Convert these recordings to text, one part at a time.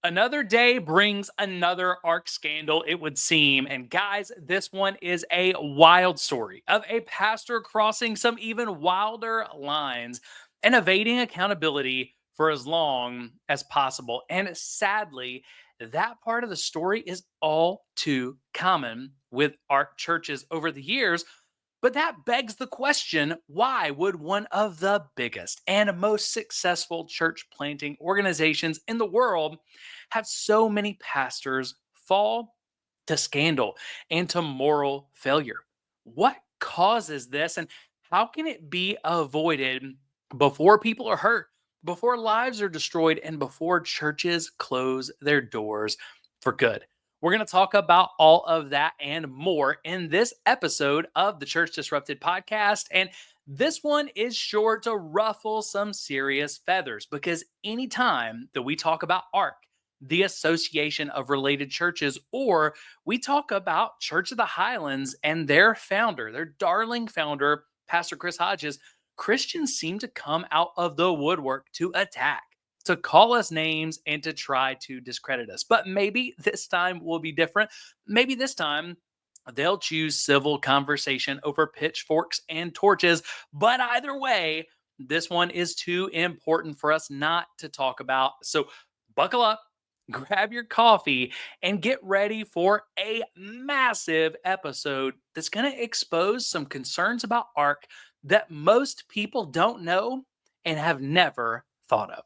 Another day brings another ARC scandal, it would seem. And guys, this one is a wild story of a pastor crossing some even wilder lines and evading accountability for as long as possible. And sadly, that part of the story is all too common with ARC churches over the years. But that begs the question, why would one of the biggest and most successful church planting organizations in the world have so many pastors fall to scandal and to moral failure? What causes this, and how can it be avoided before people are hurt, before lives are destroyed, and before churches close their doors for good? We're going to talk about all of that and more in this episode of the Church Disrupted podcast. And this one is sure to ruffle some serious feathers because anytime that we talk about ARC, the Association of Related Churches, or we talk about Church of the Highlands and their founder, their darling founder, Pastor Chris Hodges, Christians seem to come out of the woodwork to attack, to call us names, and to try to discredit us. But maybe this time will be different. Maybe this time they'll choose civil conversation over pitchforks and torches. But either way, this one is too important for us not to talk about. So buckle up, grab your coffee, and get ready for a massive episode that's going to expose some concerns about ARC that most people don't know and have never thought of.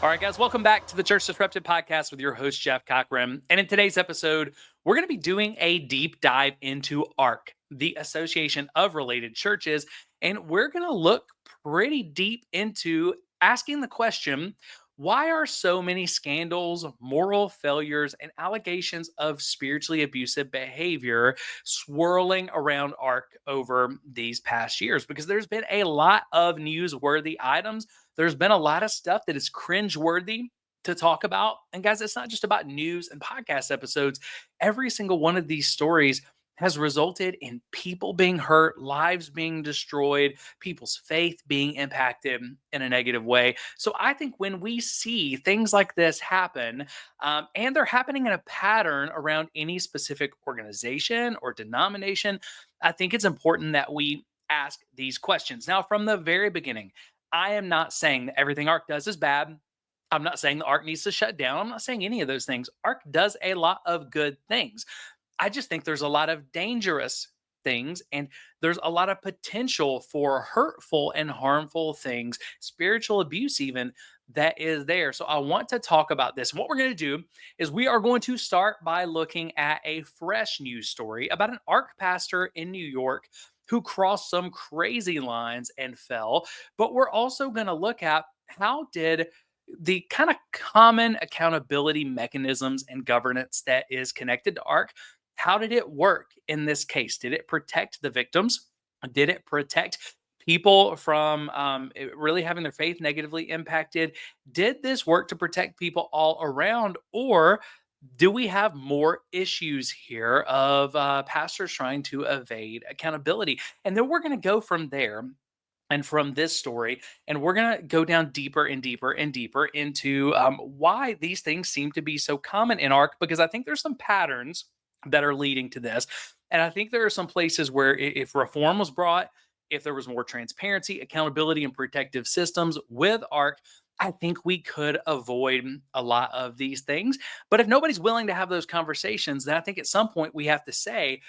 All right, guys, welcome back to the Church Disrupted podcast with your host, Jeff Cochran. And in today's episode, we're going to be doing a deep dive into ARC, the Association of Related Churches. And we're going to look pretty deep into asking the question, why are so many scandals, moral failures, and allegations of spiritually abusive behavior swirling around ARC over these past years? Because there's been a lot of newsworthy items. There's been a lot of stuff that is cringeworthy to talk about. And guys, it's not just about news and podcast episodes. Every single one of these stories has resulted in people being hurt, lives being destroyed, people's faith being impacted in a negative way. So I think when we see things like this happen, and they're happening in a pattern around any specific organization or denomination, I think it's important that we ask these questions. Now, from the very beginning, I am not saying that everything ARC does is bad. I'm not saying the ARC needs to shut down. I'm not saying any of those things. ARC does a lot of good things. I just think there's a lot of dangerous things, and there's a lot of potential for hurtful and harmful things, spiritual abuse even, that is there. So I want to talk about this. What we're going to do is we are going to start by looking at a fresh news story about an ARC pastor in New York who crossed some crazy lines and fell. But we're also going to look at how did the kind of common accountability mechanisms and governance that is connected to ARC, how did it work in this case? Did it protect the victims? Did it protect people from really having their faith negatively impacted? Did this work to protect people all around? Or do we have more issues here of pastors trying to evade accountability? And then we're going to go from there and from this story, and we're going to go down deeper and deeper and deeper into why these things seem to be so common in ARC, because I think there's some patterns that are leading to this. And I think there are some places where if reform was brought, if there was more transparency, accountability, and protective systems with ARC, I think we could avoid a lot of these things. But if nobody's willing to have those conversations, then I think at some point we have to say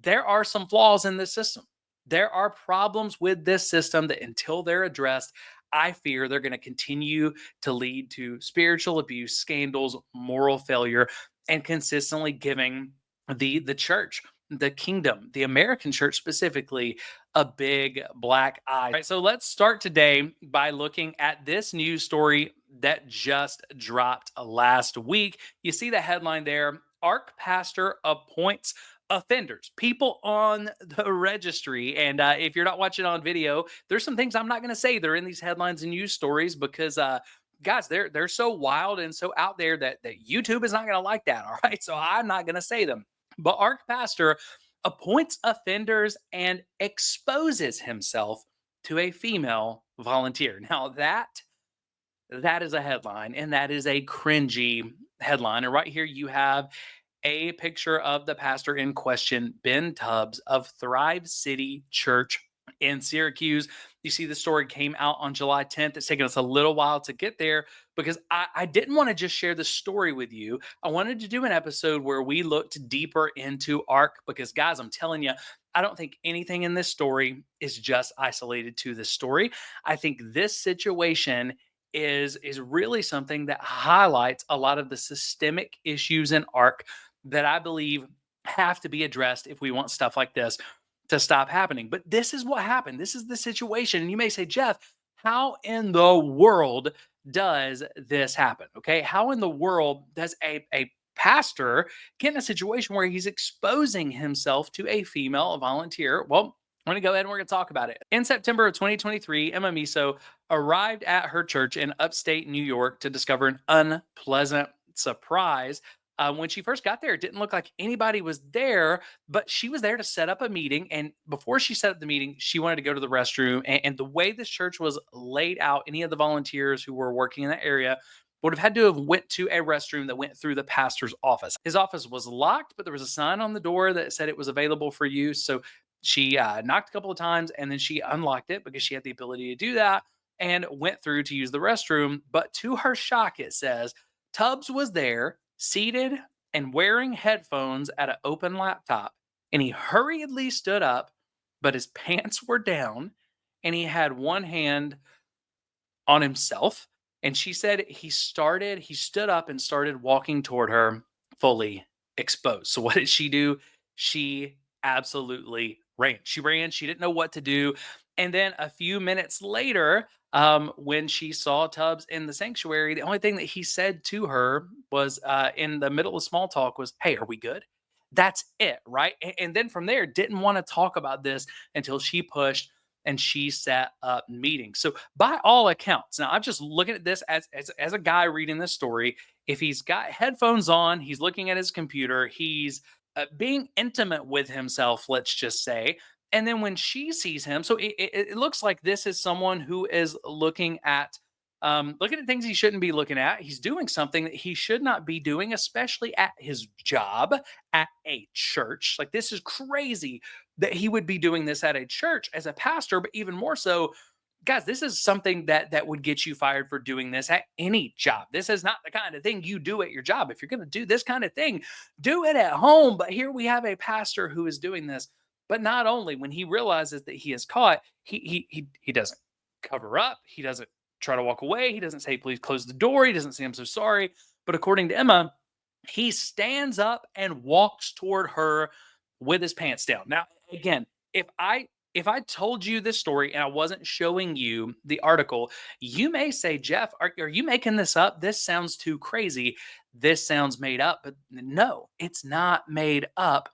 there are some flaws in this system. There are problems with this system that until they're addressed, I fear they're going to continue to lead to spiritual abuse, scandals, moral failure, and consistently giving the church, the kingdom, the American church specifically, a big black eye. All right, so let's start today by looking at this news story that just dropped last week. You see the headline there: ARC pastor appoints offenders, people on the registry. And if you're not watching on video, there's some things I'm not going to say. They're in these headlines and news stories because guys, they're so wild and so out there that YouTube is not going to like that. All right, so I'm not going to say them. But Ark Pastor appoints offenders and exposes himself to a female volunteer. Now that is a headline, and that is a cringy headline. And right here you have a picture of the pastor in question, Ben Tubbs of Thrive City Church in Syracuse. You see, the story came out on July 10th. It's taken us a little while to get there because I didn't want to just share the story with you. I wanted to do an episode where we looked deeper into ARC because, guys, I'm telling you, I don't think anything in this story is just isolated to this story. I think this situation is really something that highlights a lot of the systemic issues in ARC that I believe have to be addressed if we want stuff like this to stop happening. But this is what happened. This is the situation. And you may say, Jeff, how in the world does this happen? Okay. How in the world does a pastor get in a situation where he's exposing himself to a female volunteer? Well, I'm going to go ahead and we're going to talk about it. In September of 2023, Emma Miso arrived at her church in upstate New York to discover an unpleasant surprise. When she first got there, it didn't look like anybody was there, but she was there to set up a meeting. And before she set up the meeting, she wanted to go to the restroom. And the way this church was laid out, any of the volunteers who were working in that area would have had to have went to a restroom that went through the pastor's office. His office was locked, but there was a sign on the door that said it was available for use. So she knocked a couple of times and then she unlocked it because she had the ability to do that and went through to use the restroom. But to her shock, it says Tubbs was there, seated and wearing headphones at an open laptop. And he hurriedly stood up, but his pants were down and he had one hand on himself. And she said he stood up and started walking toward her fully exposed. So what did she do? She absolutely ran. She ran. She didn't know what to do. And then a few minutes later, when she saw Tubbs in the sanctuary, the only thing that he said to her was in the middle of small talk was, "Hey, are we good?" That's it, right? And then from there, didn't want to talk about this until she pushed and she set up meetings. So by all accounts, now I'm just looking at this as a guy reading this story. If he's got headphones on, he's looking at his computer, he's being intimate with himself, let's just say. And then when she sees him, so it looks like this is someone who is looking at things he shouldn't be looking at. He's doing something that he should not be doing, especially at his job, at a church. Like, this is crazy that he would be doing this at a church as a pastor, but even more so, guys, this is something that would get you fired for doing this at any job. This is not the kind of thing you do at your job. If you're going to do this kind of thing, do it at home. But here we have a pastor who is doing this. But not only when he realizes that he is caught, he doesn't cover up. He doesn't try to walk away. He doesn't say, "Please close the door." He doesn't say, "I'm so sorry." But according to Emma, he stands up and walks toward her with his pants down. Now, again, if I told you this story and I wasn't showing you the article, you may say, "Jeff, are you making this up? This sounds too crazy. This sounds made up." But no, it's not made up.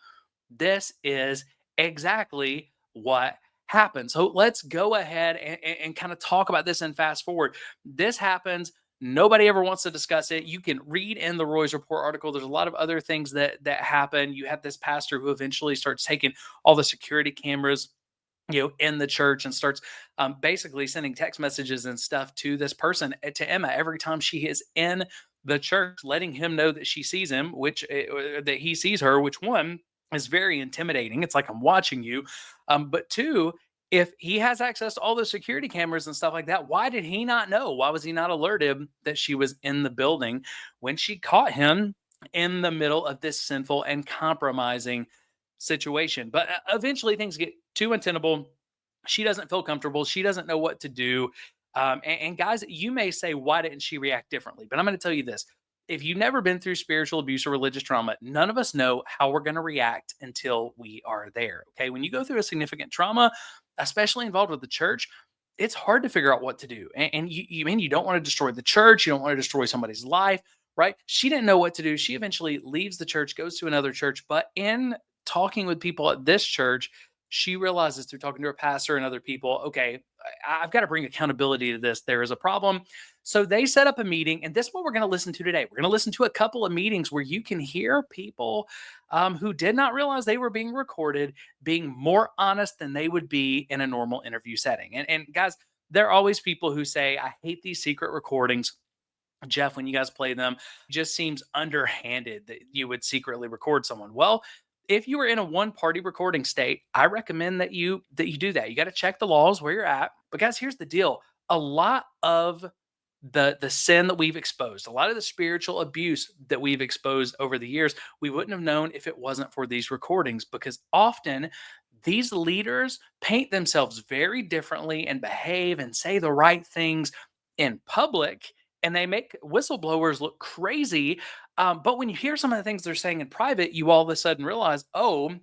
This is exactly what happened. So let's go ahead and kind of talk about this and fast forward. This happens. Nobody ever wants to discuss it. You can read in the Roy's Report article. There's a lot of other things that happen. You have this pastor who eventually starts taking all the security cameras, in the church, and starts basically sending text messages and stuff to this person, to Emma, every time she is in the church, letting him know that she sees him, that he sees her, which one is very intimidating. It's like, I'm watching you. But two, if he has access to all the security cameras and stuff like that, why did he not know? Why was he not alerted that she was in the building when she caught him in the middle of this sinful and compromising situation? But eventually things get too untenable. She doesn't feel comfortable. She doesn't know what to do. And guys, you may say, why didn't she react differently? But I'm going to tell you this. If you've never been through spiritual abuse or religious trauma, none of us know how we're going to react until we are there. Okay. When you go through a significant trauma, especially involved with the church, it's hard to figure out what to do. And you don't want to destroy the church. You don't want to destroy somebody's life, right? She didn't know what to do. She eventually leaves the church, goes to another church, but in talking with people at this church, she realizes through talking to her pastor and other people, okay, I've got to bring accountability to this. There is a problem. So they set up a meeting, and this is what we're going to listen to today. We're going to listen to a couple of meetings where you can hear people who did not realize they were being recorded, being more honest than they would be in a normal interview setting. And guys, there are always people who say, I hate these secret recordings. Jeff, when you guys play them, it just seems underhanded that you would secretly record someone. Well, if you are in a one party recording state, I recommend that you do that. You got to check the laws where you're at. But guys, here's the deal. A lot of the sin that we've exposed, a lot of the spiritual abuse that we've exposed over the years, we wouldn't have known if it wasn't for these recordings, because often these leaders paint themselves very differently and behave and say the right things in public, and they make whistleblowers look crazy. But when you hear some of the things they're saying in private, you all of a sudden realize, oh,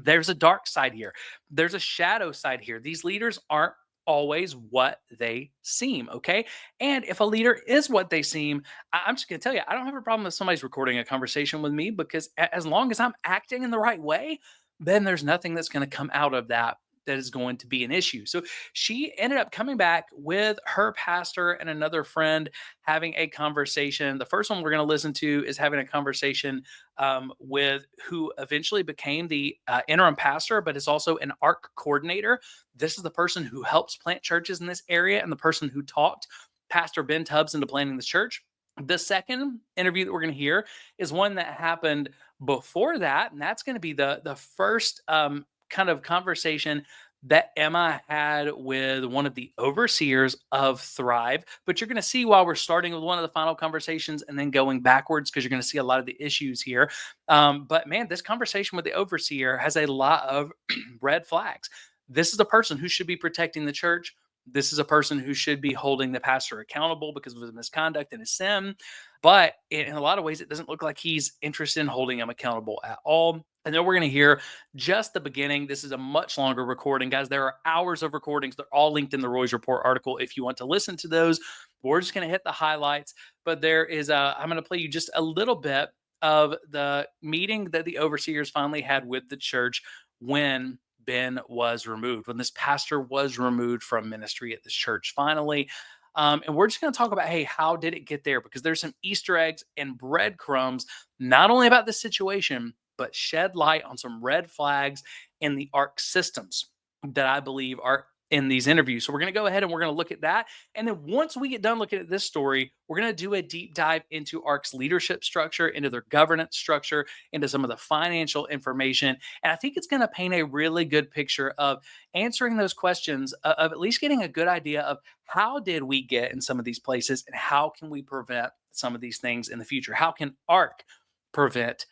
there's a dark side here. There's a shadow side here. These leaders aren't always what they seem. Okay. And if a leader is what they seem, I'm just going to tell you, I don't have a problem if somebody's recording a conversation with me, because as long as I'm acting in the right way, then there's nothing that's going to come out of that that is going to be an issue. So she ended up coming back with her pastor and another friend having a conversation. The first one we're going to listen to is having a conversation with who eventually became the interim pastor, but is also an ARC coordinator. This is the person who helps plant churches in this area and the person who talked Pastor Ben Tubbs into planting the church. The second interview that we're going to hear is one that happened before that, and that's going to be the first kind of conversation that Emma had with one of the overseers of Thrive. But you're going to see why we're starting with one of the final conversations and then going backwards, because you're going to see a lot of the issues here. But man, this conversation with the overseer has a lot of red flags. This is a person who should be protecting the church. This is a person who should be holding the pastor accountable because of his misconduct and his sin. But in a lot of ways, it doesn't look like he's interested in holding him accountable at all. And then we're going to hear just the beginning. This is a much longer recording, guys. There are hours of recordings. They're all linked in the Roy's Report article if you want to listen to those. We're just going to hit the highlights. But I'm going to play you just a little bit of the meeting that the overseers finally had with the church when Ben was removed, when this pastor was removed from ministry at this church finally. And we're just going to talk about, hey, how did it get there? Because there's some Easter eggs and breadcrumbs, not only about the situation, but shed light on some red flags in the ARC systems that I believe are in these interviews. So we're going to go ahead and we're going to look at that. And then once we get done looking at this story, we're going to do a deep dive into ARC's leadership structure, into their governance structure, into some of the financial information. And I think it's going to paint a really good picture of answering those questions, of at least getting a good idea of how did we get in some of these places and how can we prevent some of these things in the future? How can ARC prevent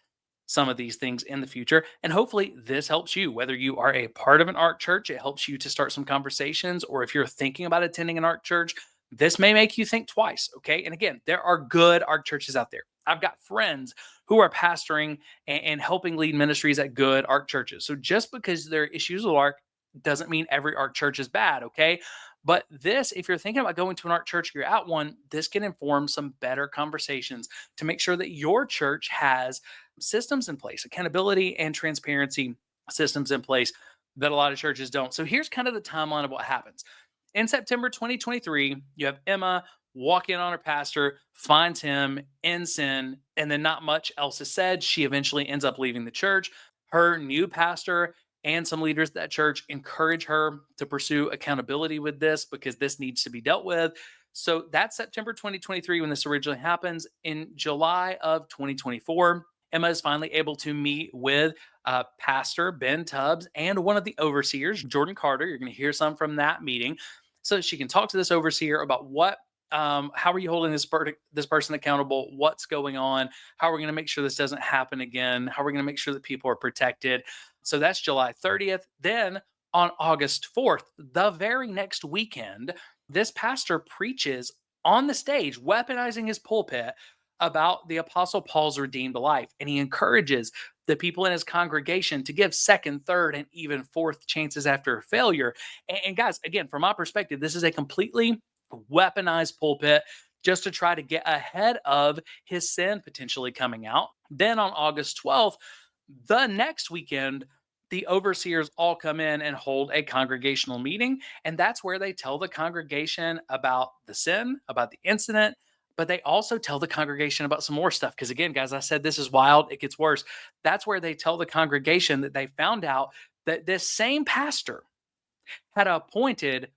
some of these things in the future? And hopefully this helps you, whether you are a part of an ARC church, it helps you to start some conversations, or if you're thinking about attending an ARC church, this may make you think twice. Okay. And again, there are good ARC churches out there. I've got friends who are pastoring and helping lead ministries at good ARC churches. So just because there are issues with ARC doesn't mean every ARC church is bad. Okay. But this, if you're thinking about going to an ARC church, you're at one, this can inform some better conversations to make sure that your church has systems in place, accountability and transparency systems in place that a lot of churches don't. So here's kind of the timeline of what happens. In September 2023, you have Emma walk in on her pastor, finds him in sin, and then not much else is said. She eventually ends up leaving the church. Her new pastor and some leaders at that church encourage her to pursue accountability with this, because this needs to be dealt with. So that's September 2023 when this originally happens. In July of 2024, Emma is finally able to meet with Pastor Ben Tubbs and one of the overseers, Jordan Carter. You're going to hear some from that meeting, so she can talk to this overseer about how are you holding this person accountable? What's going on? How are we going to make sure this doesn't happen again? How are we going to make sure that people are protected? So that's July 30th. Then on August 4th, the very next weekend, this pastor preaches on the stage, weaponizing his pulpit about the Apostle Paul's redeemed life. And he encourages the people in his congregation to give second, third, and even fourth chances after failure. And guys, again, from my perspective, this is a completely weaponized pulpit just to try to get ahead of his sin potentially coming out. Then on August 12th, the next weekend, the overseers all come in and hold a congregational meeting. And that's where they tell the congregation about the sin, about the incident, but they also tell the congregation about some more stuff. Because again, guys, I said this is wild, it gets worse. That's where they tell the congregation that they found out that this same pastor had appointed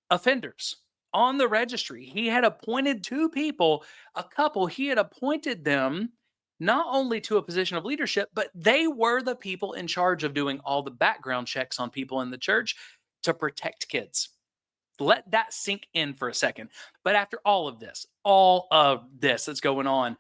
offenders on the registry. He had appointed two people, a couple, he had appointed them not only to a position of leadership, but they were the people in charge of doing all the background checks on people in the church to protect kids. Let that sink in for a second. But after all of this that's going on,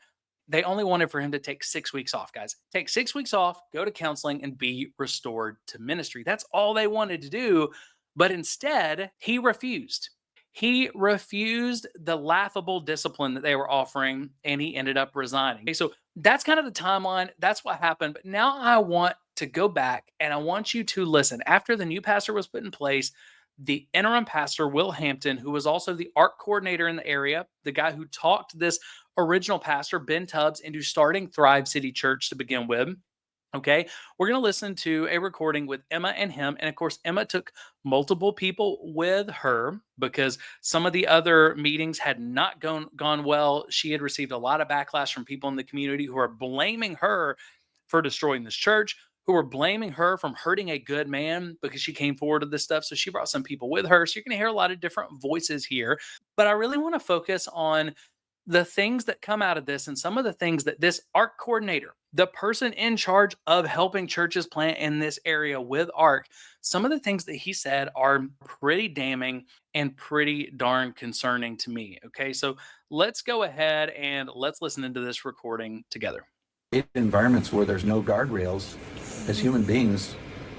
they only wanted for him to take 6 weeks off, guys. Take 6 weeks off, go to counseling, and be restored to ministry. That's all they wanted to do. But instead, he refused. He refused the laughable discipline that they were offering, and he ended up resigning. Okay, so that's kind of the timeline. That's what happened. But now I want to go back and I want you to listen. After the new pastor was put in place, the interim pastor, Will Hampton, who was also the art coordinator in the area, the guy who talked this original pastor, Ben Tubbs, into starting Thrive City Church to begin with. Okay, we're going to listen to a recording with Emma and him. And of course, Emma took multiple people with her because some of the other meetings had not gone well. She had received a lot of backlash from people in the community who are blaming her for destroying this church, who were blaming her from hurting a good man because she came forward with this stuff. So she brought some people with her. So you're going to hear a lot of different voices here. But I really want to focus on the things that come out of this and some of the things that this ARC coordinator, the person in charge of helping churches plant in this area with ARC, some of the things that he said are pretty damning and pretty darn concerning to me. Okay, so let's go ahead and let's listen into this recording together. Environments where there's no guardrails, as human beings,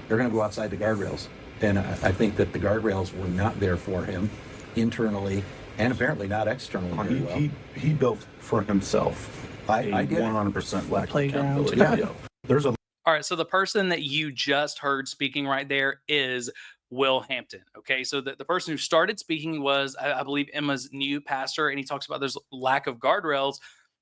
they're going to go outside the guardrails. And I think that the guardrails were not there for him internally and apparently not externally very well. He built for himself. I get 100% lack of accountability. Yeah. There's a All right, so the person that you just heard speaking right there is Will Hampton. Okay, so the person who started speaking was, I believe, Emma's new pastor, and he talks about there's lack of guardrails.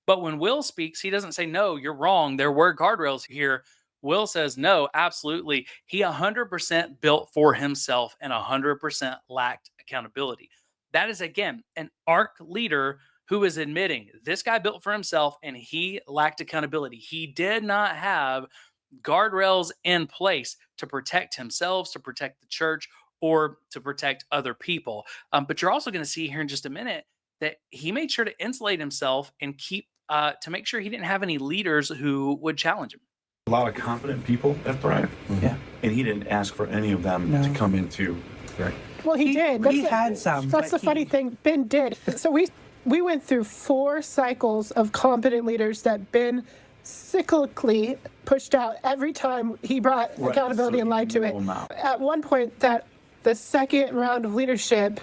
But when Will speaks, he doesn't say, no, you're wrong. There were guardrails here. Will says, no, absolutely. He 100% built for himself and 100% lacked accountability. That is, again, an ARC leader who is admitting this guy built for himself and he lacked accountability. He did not have guardrails in place to protect himself, to protect the church, or to protect other people. But you're also going to see here in just a minute that he made sure to insulate himself and keep to make sure he didn't have any leaders who would challenge him. a lot of confident people at Thrive. Yeah. And he didn't ask for any of them to come into. Right. Well, he did. He had some. That's the funny thing. Ben did. So we went through 4 cycles of competent leaders that Ben cyclically pushed out every time he brought accountability and light to it. At one point, that the second round of leadership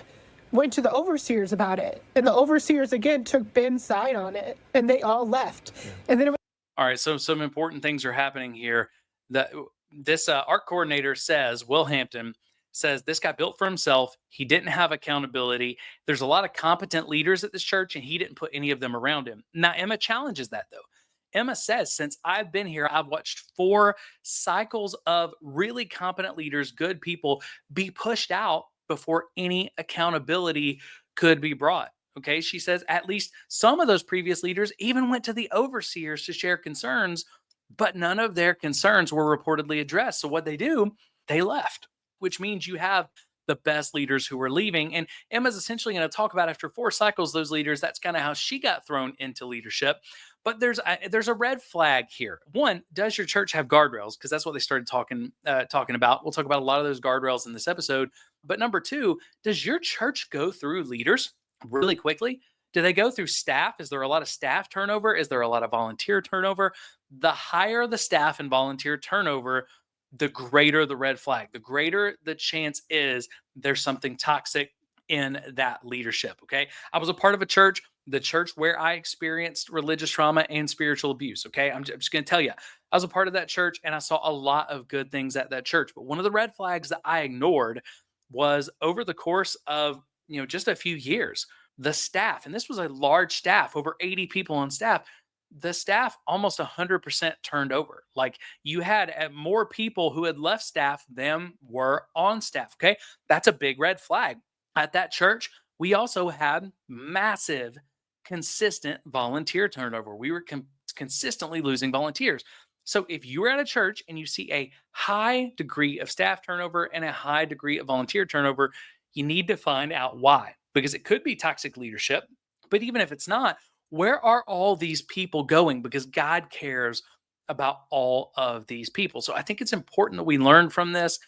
went to the overseers about it, and the overseers again took Ben's side on it, and they all left. And then All right, so some important things are happening here. That this art coordinator says, Will Hampton says, this guy built for himself. He didn't have accountability. There's a lot of competent leaders at this church, and he didn't put any of them around him. Now, Emma challenges that, though. Emma says, since I've been here, I've watched 4 cycles of really competent leaders, good people, be pushed out before any accountability could be brought. Okay, she says at least some of those previous leaders even went to the overseers to share concerns, but none of their concerns were reportedly addressed. So what they do, they left, which means you have the best leaders who are leaving. And Emma's essentially going to talk about after 4 cycles, those leaders, that's kind of how she got thrown into leadership. But there's a red flag here. One, does your church have guardrails? Because that's what they started talking about. We'll talk about a lot of those guardrails in this episode. But number 2, does your church go through leaders really quickly? Do they go through staff? Is there a lot of staff turnover? Is there a lot of volunteer turnover? The higher the staff and volunteer turnover, the greater the red flag, the greater the chance is there's something toxic in that leadership. Okay. I was a part of a church, the church where I experienced religious trauma and spiritual abuse. Okay. I'm just going to tell you, I was a part of that church and I saw a lot of good things at that church. But one of the red flags that I ignored was over the course of, just a few years, the staff, and this was a large staff, over 80 people on staff, the staff almost 100% turned over. Like you had more people who had left staff than were on staff. Okay. That's a big red flag. At that church, we also had massive, consistent volunteer turnover. We were consistently losing volunteers. So if you are at a church and you see a high degree of staff turnover and a high degree of volunteer turnover, you need to find out why, because it could be toxic leadership. But even if it's not, where are all these people going? Because God cares about all of these people. So I think it's important that we learn from this,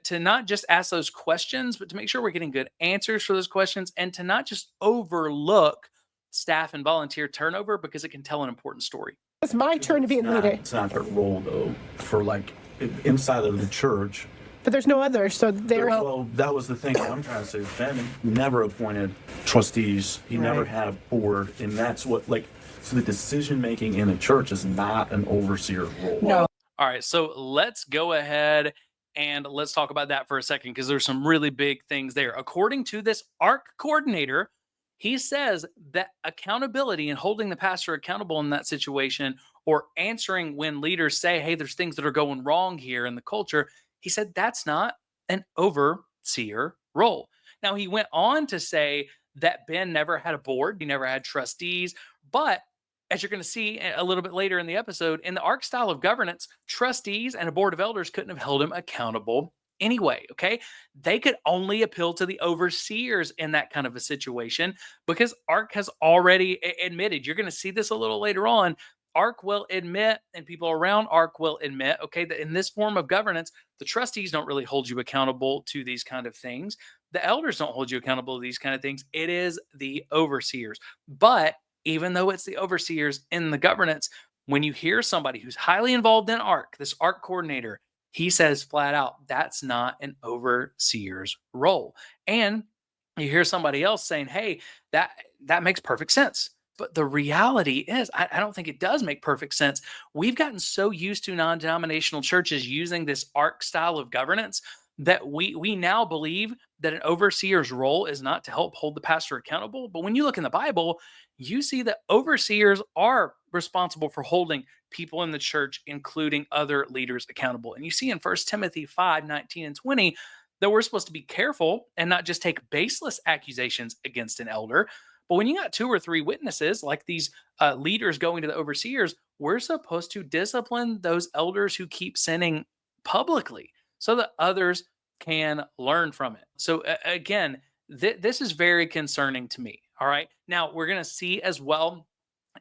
to not just ask those questions, but to make sure we're getting good answers for those questions, and to not just overlook staff and volunteer turnover because it can tell an important story. It's my turn to be a leader. It's not their role, though, for like inside of the church. But there's no others, so they're... Well, that was the thing I'm trying to say. Ben never appointed trustees. He never had a board, and that's what, like, so the decision-making in a church is not an overseer role. No. All right, so let's go ahead and let's talk about that for a second, because there's some really big things there. According to this ARC coordinator, he says that accountability and holding the pastor accountable in that situation, or answering when leaders say, hey, there's things that are going wrong here in the culture, he said that's not an overseer role. Now, he went on to say that Ben never had a board, he never had trustees, but as you're going to see a little bit later in the episode, in the ARC style of governance, trustees and a board of elders couldn't have held him accountable anyway, okay? They could only appeal to the overseers in that kind of a situation, because ARC has already admitted, you're going to see this a little later on, ARC will admit, and people around ARC will admit, okay, that in this form of governance, the trustees don't really hold you accountable to these kind of things. The elders don't hold you accountable to these kind of things. It is the overseers. But even though it's the overseers in the governance, when you hear somebody who's highly involved in ARC, this ARC coordinator, he says flat out, that's not an overseer's role. And you hear somebody else saying, hey, that makes perfect sense. But the reality is, I don't think it does make perfect sense. We've gotten so used to non-denominational churches using this ARC style of governance that we now believe that an overseer's role is not to help hold the pastor accountable. But when you look in the Bible, you see that overseers are responsible for holding people in the church, including other leaders, accountable. And you see in 1 Timothy 5:19 and 20 that we're supposed to be careful and not just take baseless accusations against an elder. But when you got 2 or 3 witnesses, like these leaders going to the overseers, we're supposed to discipline those elders who keep sinning publicly so that others can learn from it. So again, this is very concerning to me. All right. Now we're going to see as well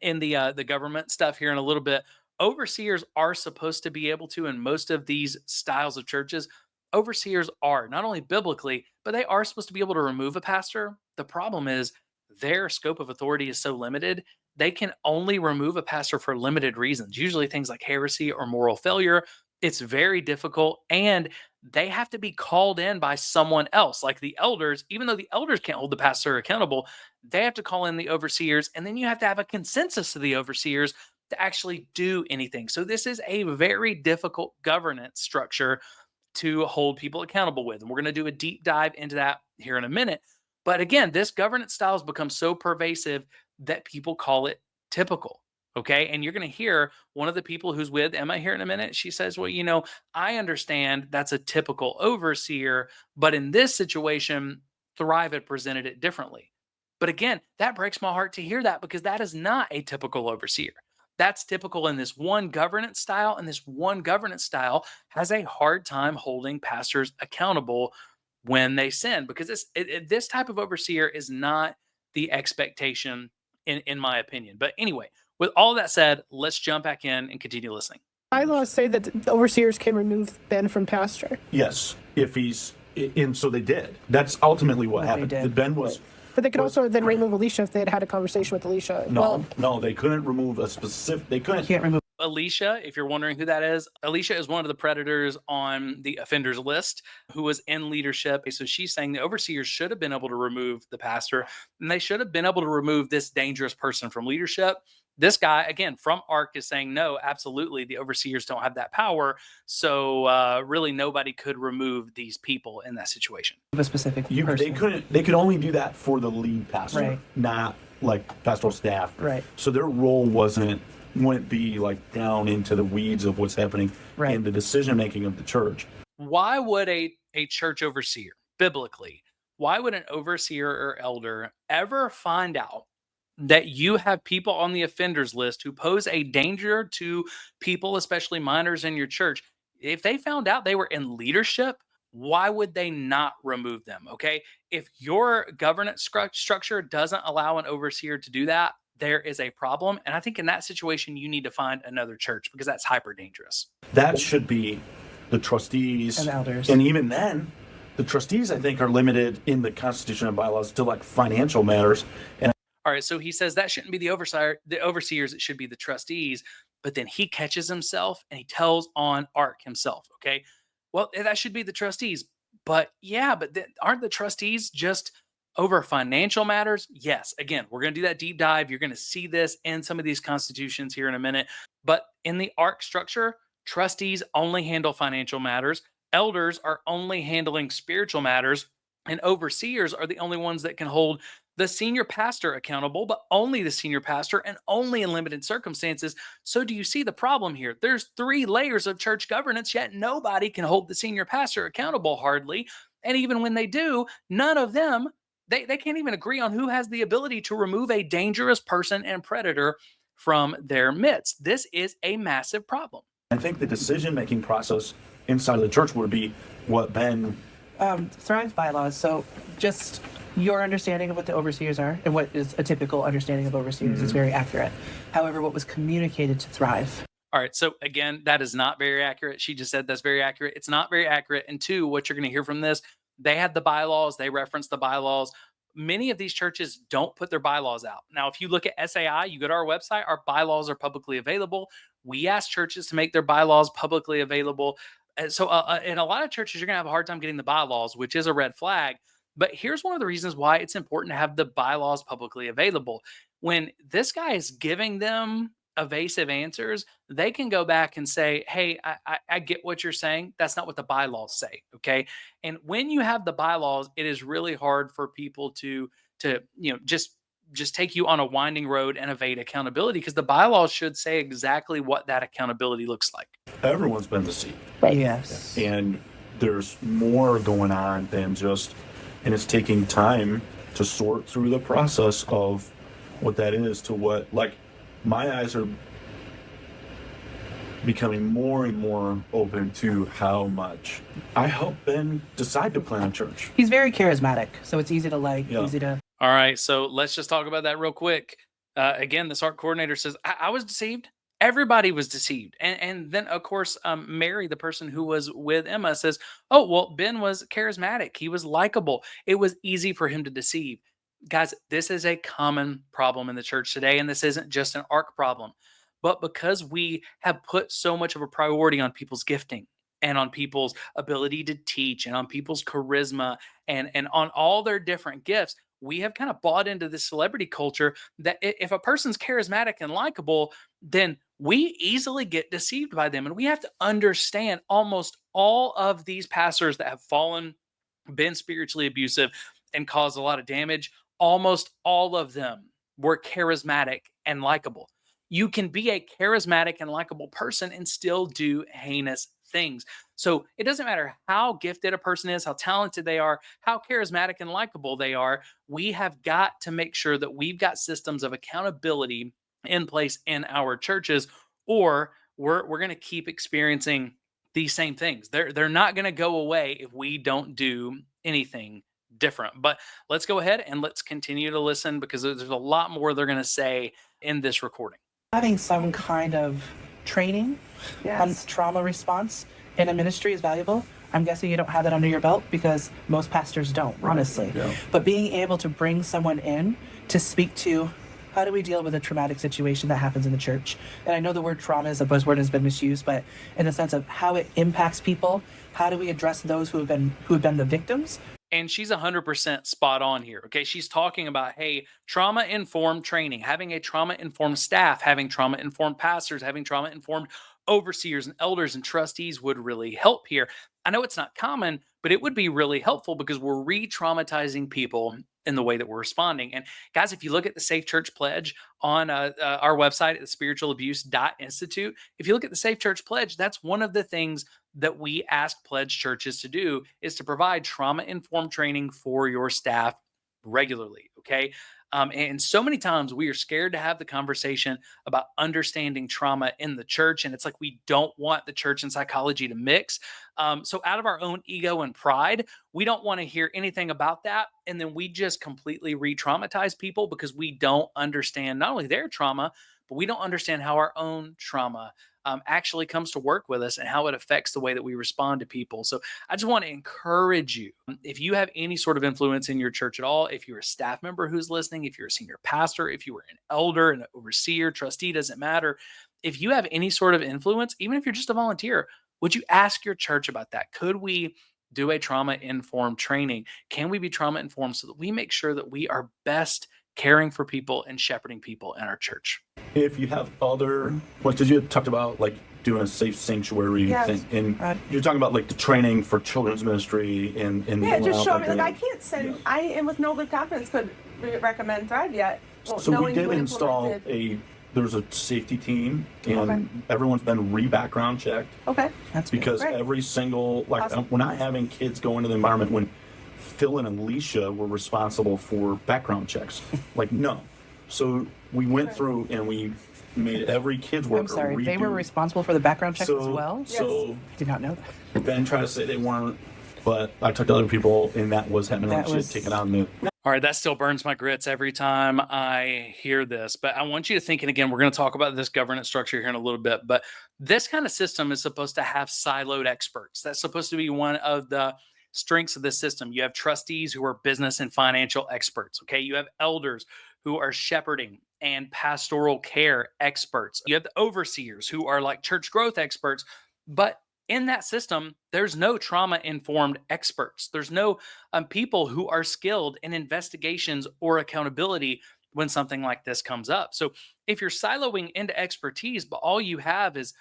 in the government stuff here in a little bit. Overseers are supposed to be able to, in most of these styles of churches, overseers are not only biblically, but they are supposed to be able to remove a pastor. The problem is their scope of authority is so limited, they can only remove a pastor for limited reasons, usually things like heresy or moral failure. It's very difficult, and they have to be called in by someone else, like the elders. Even though the elders can't hold the pastor accountable, they have to call in the overseers, and then you have to have a consensus of the overseers to actually do anything. So this is a very difficult governance structure to hold people accountable with. And we're going to do a deep dive into that here in a minute. But again, this governance style has become so pervasive that people call it typical. Okay. And you're going to hear one of the people who's with Emma here in a minute. She says, well, I understand that's a typical overseer, but in this situation, Thrive had presented it differently. But again, that breaks my heart to hear that, because that is not a typical overseer. That's typical in this one governance style, and this one governance style has a hard time holding pastors accountable when they sin, because this type of overseer is not the expectation in my opinion. But anyway, with all that said, let's jump back in and continue listening. Bylaws say that the overseers can remove Ben from pastor. Yes, if he's, and so they did. That's ultimately what happened. did. Ben was. But they could also then remove Alicia if they had had a conversation with Alicia. No, they couldn't remove a specific. They couldn't. Can't remove. Alicia, if you're wondering who that is, Alicia is one of the predators on the offenders list who was in leadership. So she's saying the overseers should have been able to remove the pastor, and they should have been able to remove this dangerous person from leadership. This guy, again, from ARC, is saying, no, absolutely, the overseers don't have that power. So really nobody could remove these people in that situation. A specific They person. couldn't. They could only do that for the lead pastor, Right. not like pastoral staff. Right. So their role wasn't wouldn't be like down into the weeds of what's happening Right. in the decision making of the church. Why would a church overseer, biblically, why would an overseer or elder ever find out that you have people on the offenders list who pose a danger to people, especially minors in your church? If they found out they were in leadership, why would they not remove them? Okay. If your governance structure doesn't allow an overseer to do that, there is a problem. And I think in that situation, you need to find another church because that's hyper dangerous. That should be the trustees And elders. And even then, the trustees, I think, are limited in the Constitution and bylaws to like financial matters. And All right, so he says that shouldn't be the overseers, it should be the trustees. But then he catches himself and he tells on Ark himself. Okay, well, that should be the trustees. But yeah, aren't the trustees just over financial matters? Yes. Again, we're going to do that deep dive. You're going to see this in some of these constitutions here in a minute. But in the Ark structure, trustees only handle financial matters. Elders are only handling spiritual matters, and overseers are the only ones that can hold the senior pastor accountable, but only the senior pastor and only in limited circumstances. So, do you see the problem here? There's 3 layers of church governance, yet nobody can hold the senior pastor accountable hardly. And even when they do, none of them, they can't even agree on who has the ability to remove a dangerous person and predator from their midst. This is a massive problem. I think the decision making process inside of the church would be what Ben. Thrive bylaws. So just your understanding of what the overseers are and what is a typical understanding of overseers is very accurate. However, what was communicated to Thrive. All right. So again, that is not very accurate. She just said that's very accurate. It's not very accurate. And 2, what you're going to hear from this, they had the bylaws. They referenced the bylaws. Many of these churches don't put their bylaws out. Now, if you look at SAI, you go to our website, our bylaws are publicly available. We ask churches to make their bylaws publicly available. And so in a lot of churches, you're going to have a hard time getting the bylaws, which is a red flag. But here's one of the reasons why it's important to have the bylaws publicly available. When this guy is giving them evasive answers, they can go back and say, hey, I get what you're saying. That's not what the bylaws say. Okay. And when you have the bylaws, it is really hard for people to just take you on a winding road and evade accountability, because the bylaws should say exactly what that accountability looks like. Everyone's been deceived. Right. Yes. And there's more going on than just, and it's taking time to sort through the process of what that is to what, like, my eyes are becoming more and more open to how much I helped Ben decide to plant a church. He's very charismatic, so it's easy to like, Yeah. easy to. All right, so let's just talk about that real quick. Again, this art coordinator says, I was deceived. Everybody was deceived. And then, of course, Mary, the person who was with Emma, says, oh, well, Ben was charismatic. He was likable. It was easy for him to deceive. Guys, this is a common problem in the church today, and this isn't just an ARC problem. But because we have put so much of a priority on people's gifting and on people's ability to teach and on people's charisma and on all their different gifts, we have kind of bought into this celebrity culture that if a person's charismatic and likable, then we easily get deceived by them. And we have to understand almost all of these pastors that have fallen, been spiritually abusive, and caused a lot of damage, almost all of them were charismatic and likable. You can be a charismatic and likable person and still do heinous things. So it doesn't matter how gifted a person is, how talented they are, how charismatic and likable they are. We have got to make sure that we've got systems of accountability in place in our churches, or we're going to keep experiencing these same things. They're not going to go away if we don't do anything different. But let's go ahead and let's continue to listen, because there's a lot more they're going to say in this recording. Having some kind of training on trauma response in a ministry is valuable. I'm guessing you don't have that under your belt because most pastors don't, honestly. Yeah. But being able to bring someone in to speak to how do we deal with a traumatic situation that happens in the church? And I know the word trauma is a buzzword and has been misused, but in the sense of how it impacts people, how do we address those who have been the victims? And she's 100% spot on here. Okay. She's talking about, hey, trauma informed training, having a trauma informed staff, having trauma informed pastors, having trauma informed overseers and elders and trustees would really help here. I know it's not common, but it would be really helpful because we're re traumatizing people in the way that we're responding. And guys, if you look at the Safe Church Pledge on our website at spiritualabuse.institute, if you look at the Safe Church Pledge, that's one of the things that we ask pledge churches to do, is to provide trauma-informed training for your staff regularly, okay? And so many times we are scared to have the conversation about understanding trauma in the church. And it's like we don't want the church and psychology to mix. So out of our own ego and pride, we don't want to hear anything about that. And then we just completely re-traumatize people because we don't understand not only their trauma, but we don't understand how our own trauma actually comes to work with us and how it affects the way that we respond to people. So I just want to encourage you, if you have any sort of influence in your church at all, if you're a staff member who's listening, if you're a senior pastor, if you were an elder, an overseer, trustee, doesn't matter. If you have any sort of influence, even if you're just a volunteer, would you ask your church about that? Could we do a trauma-informed training? Can we be trauma-informed so that we make sure that we are best caring for people and shepherding people in our church? If you have other questions, you talked about like doing a safe sanctuary thing, and you're talking about like the training for children's ministry and just show me. Like I can't send. I am with no good confidence could recommend Thread yet. Well, so we did install there's a safety team, and everyone's been re-background checked. Okay, That's because Great. every single we're not having kids go into the environment when Phil and Alicia were responsible for background checks. Like no. So we went through and we made every kid's worker I'm sorry, redo. they were responsible for the background check as well? So I did not know that. Ben tried to say they weren't, but I talked to other people and that was happening. Like she had taken on the. All right, that still burns my grits every time I hear this. But I want you to think, and again, we're going to talk about this governance structure here in a little bit, but this kind of system is supposed to have siloed experts. That's supposed to be one of the strengths of the system. You have trustees who are business and financial experts, okay? You have elders who are shepherding and pastoral care experts. You have the overseers who are like church growth experts, but in that system, there's no trauma-informed experts. There's no people who are skilled in investigations or accountability when something like this comes up. So if you're siloing into expertise, but all you have is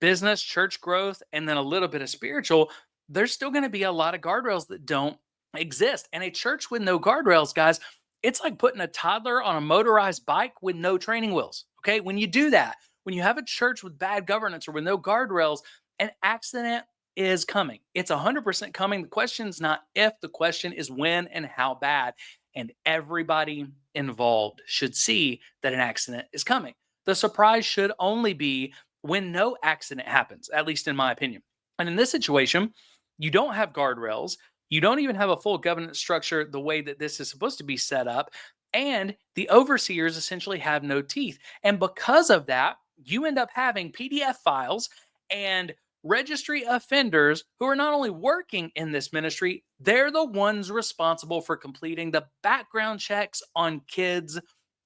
business, church growth, and then a little bit of spiritual, there's still going to be a lot of guardrails that don't exist. And a church with no guardrails, guys, it's like putting a toddler on a motorized bike with no training wheels. Okay. When you do that, when you have a church with bad governance or with no guardrails, an accident is coming. It's 100% coming. The question's not if, the question is when and how bad. And everybody involved should see that an accident is coming. The surprise should only be when no accident happens, at least in my opinion. And in this situation, you don't have guardrails. You don't even have a full governance structure the way that this is supposed to be set up. And the overseers essentially have no teeth. And because of that, you end up having PDF files and registry offenders who are not only working in this ministry, they're the ones responsible for completing the background checks on kids'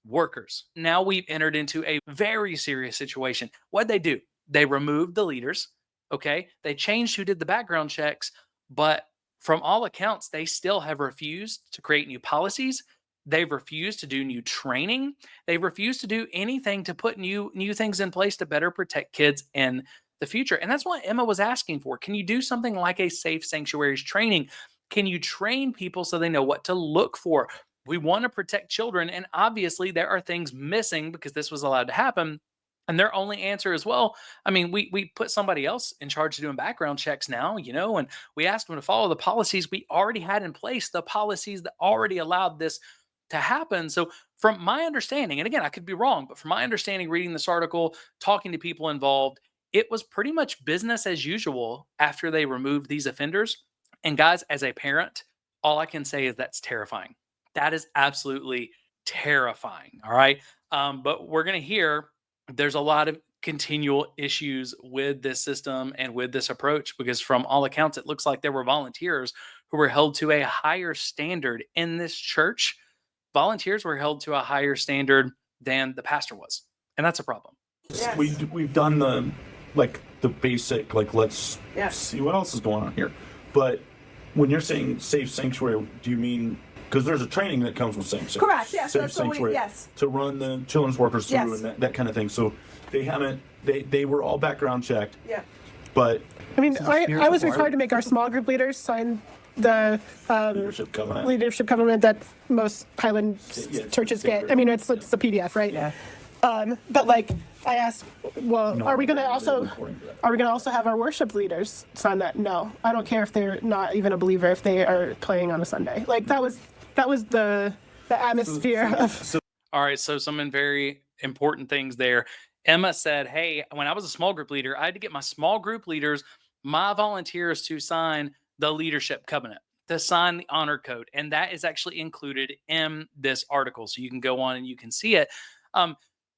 workers. Now we've entered into a very serious situation. What'd they do? They removed the leaders. Okay. They changed who did the background checks, but from all accounts, they still have refused to create new policies. They've refused to do new training. They've refused to do anything to put new things in place to better protect kids in the future. And that's what Emma was asking for. Can you do something like a safe sanctuaries training? Can you train people so they know what to look for? We want to protect children. And obviously there are things missing because this was allowed to happen. And their only answer is, well, I mean, we put somebody else in charge of doing background checks now, and we asked them to follow the policies we already had in place, the policies that already allowed this to happen. So from my understanding, and again, I could be wrong, but from my understanding, reading this article, talking to people involved, it was pretty much business as usual after they removed these offenders. And guys, as a parent, all I can say is that's terrifying. That is absolutely terrifying. All right. But we're going to hear there's a lot of continual issues with this system and with this approach, because from all accounts, it looks like there were volunteers who were held to a higher standard in this church. Volunteers were held to a higher standard than the pastor was. And that's a problem. Yes. We've done the basic, let's see what else is going on here. But when you're saying safe sanctuary, do you mean, because there's a training that comes with sanctuary. Correct, yes, Safe that's what sanctuary, yes. to run the children's workers through Yes. and that kind of thing. So they were all background checked. Yeah. But I mean, I was spiritual required to make our small group leaders sign the Leadership covenant. covenant that most Highland Yeah, churches sacred. get. I mean, it's the PDF, right? Yeah. But like, I asked, well, No, are we gonna also according to that. are we gonna also have our worship leaders sign that? No, I don't care if they're not even a believer if they are playing on a Sunday. Like that was the atmosphere of. All right, so some very important things there. Emma said, "Hey, when I was a small group leader, I had to get my small group leaders, my volunteers, to sign the leadership covenant, to sign the honor code, and that is actually included in this article. So you can go on and you can see it."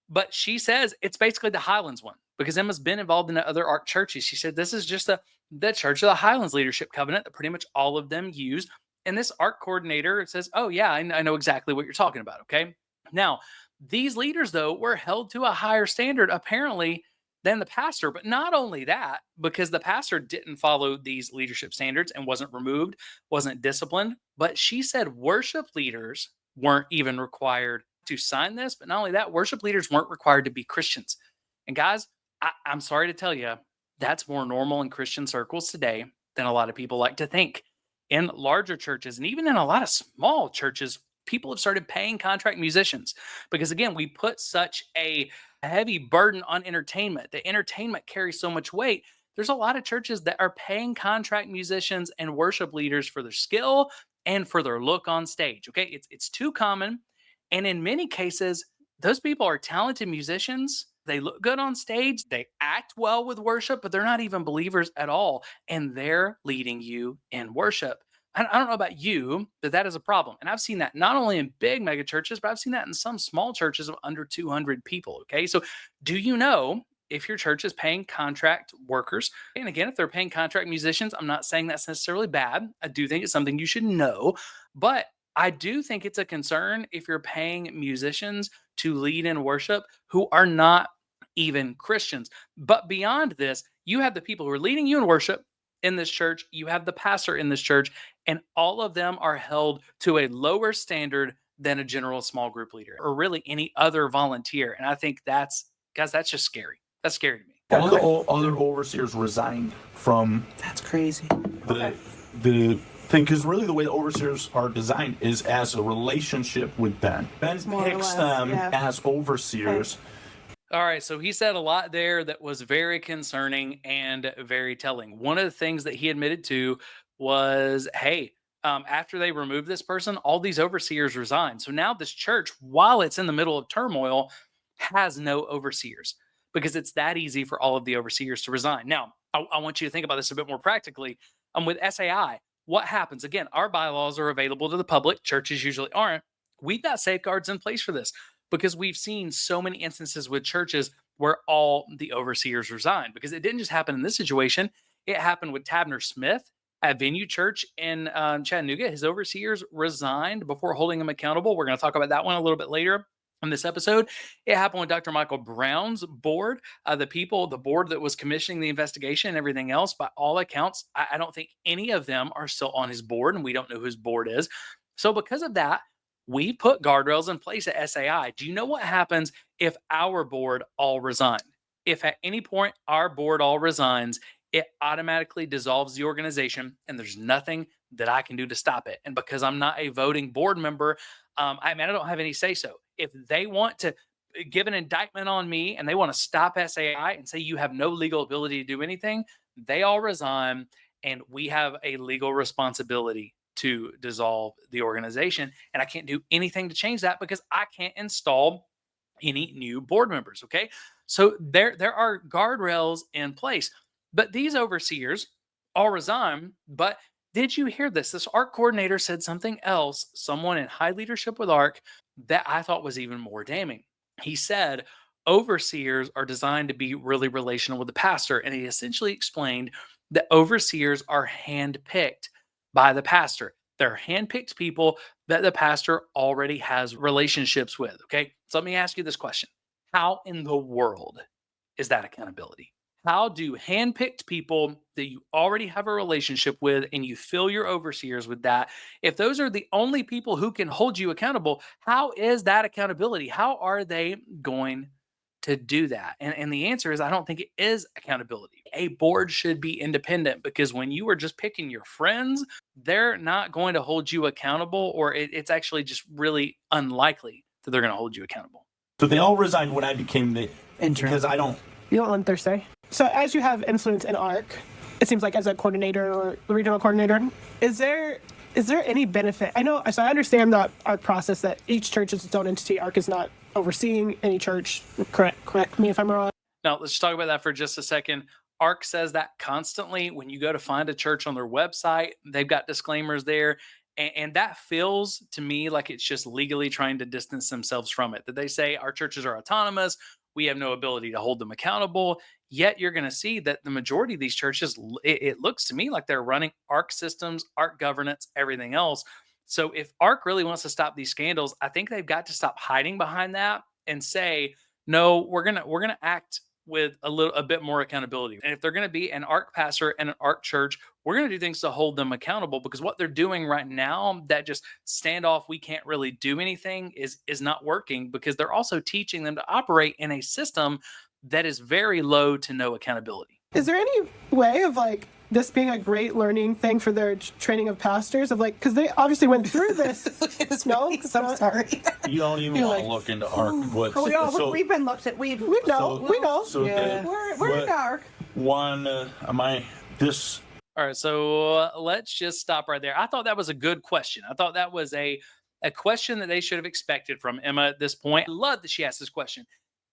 But she says it's basically the Highlands one because Emma's been involved in the other ARC churches. She said this is just the Church of the Highlands leadership covenant that pretty much all of them use. And this ARC coordinator says, "Oh yeah, I know exactly what you're talking about." Okay. Now, these leaders, though, were held to a higher standard, apparently, than the pastor. But not only that, because the pastor didn't follow these leadership standards and wasn't removed, wasn't disciplined, but she said worship leaders weren't even required to sign this. But not only that, worship leaders weren't required to be Christians. And guys, I'm sorry to tell you, that's more normal in Christian circles today than a lot of people like to think. In larger churches and even in a lot of small churches, people have started paying contract musicians because, again, we put such a heavy burden on entertainment. The entertainment carries so much weight. There's a lot of churches that are paying contract musicians and worship leaders for their skill and for their look on stage. Okay, it's too common, and in many cases, those people are talented musicians. They look good on stage. They act well with worship, but they're not even believers at all, and they're leading you in worship. I don't know about you, but that is a problem. And I've seen that not only in big mega churches, but I've seen that in some small churches of under 200 people. Okay. So, do you know if your church is paying contract workers? And again, if they're paying contract musicians, I'm not saying that's necessarily bad. I do think it's something you should know. But I do think it's a concern if you're paying musicians to lead in worship who are not even Christians. But beyond this, you have the people who are leading you in worship in this church, you have the pastor in this church, and all of them are held to a lower standard than a general small group leader or really any other volunteer. And I think guys, that's just scary. That's scary to me. All the other overseers resigned from That's crazy. the thing, because really the way the overseers are designed is as a relationship with Ben. Ben More or picks less, them yeah. as overseers. All right, so he said a lot there that was very concerning and very telling. One of the things that he admitted to was, hey, after they removed this person, all these overseers resigned. So now this church, while it's in the middle of turmoil, has no overseers because it's that easy for all of the overseers to resign. Now, I want you to think about this a bit more practically. With SAI, what happens? Again, our bylaws are available to the public. Churches usually aren't. We've got safeguards in place for this because we've seen so many instances with churches where all the overseers resigned. Because it didn't just happen in this situation, it happened with Tabner Smith at Venue Church in Chattanooga. His overseers resigned before holding him accountable. We're going to talk about that one a little bit later in this episode. It happened with Dr. Michael Brown's board, the board that was commissioning the investigation and everything else. By all accounts, I don't think any of them are still on his board, and we don't know whose board is. So because of that, we put guardrails in place at SAI. Do you know what happens if our board all resign? If at any point our board all resigns, it automatically dissolves the organization, and there's nothing that I can do to stop it. And because I'm not a voting board member, I don't have any say so. If they want to give an indictment on me and they want to stop SAI and say you have no legal ability to do anything, they all resign, and we have a legal responsibility to dissolve the organization. And I can't do anything to change that because I can't install any new board members. Okay. So there are guardrails in place. But these overseers all resign. But did you hear this? This ARC coordinator said something else, someone in high leadership with ARC, that I thought was even more damning. He said overseers are designed to be really relational with the pastor. And he essentially explained that overseers are handpicked by the pastor. They're handpicked people that the pastor already has relationships with. Okay. So let me ask you this question. How in the world is that accountability? How do handpicked people that you already have a relationship with and you fill your overseers with that, if those are the only people who can hold you accountable, how is that accountability? How are they going to do that? And the answer is, I don't think it is accountability. A board should be independent because when you are just picking your friends they're not going to hold you accountable, or it's actually just really unlikely that they're going to hold you accountable. So they all resigned when I became the Intern. because I don't. You don't on Thursday. So as you have influence in ARC, it seems like as a coordinator or the regional coordinator, is there any benefit? I know, so I understand the ARC process that each church is its own entity. ARC is not overseeing any church. Correct me if I'm wrong. Now, let's talk about that for just a second. ARC says that constantly when you go to find a church on their website, they've got disclaimers there. And that feels to me like it's just legally trying to distance themselves from it. That they say our churches are autonomous. We have no ability to hold them accountable. Yet you're going to see that the majority of these churches, it looks to me like they're running ARC systems, ARC governance, everything else. So if ARC really wants to stop these scandals, I think they've got to stop hiding behind that and say, no, we're gonna act with a bit more accountability. And if they're going to be an ARC pastor and an ARC church, we're going to do things to hold them accountable, because what they're doing right now, that just standoff, we can't really do anything, is not working, because they're also teaching them to operate in a system that is very low to no accountability. Is there any way of like this being a great learning thing for their training of pastors, of like, because they obviously went through this? No, I'm sorry. You don't even You're want like, to look into ARC. We've been looked at. We know. So Yeah. We're in dark. one, this. All right, so let's just stop right there. I thought that was a good question. I thought that was a question that they should have expected from Emma at this point. I love that she asked this question.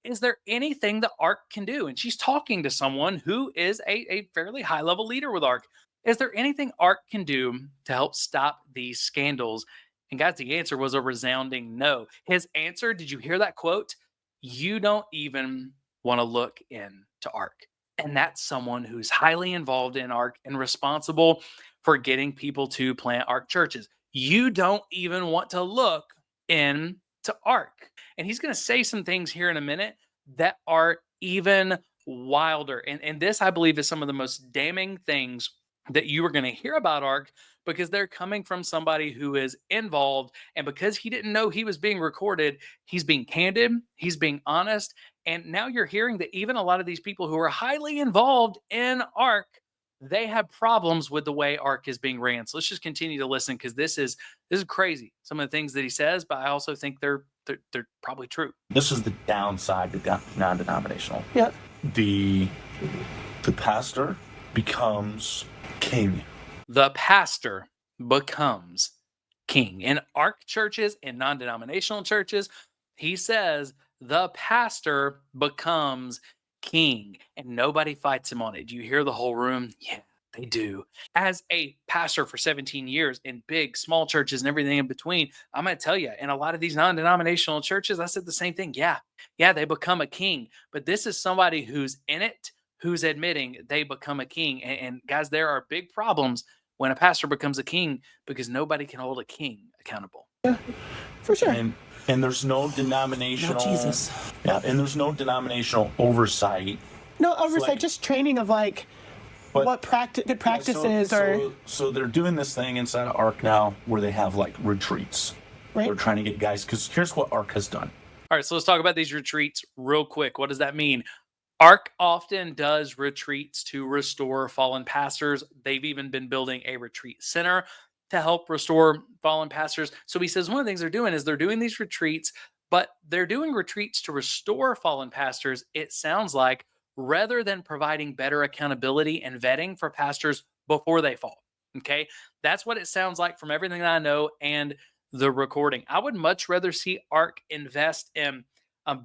Is there anything that ARC can do? And she's talking to someone who is a fairly high-level leader with ARC. Is there anything ARC can do to help stop these scandals? And guys, the answer was a resounding no. His answer, did you hear that quote? You don't even want to look into ARC. And that's someone who's highly involved in ARC and responsible for getting people to plant ARC churches. You don't even want to look into ARC. And he's going to say some things here in a minute that are even wilder. And this, I believe, is some of the most damning things that you are going to hear about ARC, because they're coming from somebody who is involved. And because he didn't know he was being recorded, he's being candid, he's being honest. And now you're hearing that even a lot of these people who are highly involved in ARC, they have problems with the way ARC is being ran. So let's just continue to listen, because this is crazy. Some of the things that he says, but I also think they're probably true. This is the downside to non-denominational. Yeah. The pastor becomes king. The pastor becomes king. In ARC churches, in non-denominational churches, he says the pastor becomes king, and nobody fights him on it. Do you hear the whole room? Yeah, they do. As a pastor for 17 years in big, small churches and everything in between, I'm going to tell you, in a lot of these non-denominational churches, I said the same thing. Yeah, they become a king. But this is somebody who's in it, who's admitting they become a king. And guys, there are big problems when a pastor becomes a king, because nobody can hold a king accountable. Yeah, for sure. And there's no denominational. No, Jesus. Yeah, and there's no denominational oversight. No oversight, like- just training of like But- what good practices or So they're doing this thing inside of ARC now where they have like retreats. Right. They're trying to get guys, because here's what ARC has done. All right, so let's talk about these retreats real quick. What does that mean? ARC often does retreats to restore fallen pastors. They've even been building a retreat center to help restore fallen pastors. So he says one of the things they're doing is they're doing these retreats, but they're doing retreats to restore fallen pastors, it sounds like, rather than providing better accountability and vetting for pastors before they fall. Okay? That's what it sounds like from everything that I know and the recording. I would much rather see ARC invest in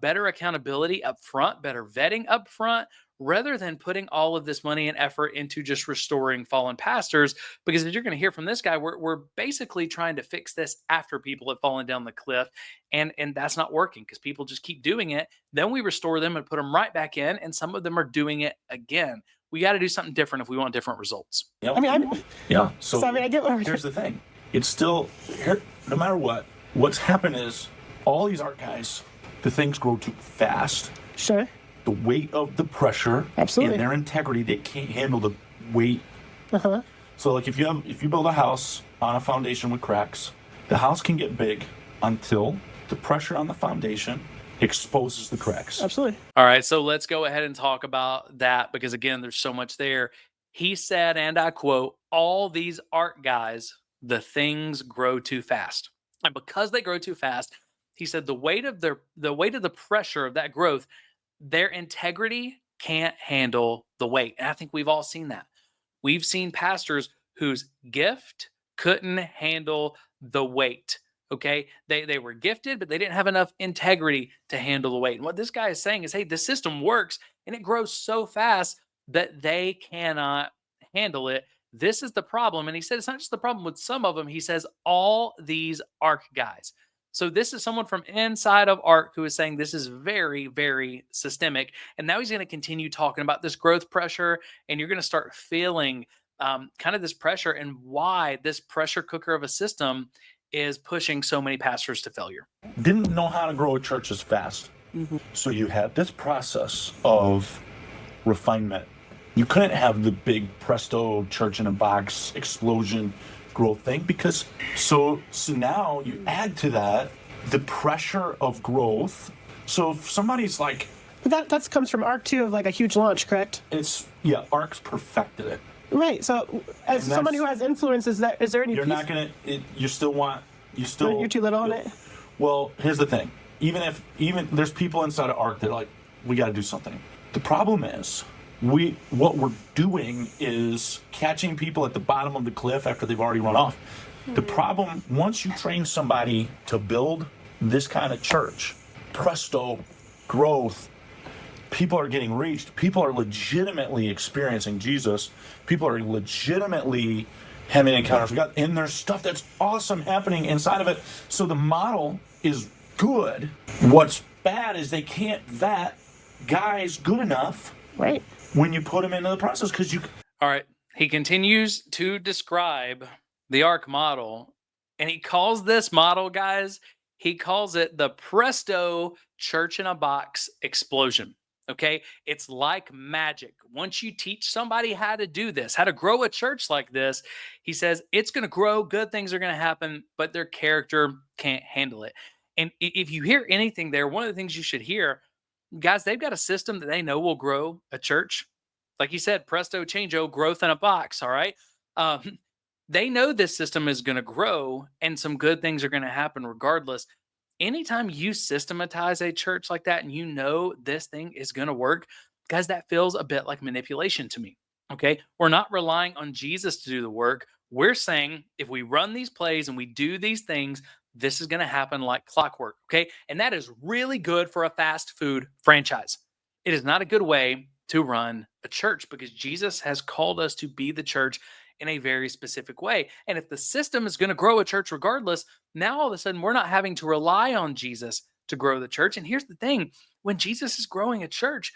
better accountability up front, better vetting up front, rather than putting all of this money and effort into just restoring fallen pastors. Because as you're going to hear from this guy, we're basically trying to fix this after people have fallen down the cliff. And that's not working, because people just keep doing it. Then we restore them and put them right back in. And some of them are doing it again. We got to do something different if we want different results. Yep. I mean, Yeah. So sorry, I get what here's the thing. It's still here, no matter what's happened is all these ARC guys, the things grow too fast. Sure. The weight of the pressure, Absolutely. and their integrity, they can't handle the weight. Uh-huh. So like if you build a house on a foundation with cracks, the house can get big until the pressure on the foundation exposes the cracks. Absolutely. All right, so let's go ahead and talk about that, because again, there's so much there. He said, and I quote, all these art guys, the things grow too fast. And because they grow too fast, he said the weight of the pressure of that growth, their integrity can't handle the weight. And I think we've all seen that. We've seen pastors whose gift couldn't handle the weight. Okay. They were gifted, but they didn't have enough integrity to handle the weight. And what this guy is saying is, hey, the system works and it grows so fast that they cannot handle it. This is the problem. And he said it's not just the problem with some of them. He says all these ARC guys. So this is someone from inside of ARC who is saying this is very, very systemic. And now he's going to continue talking about this growth pressure, and you're going to start feeling kind of this pressure and why this pressure cooker of a system is pushing so many pastors to failure. Didn't know how to grow a church as fast. So you had this process of refinement. You couldn't have the big presto church in a box explosion growth thing, because so now you add to that the pressure of growth. So if somebody's like, That comes from ARC 2 of like a huge launch, correct? ARC's perfected it. Right. So as someone who has influence, is there any You're piece? not gonna. You're You're too little on it? Well, here's the thing. Even there's people inside of ARC that are like, we got to do something. The problem is, what we're doing is catching people at the bottom of the cliff after they've already run off. The problem, once you train somebody to build this kind of church, presto, growth, people are getting reached, people are legitimately experiencing Jesus, people are legitimately having encounters with God, and there's stuff that's awesome happening inside of it. So the model is good. What's bad is they can't vet guys good enough, Right. when you put them into the process, because you. All right. He continues to describe the ARC model, and he calls this model, guys, he calls it the presto church in a box explosion. Okay. It's like magic. Once you teach somebody how to do this, how to grow a church like this, he says it's going to grow, good things are going to happen, but their character can't handle it. And if you hear anything there, one of the things you should hear, guys, they've got a system that they know will grow a church. Like you said, presto changeo, growth in a box. All right. They know this system is going to grow and some good things are going to happen regardless. Anytime you systematize a church like that and you know this thing is going to work, guys, that feels a bit like manipulation to me. Okay. We're not relying on Jesus to do the work. We're saying if we run these plays and we do these things, this is going to happen like clockwork. Okay. And that is really good for a fast food franchise. It is not a good way to run a church because Jesus has called us to be the church in a very specific way. And if the system is going to grow a church regardless, now all of a sudden we're not having to rely on Jesus to grow the church. And here's the thing, when Jesus is growing a church,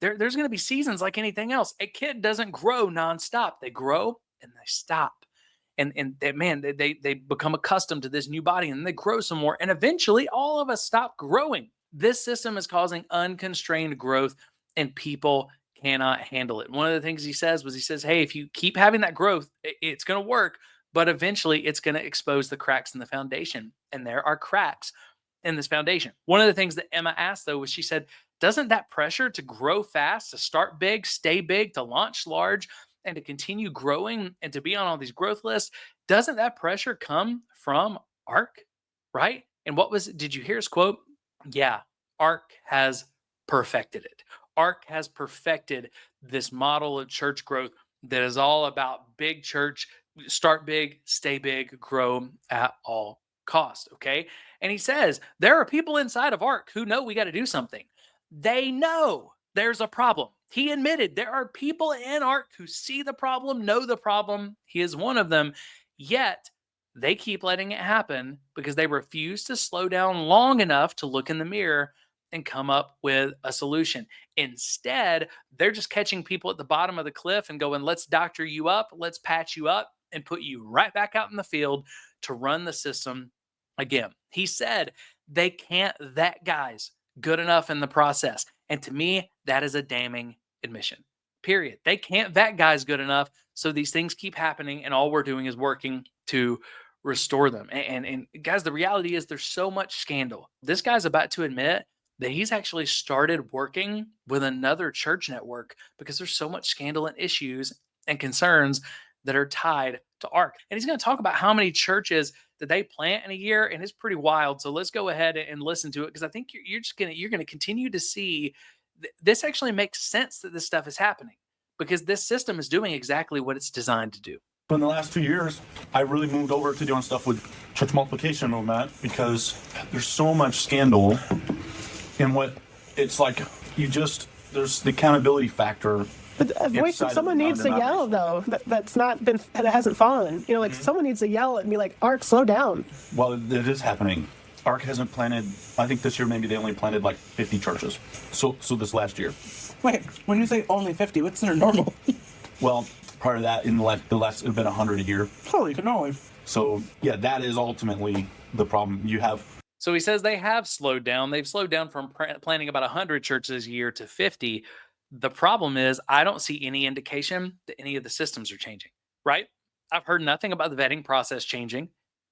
there's going to be seasons like anything else. A kid doesn't grow nonstop. They grow and they stop. And they become accustomed to this new body and they grow some more. And eventually all of us stop growing. This system is causing unconstrained growth and people cannot handle it. One of the things he says, hey, if you keep having that growth, it's going to work, but eventually it's going to expose the cracks in the foundation. And there are cracks in this foundation. One of the things that Emma asked, though, was she said, doesn't that pressure to grow fast, to start big, stay big, to launch large, and to continue growing and to be on all these growth lists, doesn't that pressure come from ARC, right? And did you hear his quote? Yeah, ARC has perfected it. ARC has perfected this model of church growth that is all about big church, start big, stay big, grow at all cost, okay? And he says, there are people inside of ARC who know we got to do something. They know there's a problem. He admitted there are people in ARC who see the problem, know the problem. He is one of them. Yet they keep letting it happen because they refuse to slow down long enough to look in the mirror and come up with a solution. Instead, they're just catching people at the bottom of the cliff and going, let's doctor you up, let's patch you up, and put you right back out in the field to run the system again. He said they can't vet guys good enough in the process. And to me, that is a damning admission. Period. They can't vet guys good enough. So these things keep happening, and all we're doing is working to restore them. And guys, the reality is there's so much scandal. This guy's about to admit that he's actually started working with another church network because there's so much scandal and issues and concerns that are tied to ARC. And he's going to talk about how many churches that they plant in a year, and it's pretty wild. So let's go ahead and listen to it, because I think you're going to continue to see this actually makes sense that this stuff is happening, because this system is doing exactly what it's designed to do. In the last 2 years, I really moved over to doing stuff with church multiplication movement, because there's so much scandal in what it's like. There's the accountability factor. But a voice that someone needs to yell, though, that hasn't fallen. Like someone needs to yell and be like, ARC, slow down. Well, it is happening. ARC hasn't planted, I think this year maybe they only planted like 50 churches. So this last year. Wait, when you say only 50, what's their normal? Well, prior to that, in the last, it's been 100 a year. Holy cannoli. So yeah, that is ultimately the problem you have. So he says they have slowed down. They've slowed down from planning about 100 churches a year to 50. The problem is I don't see any indication that any of the systems are changing, right? I've heard nothing about the vetting process changing.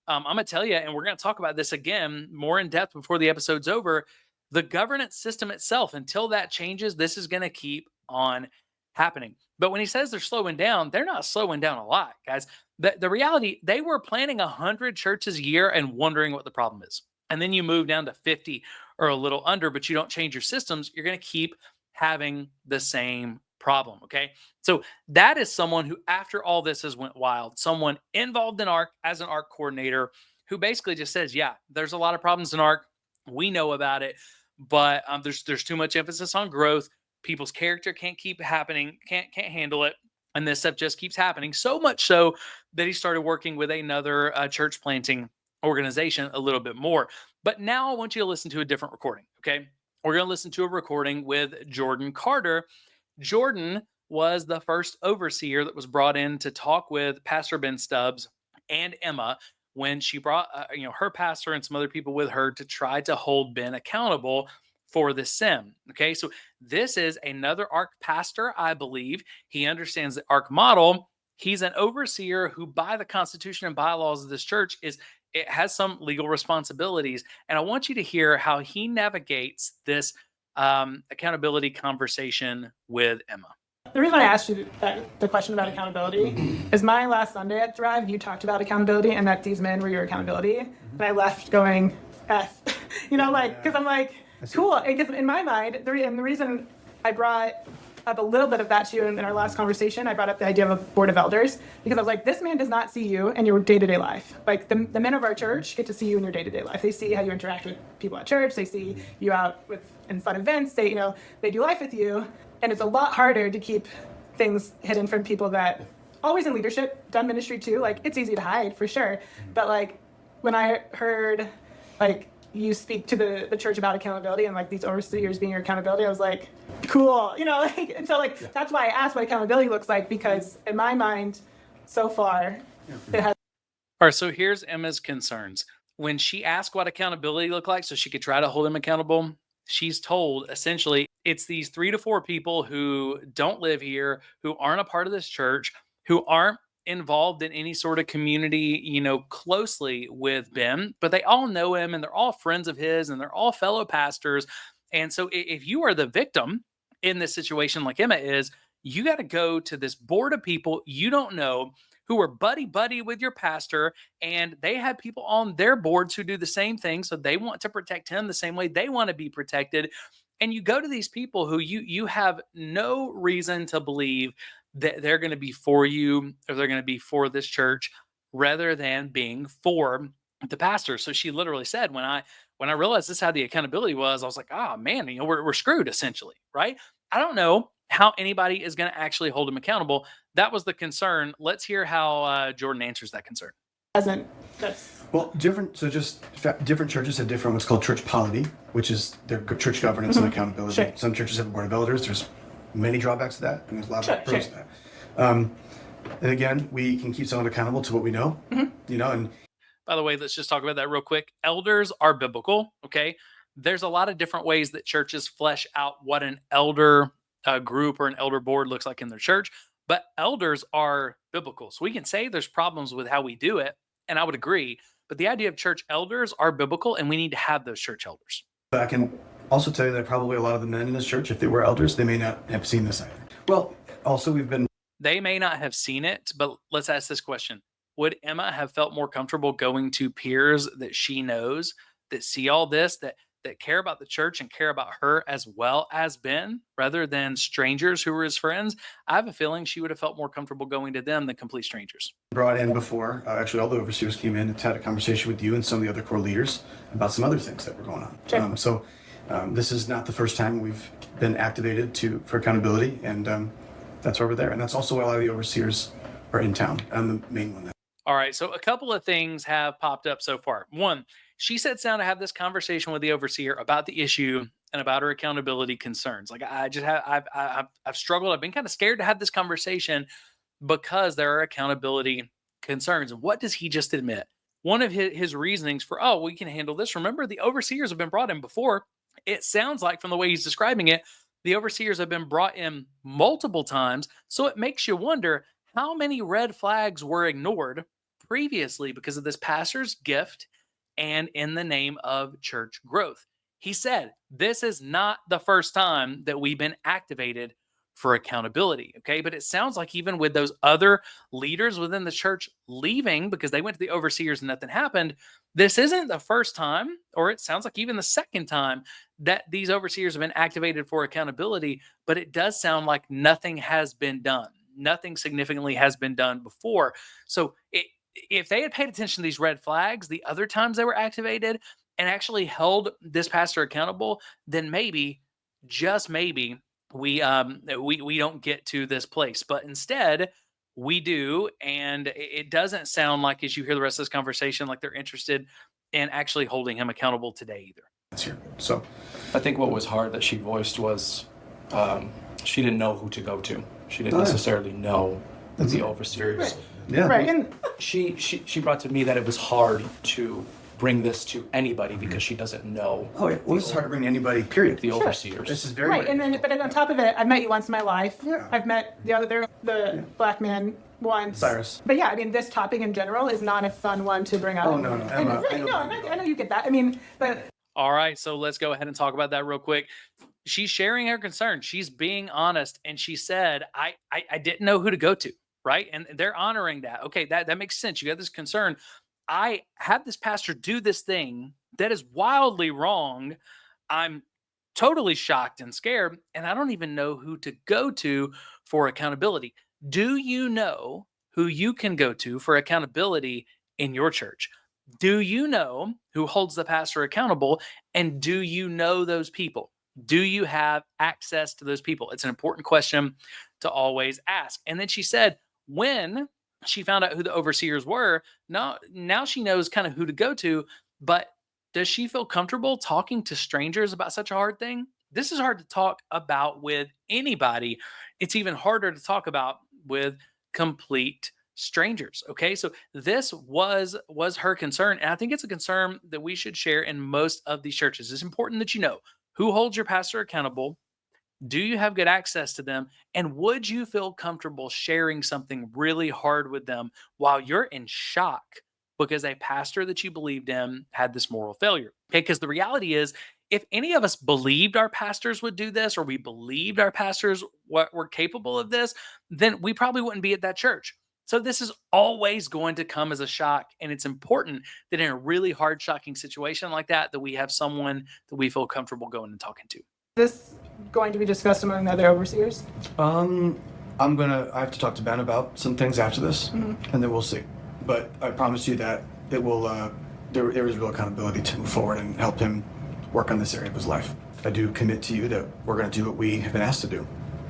I'm going to tell you, and we're going to talk about this again more in depth before the episode's over, the governance system itself, until that changes, this is going to keep on happening. But when he says they're slowing down, they're not slowing down a lot, guys. The reality, they were planning 100 churches a year and wondering what the problem is. And then you move down to 50 or a little under, but you don't change your systems, you're going to keep having the same problem, okay? So that is someone who, after all this has went wild, someone involved in ARC as an ARC coordinator, who basically just says, yeah, there's a lot of problems in ARC. We know about it, but there's too much emphasis on growth. People's character can't keep happening, can't handle it. And this stuff just keeps happening, so much so that he started working with another church planting organization a little bit more. But now I want you to listen to a different recording, okay? We're going to listen to a recording with Jordan Carter. Jordan was the first overseer that was brought in to talk with Pastor Ben Stubbs and Emma when she brought her pastor and some other people with her to try to hold Ben accountable for the sin. Okay, so this is another ARC pastor, I believe. He understands the ARC model. He's an overseer who, by the constitution and bylaws of this church, it has some legal responsibilities. And I want you to hear how he navigates this accountability conversation with Emma. The reason I asked you the question about accountability is my last Sunday at Thrive, you talked about accountability and that these men were your accountability. And I left going, F, because I'm like, cool. Because in my mind, the reason I brought up a little bit of that to you in our last conversation, I brought up the idea of a board of elders, because I was like, this man does not see you in your day-to-day life. Like the men of our church get to see you in your day-to-day life. They see how you interact with people at church. They see you out in fun events. They do life with you. And it's a lot harder to keep things hidden from people that always in leadership, done ministry too. Like it's easy to hide for sure. But like when I heard like you speak to the church about accountability and like these overseers being your accountability, I was like, cool, and so like that's why I asked what accountability looks like, because in my mind, so far, it has. All right, so here's Emma's concerns. When she asked what accountability looked like so she could try to hold him accountable, she's told essentially it's these 3 to 4 people who don't live here, who aren't a part of this church, who aren't involved in any sort of community, closely with Ben, but they all know him and they're all friends of his and they're all fellow pastors. And so if you are the victim in this situation like Emma is, you got to go to this board of people you don't know who are buddy with your pastor, and they have people on their boards who do the same thing. So they want to protect him the same way they want to be protected. And you go to these people who you have no reason to believe that they're going to be for you or they're going to be for this church rather than being for the pastor. So she literally said, when I realized this is how the accountability was, I was like, oh man, we're screwed essentially, right? I don't know how anybody is going to actually hold him accountable. That was the concern. Let's hear how Jordan answers that concern. Well, different churches have different what's called church polity, which is their church governance and accountability. Sure. Some churches have a board of elders. There's many drawbacks to that, and there's a lot of pros to that. And again, we can keep someone accountable to what we know, and by the way, let's just talk about that real quick. Elders are biblical, okay? There's a lot of different ways that churches flesh out what an elder group or an elder board looks like in their church, but elders are biblical. So we can say there's problems with how we do it, and I would agree, but the idea of church elders are biblical, and we need to have those church elders. I can also tell you that probably a lot of the men in this church, if they were elders, they may not have seen this either. Well, also we've been... They may not have seen it, but let's ask this question. Would Emma have felt more comfortable going to peers that she knows that see all this, that care about the church and care about her as well as Ben, rather than strangers who were his friends? I have a feeling she would have felt more comfortable going to them than complete strangers. Brought in before, actually all the overseers came in and had a conversation with you and some of the other core leaders about some other things that were going on. Sure. This is not the first time we've been activated for accountability, and that's why we're there. And that's also why a lot of the overseers are in town. I'm the main one. All right, so a couple of things have popped up so far. One, she sits down to have this conversation with the overseer about the issue and about her accountability concerns. Like I just have, I've struggled. I've been kind of scared to have this conversation because there are accountability concerns. And what does he just admit? One of his reasonings for, oh, we can handle this. Remember, the overseers have been brought in before. It sounds like from the way he's describing it, the overseers have been brought in multiple times. So it makes you wonder how many red flags were ignored previously because of this pastor's gift and in the name of church growth. He said, this is not the first time that we've been activated for accountability. Okay. But it sounds like even with those other leaders within the church leaving because they went to the overseers and nothing happened, this isn't the first time, or it sounds like even the second time that these overseers have been activated for accountability. But it does sound like nothing has been done. Nothing significantly has been done before. So if they had paid attention to these red flags the other times they were activated and actually held this pastor accountable, then maybe, just maybe, we don't get to this place. But instead, we do, and it doesn't sound like, as you hear the rest of this conversation, like they're interested in actually holding him accountable today either. That's here. So I think what was hard that she voiced was she didn't know who to go to. She didn't necessarily know the overseers. Right. yeah, Right. And She brought to me that it was hard to bring this to anybody because she doesn't know Oh yeah. Well, this is hard to bring to anybody. Period. the overseers. This is very right, and then but on top of it, I've met you once in my life. Yeah. I've met the black man once. Cyrus. But yeah, I mean, this topic in general is not a fun one to bring up. Oh, no, no, And- Emma, right, I know no, that. I know you get that. I mean, but All right, so let's go ahead and talk about that real quick. She's sharing her concern. She's being honest, and she said, I didn't know who to go to, right? And they're honoring that. Okay, that makes sense. You got this concern. I had this pastor do this thing that is wildly wrong. I'm totally shocked and scared, and I don't even know who to go to for accountability. Do you know who you can go to for accountability in your church? Do you know who holds the pastor accountable? And do you know those people? Do you have access to those people? It's an important question to always ask. And then she said, when she found out who the overseers were, now she knows kind of who to go to, but does she feel comfortable talking to strangers about such a hard thing? This is hard to talk about with anybody. It's even harder to talk about with complete strangers. Okay, so this was her concern, and I think it's a concern that we should share in most of these churches. It's important that you know who holds your pastor accountable. Do you have good access to them? And would you feel comfortable sharing something really hard with them while you're in shock because a pastor that you believed in had this moral failure? Okay, because the reality is, if any of us believed our pastors would do this, or we believed our pastors were capable of this, then we probably wouldn't be at that church. So this is always going to come as a shock. And it's important that in a really hard, shocking situation like that we have someone that we feel comfortable going and talking to. this going to be discussed among the other overseers? I have to talk to Ben about some things after this, and then we'll see. But I promise you that it will. There is real accountability to move forward and help him work on this area of his life. I do commit to you that we're going to do what we have been asked to do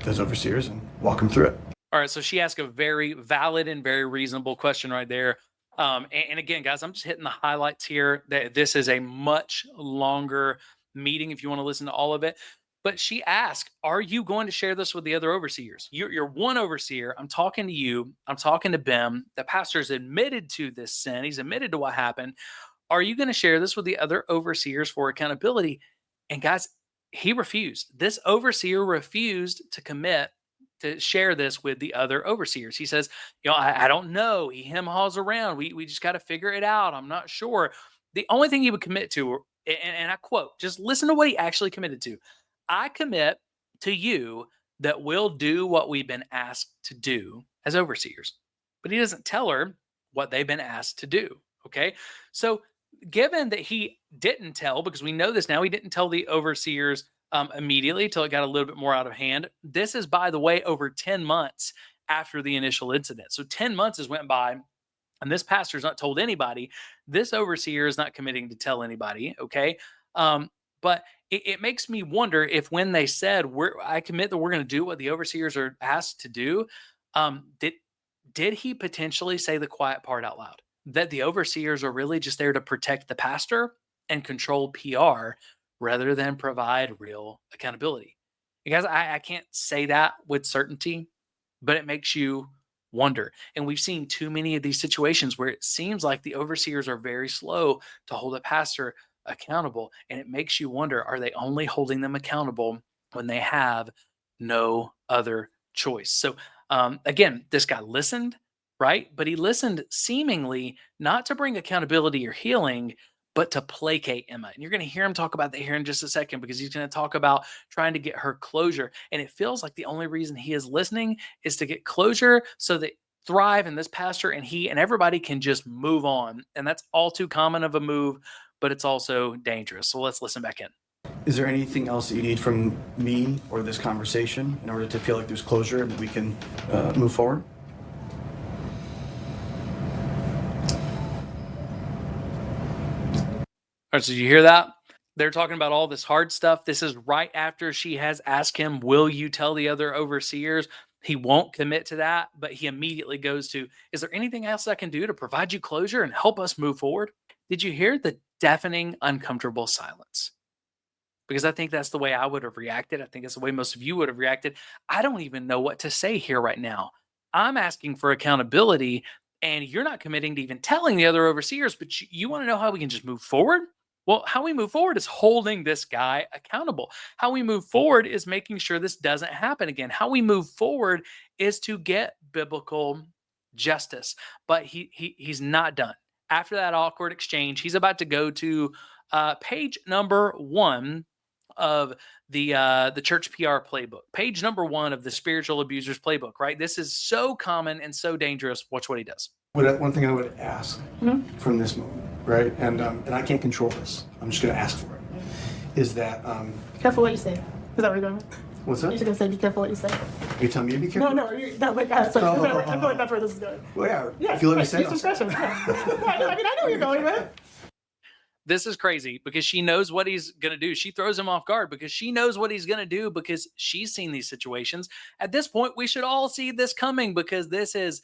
as overseers and walk him through it. All right, so she asked a very valid and very reasonable question right there. And again, guys, I'm just hitting the highlights here. That this is a much longer meeting if you want to listen to all of it. But she asked, are you going to share this with the other overseers? You're one overseer. I'm talking to you. I'm talking to Ben. The pastor's admitted to this sin. He's admitted to what happened. Are you going to share this with the other overseers for accountability? And guys, he refused. This overseer refused to commit to share this with the other overseers. He says, I don't know. He hem-haws around. We just got to figure it out. I'm not sure. The only thing he would commit to, and I quote, just listen to what he actually committed to. I commit to you that we'll do what we've been asked to do as overseers. But he doesn't tell her what they've been asked to do. Okay. So, given that he didn't tell, because we know this now, he didn't tell the overseers immediately till it got a little bit more out of hand. This is, by the way, over 10 months after the initial incident. So 10 months has went by, and this pastor's not told anybody. This overseer is not committing to tell anybody. Okay. But it makes me wonder if when they said, I commit that we're going to do what the overseers are asked to do, did he potentially say the quiet part out loud? That the overseers are really just there to protect the pastor and control PR rather than provide real accountability. Because I can't say that with certainty, but it makes you wonder. And we've seen too many of these situations where it seems like the overseers are very slow to hold a pastor accountable. And it makes you wonder, are they only holding them accountable when they have no other choice? So, again, this guy listened, right? But he listened seemingly not to bring accountability or healing, but to placate Emma. And you're going to hear him talk about that here in just a second, because he's going to talk about trying to get her closure. And it feels like the only reason he is listening is to get closure so that Thrive and this pastor and he and everybody can just move on. And that's all too common of a move, but it's also dangerous. So let's listen back in. Is there anything else that you need from me or this conversation in order to feel like there's closure and that we can move forward? All right, so you hear that? They're talking about all this hard stuff. This is right after she has asked him, will you tell the other overseers? He won't commit to that, but he immediately goes to, is there anything else I can do to provide you closure and help us move forward? Did you hear the deafening, uncomfortable silence? Because I think that's the way I would have reacted. I think it's the way most of you would have reacted. I don't even know what to say here right now. I'm asking for accountability, and you're not committing to even telling the other overseers, but you want to know how we can just move forward? Well, how we move forward is holding this guy accountable. How we move forward is making sure this doesn't happen again. How we move forward is to get biblical justice. But he's not done. After that awkward exchange, he's about to go to page number 1 of the church PR playbook. Page number 1 of the spiritual abusers playbook, right? This is so common and so dangerous. Watch what he does. One thing I would ask from this moment, right? And I can't control this. I'm just going to ask for it. Is that Careful what you say. Is that where you're going? what's that? You're just gonna say be careful what you say. You telling me to be careful? No, like I feel like that's where this is going. Well, yeah. Yeah, If you let me right, say use it, discretion. Yeah. No, I know where you're going, man. This is crazy because she knows what he's going to do. She throws him off guard because she knows what he's going to do because she's seen these situations. At this point, we should all see this coming because this is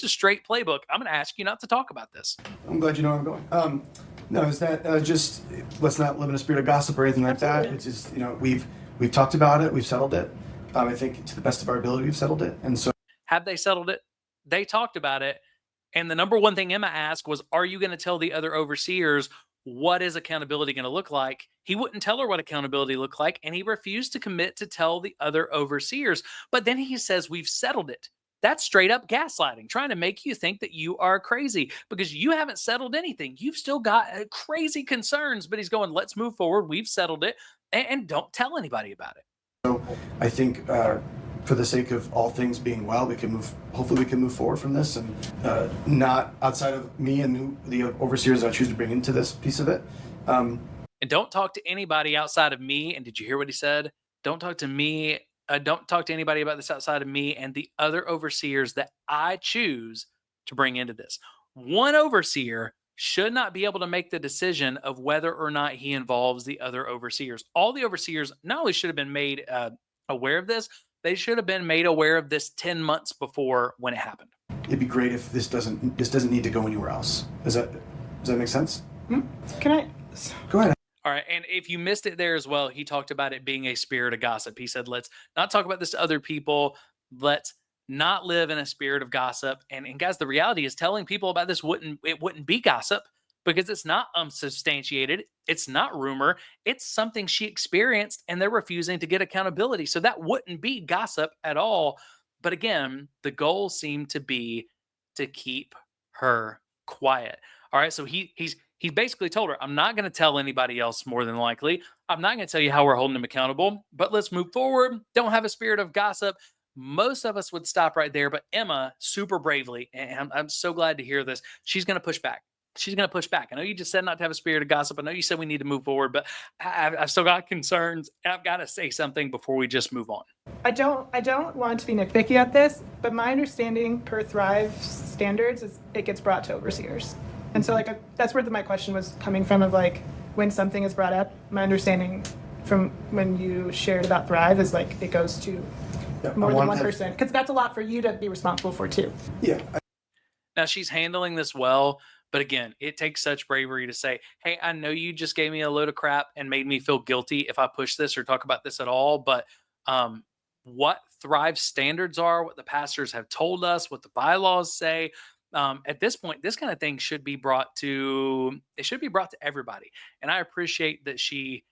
straight playbook. I'm going to ask you not to talk about this. I'm glad you know where I'm going. No, is that just let's not live in a spirit of gossip or anything like that. It's just we've talked about it, we've settled it. I think to the best of our ability, we've settled it, and so have they settled it? They talked about it. And the number one thing Emma asked was, are you going to tell the other overseers what is accountability going to look like? He wouldn't tell her what accountability looked like, and he refused to commit to tell the other overseers. But then he says, we've settled it. That's straight up gaslighting, trying to make you think that you are crazy because you haven't settled anything. You've still got crazy concerns, but he's going, let's move forward. We've settled it, and don't tell anybody about it. So I think for the sake of all things being well, hopefully we can move forward from this and not outside of me and the overseers I choose to bring into this piece of it. And don't talk to anybody outside of me. And did you hear what he said? Don't talk to me. Don't talk to anybody about this outside of me and the other overseers that I choose to bring into this. One overseer should not be able to make the decision of whether or not he involves the other overseers. All the overseers not only should have been made aware of this, they should have been made aware of this 10 months before when it happened. It'd be great if this doesn't need to go anywhere else. Does that make sense? Can I? Go ahead. All right. And if you missed it there as well, he talked about it being a spirit of gossip. He said, let's not talk about this to other people. Let's not live in a spirit of gossip. And guys, the reality is telling people about this wouldn't be gossip because it's not unsubstantiated. It's not rumor. It's something she experienced and they're refusing to get accountability. So that wouldn't be gossip at all. But again, the goal seemed to be to keep her quiet. All right. So he's He basically told her, I'm not going to tell anybody else more than likely. I'm not going to tell you how we're holding him accountable, but let's move forward. Don't have a spirit of gossip. Most of us would stop right there, but Emma, super bravely, and I'm so glad to hear this, she's going to push back. She's going to push back. I know you just said not to have a spirit of gossip. I know you said we need to move forward, but I've still got concerns. And I've got to say something before we just move on. I don't want to be nitpicky at this, but my understanding per Thrive standards is it gets brought to overseers. And so that's where my question was coming from of when something is brought up, my understanding from when you shared about Thrive is it goes to more than one person. Because that's a lot for you to be responsible for too. Yeah. Now she's handling this well, but again, it takes such bravery to say, hey, I know you just gave me a load of crap and made me feel guilty if I push this or talk about this at all, but what Thrive standards are, what the pastors have told us, what the bylaws say, at this point, this kind of thing should be brought to everybody. And I appreciate that she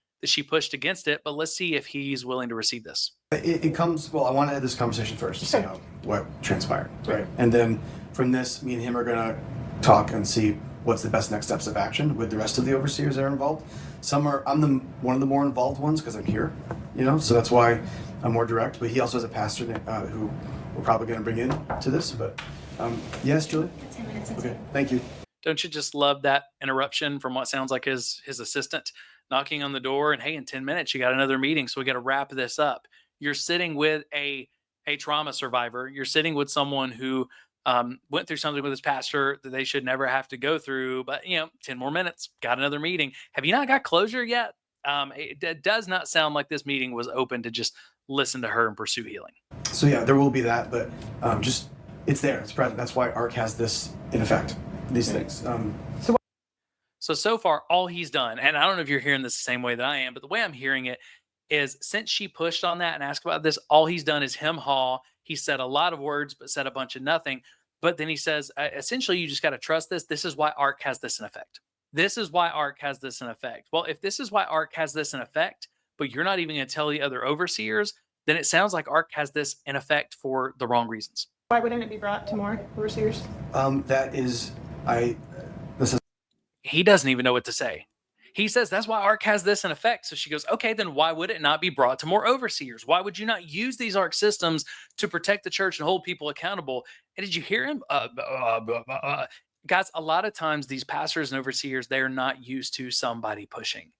pushed against it, but let's see if he's willing to receive this. It comes, well, I want to have this conversation first to see what transpired, right? And then from this, me and him are going to talk and see what's the best next steps of action with the rest of the overseers that are involved. I'm one of the more involved ones because I'm here, so that's why I'm more direct. But he also has a pastor who we're probably going to bring in to this. But yes, Julie? 10 minutes. Okay, thank you. Don't you just love that interruption from what sounds like his assistant knocking on the door and, hey, in 10 minutes, you got another meeting, so we got to wrap this up. You're sitting with a trauma survivor. You're sitting with someone who went through something with his pastor that they should never have to go through, but 10 more minutes, got another meeting. Have you not got closure yet? It does not sound like this meeting was open to just listen to her and pursue healing. So yeah, there will be that, but just it's there, it's present. That's why ARC has this in effect, these things. So far, all he's done, and I don't know if you're hearing this the same way that I am, but the way I'm hearing it is since she pushed on that and asked about this, all he's done is hem-haw. He said a lot of words, but said a bunch of nothing. But then he says, essentially, you just got to trust this. This is why ARC has this in effect. This is why ARC has this in effect. Well, if this is why ARC has this in effect, but you're not even going to tell the other overseers, then it sounds like ARC has this in effect for the wrong reasons. Why wouldn't it be brought to more overseers? He doesn't even know what to say. He says that's why ARC has this in effect. So she goes, okay, then why would it not be brought to more overseers? Why would you not use these ARC systems to protect the church and hold people accountable? And did you hear him? Guys, a lot of times these pastors and overseers, they're not used to somebody pushing.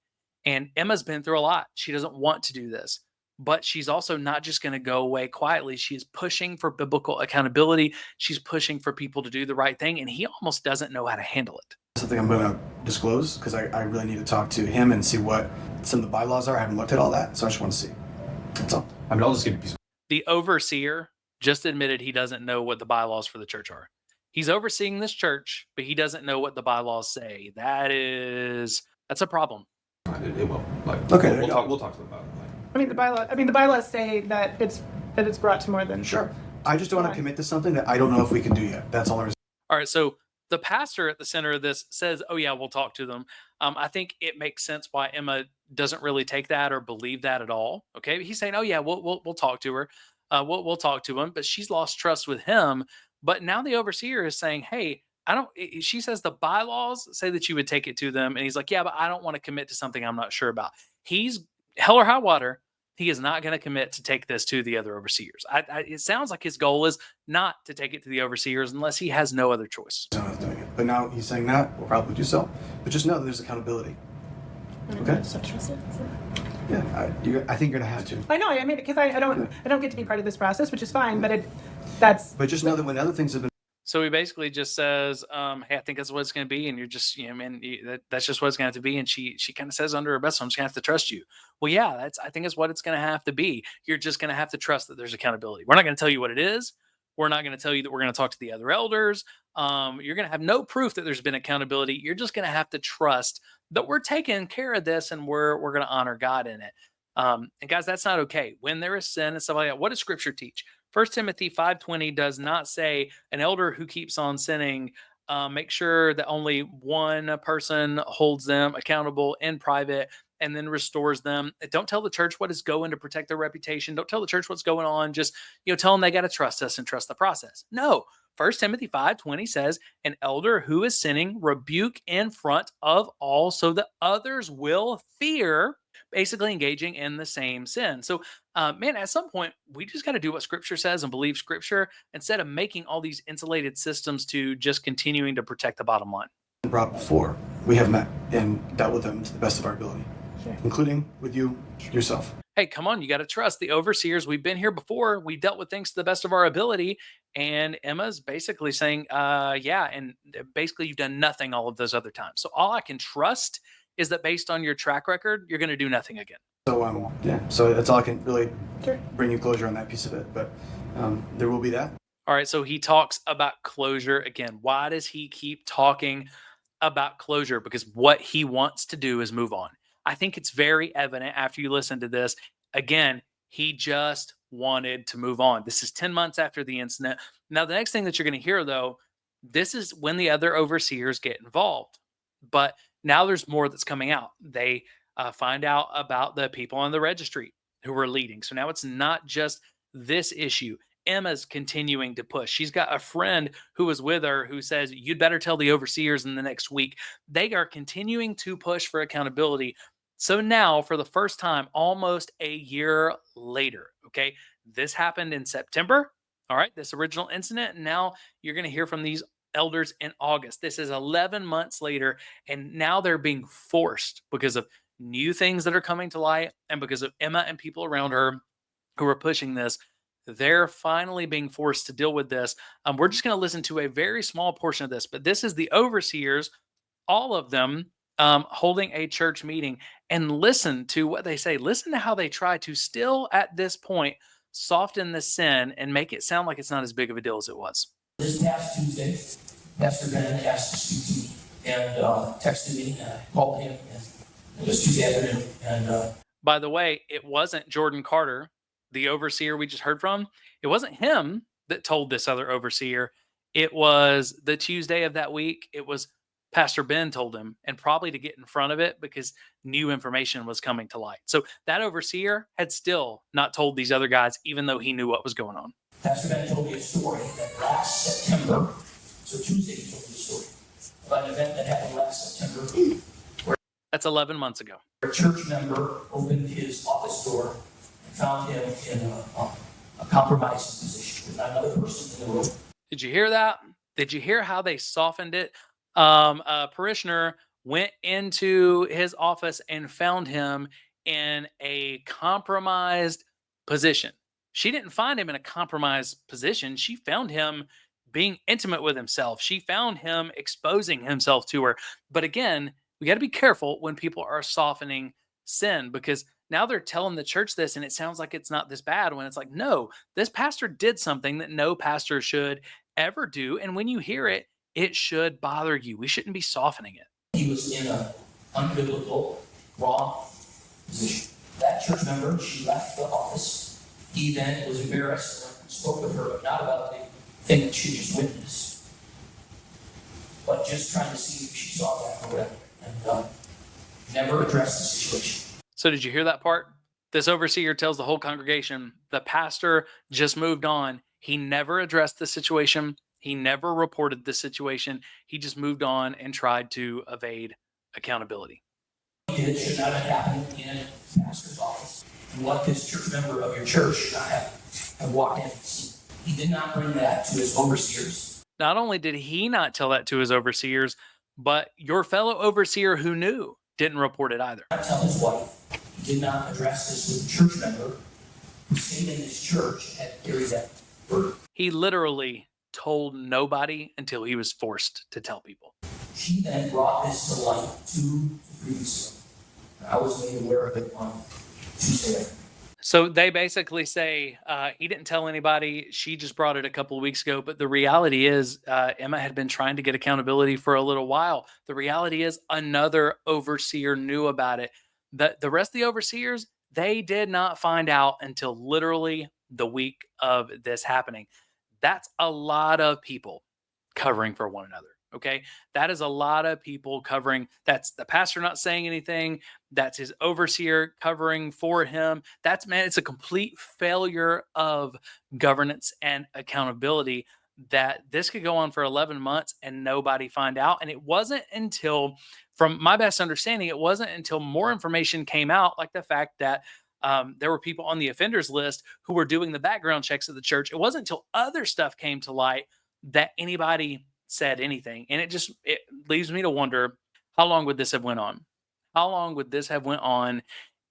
And Emma's been through a lot. She doesn't want to do this, but she's also not just going to go away quietly. She's pushing for biblical accountability. She's pushing for people to do the right thing. And he almost doesn't know how to handle it. Something I'm going to disclose because I really need to talk to him and see what some of the bylaws are. I haven't looked at all that, so I just want to see. That's all. I'll just give you a piece of... The overseer just admitted he doesn't know what the bylaws for the church are. He's overseeing this church, but he doesn't know what the bylaws say. That's a problem. It will. Okay, We'll talk to them about it. The bylaws say that it's brought to more than... Sure. I just don't want to commit to something that I don't know if we can do yet. That's all there is. All right, so the pastor at the center of this says, oh yeah, we'll talk to them. I think it makes sense why Emma doesn't really take that or believe that at all. Okay, he's saying, oh yeah, we'll talk to her. We'll talk to him, but she's lost trust with him. But now the overseer is saying, hey, she says the bylaws say that you would take it to them. And he's like, yeah, but I don't want to commit to something I'm not sure about. He's hell or high water. He is not going to commit to take this to the other overseers. It sounds like his goal is not to take it to the overseers unless he has no other choice. No, I'm doing it. But now he's saying that, we'll probably do so. But just know that there's accountability. Okay? Yeah, I think you're going to have to. I know, because I don't get to be part of this process, which is fine, but that's... But just know that when other things have been... So he basically just says, hey, I think that's what it's going to be. And you're just, that's just what it's going to have to be. And she kind of says under her breath, so I'm just going to have to trust you. Well, yeah, I think it's what it's going to have to be. You're just going to have to trust that there's accountability. We're not going to tell you what it is. We're not going to tell you that we're going to talk to the other elders. You're going to have no proof that there's been accountability. You're just going to have to trust that we're taking care of this and we're going to honor God in it. And guys, that's not okay. When there is sin and stuff like that, what does Scripture teach? 1 Timothy 5:20 does not say an elder who keeps on sinning, make sure that only one person holds them accountable in private and then restores them. Don't tell the church what is going to protect their reputation. Don't tell the church what's going on. Just, tell them they got to trust us and trust the process. No, 1 Timothy 5:20 says, an elder who is sinning rebuke in front of all so that others will fear, basically engaging in the same sin. So, man, at some point, we just got to do what Scripture says and believe Scripture instead of making all these insulated systems to just continuing to protect the bottom line. Brought before, we have met and dealt with them to the best of our ability, including with you yourself. Hey, come on, you got to trust the overseers. We've been here before. We dealt with things to the best of our ability. And Emma's basically saying, yeah, and basically you've done nothing all of those other times. So all I can trust is that based on your track record, you're going to do nothing again. So, so that's all I can really bring you closure on that piece of it. But there will be that. All right, so he talks about closure again. Why does he keep talking about closure? Because what he wants to do is move on. I think it's very evident after you listen to this. Again, he just wanted to move on. This is 10 months after the incident. Now, the next thing that you're going to hear, though, this is when the other overseers get involved. But now there's more that's coming out. They find out about the people on the registry who were leading. So now it's not just this issue. Emma's continuing to push. She's got a friend who was with her who says, you'd better tell the overseers in the next week. They are continuing to push for accountability. So now, for the first time, almost a year later, okay, this happened in September. All right, this original incident. And now you're going to hear from these elders in August. This is 11 months later. And now they're being forced because of new things that are coming to light and because of Emma and people around her who are pushing this. They're finally being forced to deal with this. We're just going to listen to a very small portion of this, but this is the overseers, all of them holding a church meeting, and listen to what they say. Listen to how they try to still, at this point, soften the sin and make it sound like it's not as big of a deal as it was. This past Tuesday, Pastor Ben asked to speak to me and texted me, and I called him, and it was Tuesday afternoon. And by the way, it wasn't Jordan Carter, the overseer we just heard from. It wasn't him that told this other overseer. It was the Tuesday of that week. It was Pastor Ben told him, and probably to get in front of it because new information was coming to light. So that overseer had still not told these other guys, even though he knew what was going on. Pastor Ben told me a story that last September, so Tuesday he told me a story about an event that happened last September. That's 11 months ago. A church member opened his office door and found him in a compromised position with another person in the room. Did you hear that? Did you hear how they softened it? A parishioner went into his office and found him in a compromised position. She didn't find him in a compromised position. She found him being intimate with himself. She found him exposing himself to her. But again, we got to be careful when people are softening sin, because now they're telling the church this and it sounds like it's not this bad, when it's like, no, this pastor did something that no pastor should ever do. And when you hear it, it should bother you. We shouldn't be softening it. He was in an unbiblical, wrong position. That church member, she left the office. He then was embarrassed and spoke with her, but not about the thing that she just witnessed, but just trying to see if she saw that or whatever, and never addressed the situation. So did you hear that part? This overseer tells the whole congregation, the pastor just moved on. He never addressed the situation. He never reported the situation. He just moved on and tried to evade accountability. It should not have happened in a pastor's office. And what this church member of your church should not have walked in and seen. He did not bring that to his overseers. Not only did he not tell that to his overseers, but your fellow overseer who knew didn't report it either. Not tell his wife. He did not address this with a church member who stayed in his church and had carried that burden. He literally told nobody until he was forced to tell people. She then brought this to light 2 weeks ago. I was made aware of it on Tuesday. So they basically say he didn't tell anybody. She just brought it a couple of weeks ago. But the reality is Emma had been trying to get accountability for a little while. The reality is another overseer knew about it. The rest of the overseers, they did not find out until literally the week of this happening. That's a lot of people covering for one another. Okay. That is a lot of people covering. That's the pastor not saying anything. That's his overseer covering for him. It's a complete failure of governance and accountability that this could go on for 11 months and nobody find out. And it wasn't until, from my best understanding, it wasn't until more information came out, like the fact that there were people on the offenders list who were doing the background checks at the church. It wasn't until other stuff came to light that anybody said anything. And it leaves me to wonder, how long would this have went on? How long would this have went on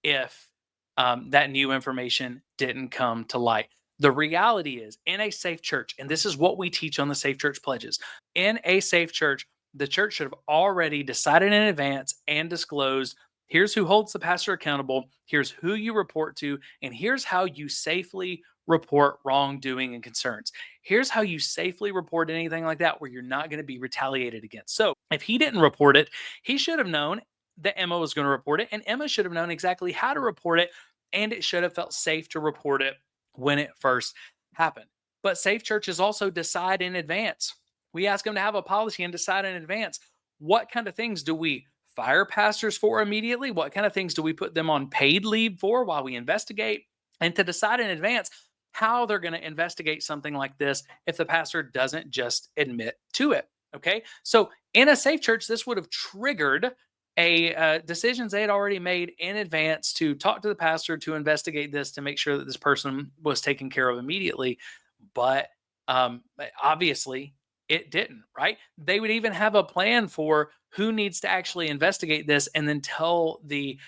if that new information didn't come to light? The reality is, in a safe church, and this is what we teach on the Safe Church Pledges, in a safe church, the church should have already decided in advance and disclosed, here's who holds the pastor accountable, here's who you report to, and here's how you safely report wrongdoing and concerns. Here's how you safely report anything like that where you're not going to be retaliated against. So if he didn't report it, he should have known that Emma was going to report it, and Emma should have known exactly how to report it, and it should have felt safe to report it when it first happened. But safe churches also decide in advance. We ask them to have a policy and decide in advance, what kind of things do we fire pastors for immediately? What kind of things do we put them on paid leave for while we investigate? And to decide in advance how they're going to investigate something like this if the pastor doesn't just admit to it. Okay. So in a safe church, this would have triggered decisions they had already made in advance to talk to the pastor to investigate this, to make sure that this person was taken care of immediately. But obviously it didn't, right? They would even have a plan for who needs to actually investigate this and then tell the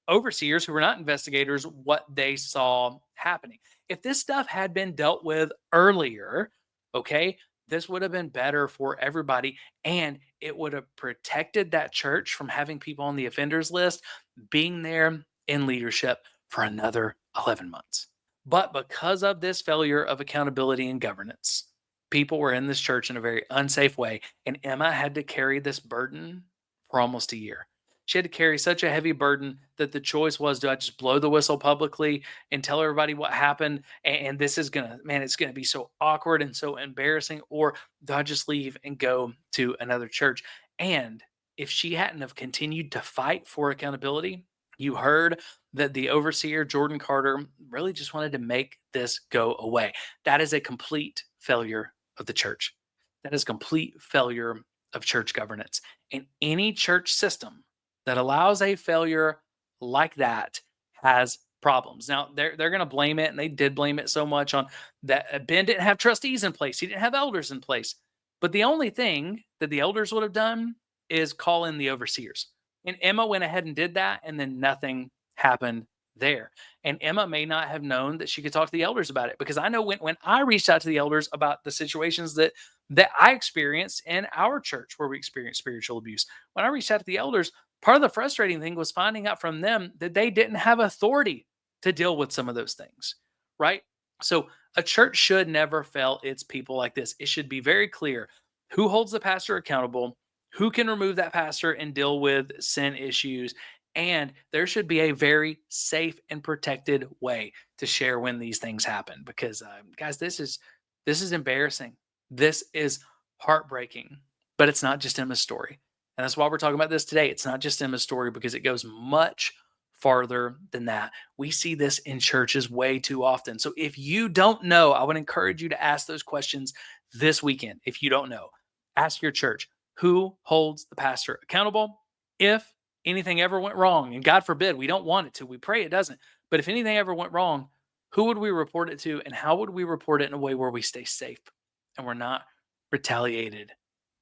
overseers who were not investigators what they saw happening. If this stuff had been dealt with earlier, okay, this would have been better for everybody, and it would have protected that church from having people on the offenders list being there in leadership for another 11 months. But because of this failure of accountability and governance, people were in this church in a very unsafe way, and Emma had to carry this burden for almost a year. She had to carry such a heavy burden that the choice was, do I just blow the whistle publicly and tell everybody what happened? And this is going to, man, it's going to be so awkward and so embarrassing. Or do I just leave and go to another church? And if she hadn't have continued to fight for accountability, you heard that the overseer, Jordan Carter, really just wanted to make this go away. That is a complete failure of the church. That is complete failure of church governance. And any church system that allows a failure like that has problems. Now, they're going to blame it, and they did blame it so much on that Ben didn't have trustees in place. He didn't have elders in place. But the only thing that the elders would have done is call in the overseers. And Emma went ahead and did that, and then nothing happened there. And Emma may not have known that she could talk to the elders about it, because I know when I reached out to the elders about the situations that I experienced in our church where we experienced spiritual abuse, when I reached out to the elders, part of the frustrating thing was finding out from them that they didn't have authority to deal with some of those things, right? So a church should never fail its people like this. It should be very clear who holds the pastor accountable, who can remove that pastor and deal with sin issues, and there should be a very safe and protected way to share when these things happen. Because guys, this is embarrassing. This is heartbreaking. But it's not just Emma's story. And that's why we're talking about this today. It's not just Emma's story, because it goes much farther than that. We see this in churches way too often. So if you don't know, I would encourage you to ask those questions this weekend. If you don't know, ask your church, who holds the pastor accountable? If anything ever went wrong, and God forbid, we don't want it to, we pray it doesn't, but if anything ever went wrong, who would we report it to, and how would we report it in a way where we stay safe and we're not retaliated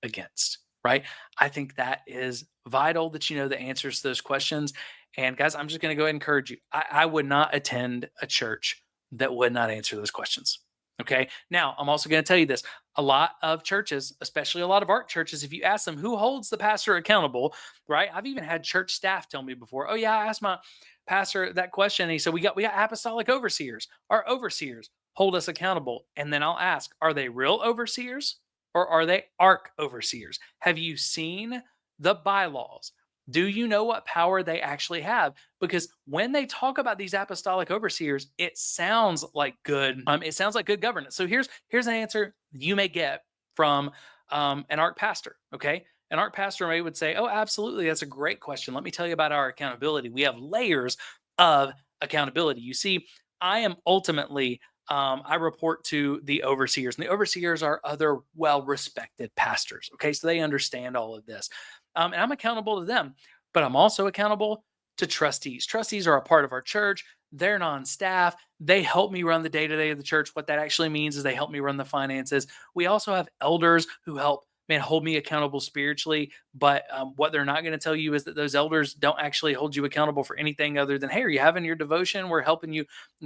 against? Right? I think that is vital that you know the answers to those questions. And guys, I'm just going to go ahead and encourage you. I would not attend a church that would not answer those questions. Okay. Now, I'm also going to tell you this. A lot of churches, especially a lot of ARC churches, if you ask them who holds the pastor accountable, right? I've even had church staff tell me before, oh yeah, I asked my pastor that question. And he said, we got apostolic overseers. Our overseers hold us accountable. And then I'll ask, are they real overseers? Or are they ARC overseers? Have you seen the bylaws? Do you know what power they actually have? Because when they talk about these apostolic overseers, it sounds like good. It sounds like good governance. So here's an answer you may get from an ARC pastor. Okay, an ARC pastor would say, "Oh, absolutely, that's a great question. Let me tell you about our accountability. We have layers of accountability. You see, I am ultimately I report to the overseers, and the overseers are other well-respected pastors. Okay, so they understand all of this, and I'm accountable to them, but I'm also accountable to trustees. Trustees are a part of our church. They're non-staff. They help me run the day-to-day of the church. What that actually means is they help me run the finances. We also have elders who help, man, hold me accountable spiritually. But what they're not going to tell you is that those elders don't actually hold you accountable for anything other than, hey, are you having your devotion? We're helping you,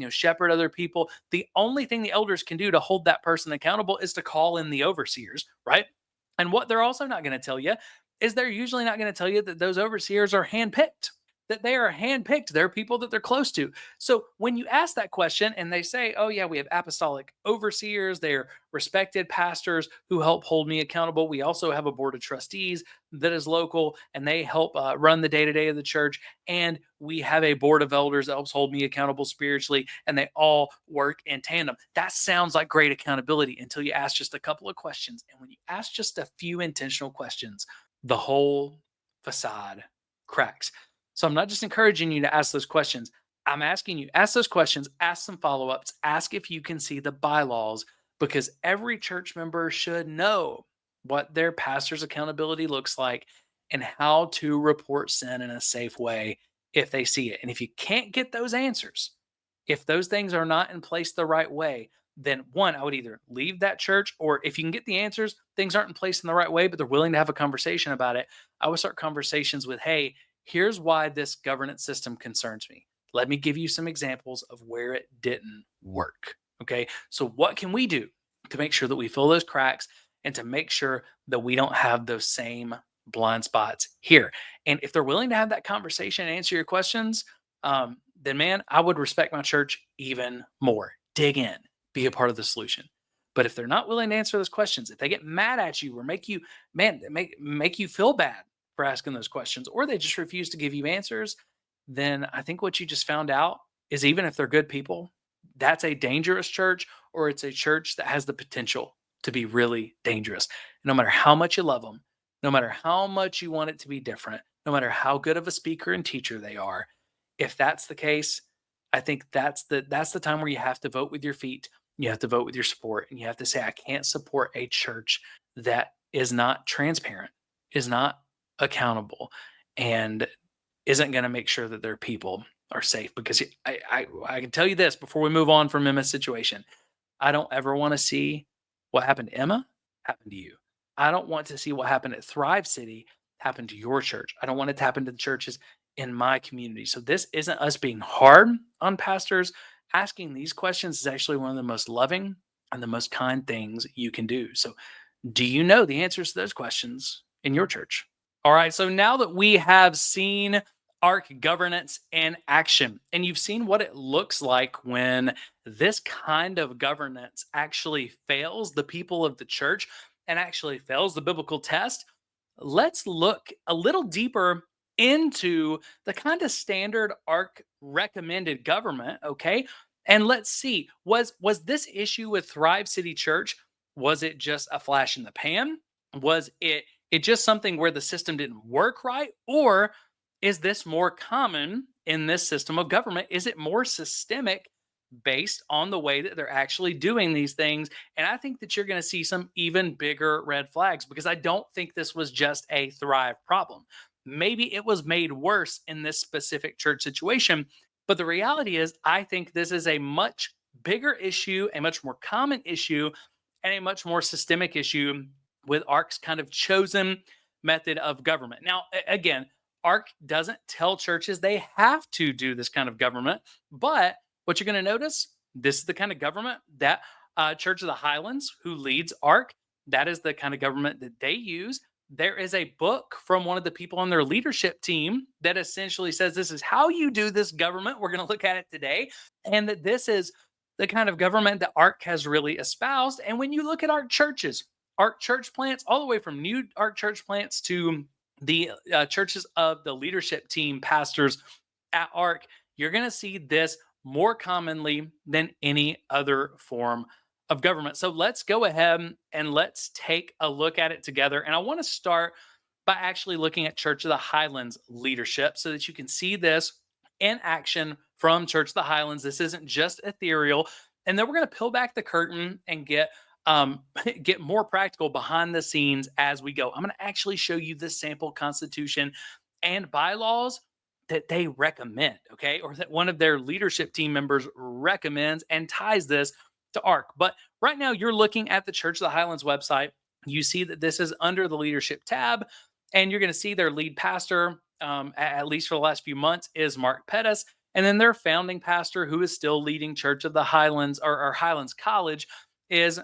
shepherd other people. The only thing the elders can do to hold that person accountable is to call in the overseers, right? And what they're also not going to tell you is they're usually not going to tell you that those overseers are handpicked, that they are handpicked. They're people that they're close to. So when you ask that question and they say, oh, yeah, we have apostolic overseers, they're respected pastors who help hold me accountable. We also have a board of trustees that is local and they help run the day to day of the church. And we have a board of elders that helps hold me accountable spiritually. And they all work in tandem. That sounds like great accountability until you ask just a couple of questions. And when you ask just a few intentional questions, the whole facade cracks. So I'm not just encouraging you to ask those questions. I'm asking you, ask those questions, ask some follow-ups, ask if you can see the bylaws, because every church member should know what their pastor's accountability looks like and how to report sin in a safe way if they see it. And if you can't get those answers, if those things are not in place the right way, then one, I would either leave that church, or if you can get the answers, things aren't in place in the right way, but they're willing to have a conversation about it, I would start conversations with, hey, here's why this governance system concerns me. Let me give you some examples of where it didn't work. Okay. So, what can we do to make sure that we fill those cracks and to make sure that we don't have those same blind spots here? And if they're willing to have that conversation and answer your questions, then man, I would respect my church even more. Dig in, be a part of the solution. But if they're not willing to answer those questions, if they get mad at you or make you, man, make you feel bad for asking those questions, or they just refuse to give you answers, then I think what you just found out is, even if they're good people, that's a dangerous church, or it's a church that has the potential to be really dangerous. No matter how much you love them, no matter how much you want it to be different, no matter how good of a speaker and teacher they are, if that's the case, I think that's the time where you have to vote with your feet. You have to vote with your support, and you have to say, I can't support a church that is not transparent, is not accountable, and isn't going to make sure that their people are safe. Because I can tell you this before we move on from Emma's situation, I don't ever want to see what happened to Emma happen to you. I don't want to see what happened at Thrive City happen to your church. I don't want it to happen to the churches in my community. So this isn't us being hard on pastors. Asking these questions is actually one of the most loving and the most kind things you can do. So do you know the answers to those questions in your church? All right. So now that we have seen ARC governance in action, and you've seen what it looks like when this kind of governance actually fails the people of the church and actually fails the biblical test, let's look a little deeper into the kind of standard ARC recommended government, okay? And let's see, was this issue with Thrive City Church, was it just a flash in the pan? Was it just something where the system didn't work right? Or is this more common in this system of government? Is it more systemic based on the way that they're actually doing these things? And I think that you're going to see some even bigger red flags, because I don't think this was just a Thrive problem. Maybe it was made worse in this specific church situation. But the reality is, I think this is a much bigger issue, a much more common issue, and a much more systemic issue with ARC's kind of chosen method of government. Now, again, ARC doesn't tell churches they have to do this kind of government, but what you're going to notice, this is the kind of government that Church of the Highlands, who leads ARC, that is the kind of government that they use. There is a book from one of the people on their leadership team that essentially says this is how you do this government. We're going to look at it today, and that this is the kind of government that ARC has really espoused. And when you look at ARC churches, ARC church plants, all the way from new ARC church plants to the churches of the leadership team pastors at ARC, you're going to see this more commonly than any other form of government. So let's go ahead and let's take a look at it together. And I want to start by actually looking at Church of the Highlands leadership so that you can see this in action from Church of the Highlands. This isn't just ethereal. And then we're going to peel back the curtain and get get more practical behind the scenes as we go. I'm going to actually show you the sample constitution and bylaws that they recommend, okay, or that one of their leadership team members recommends and ties this to ARC. But right now, you're looking at the Church of the Highlands website. You see that this is under the leadership tab, and you're going to see their lead pastor, at least for the last few months, is Mark Pettis. And then their founding pastor, who is still leading Church of the Highlands or Highlands College, is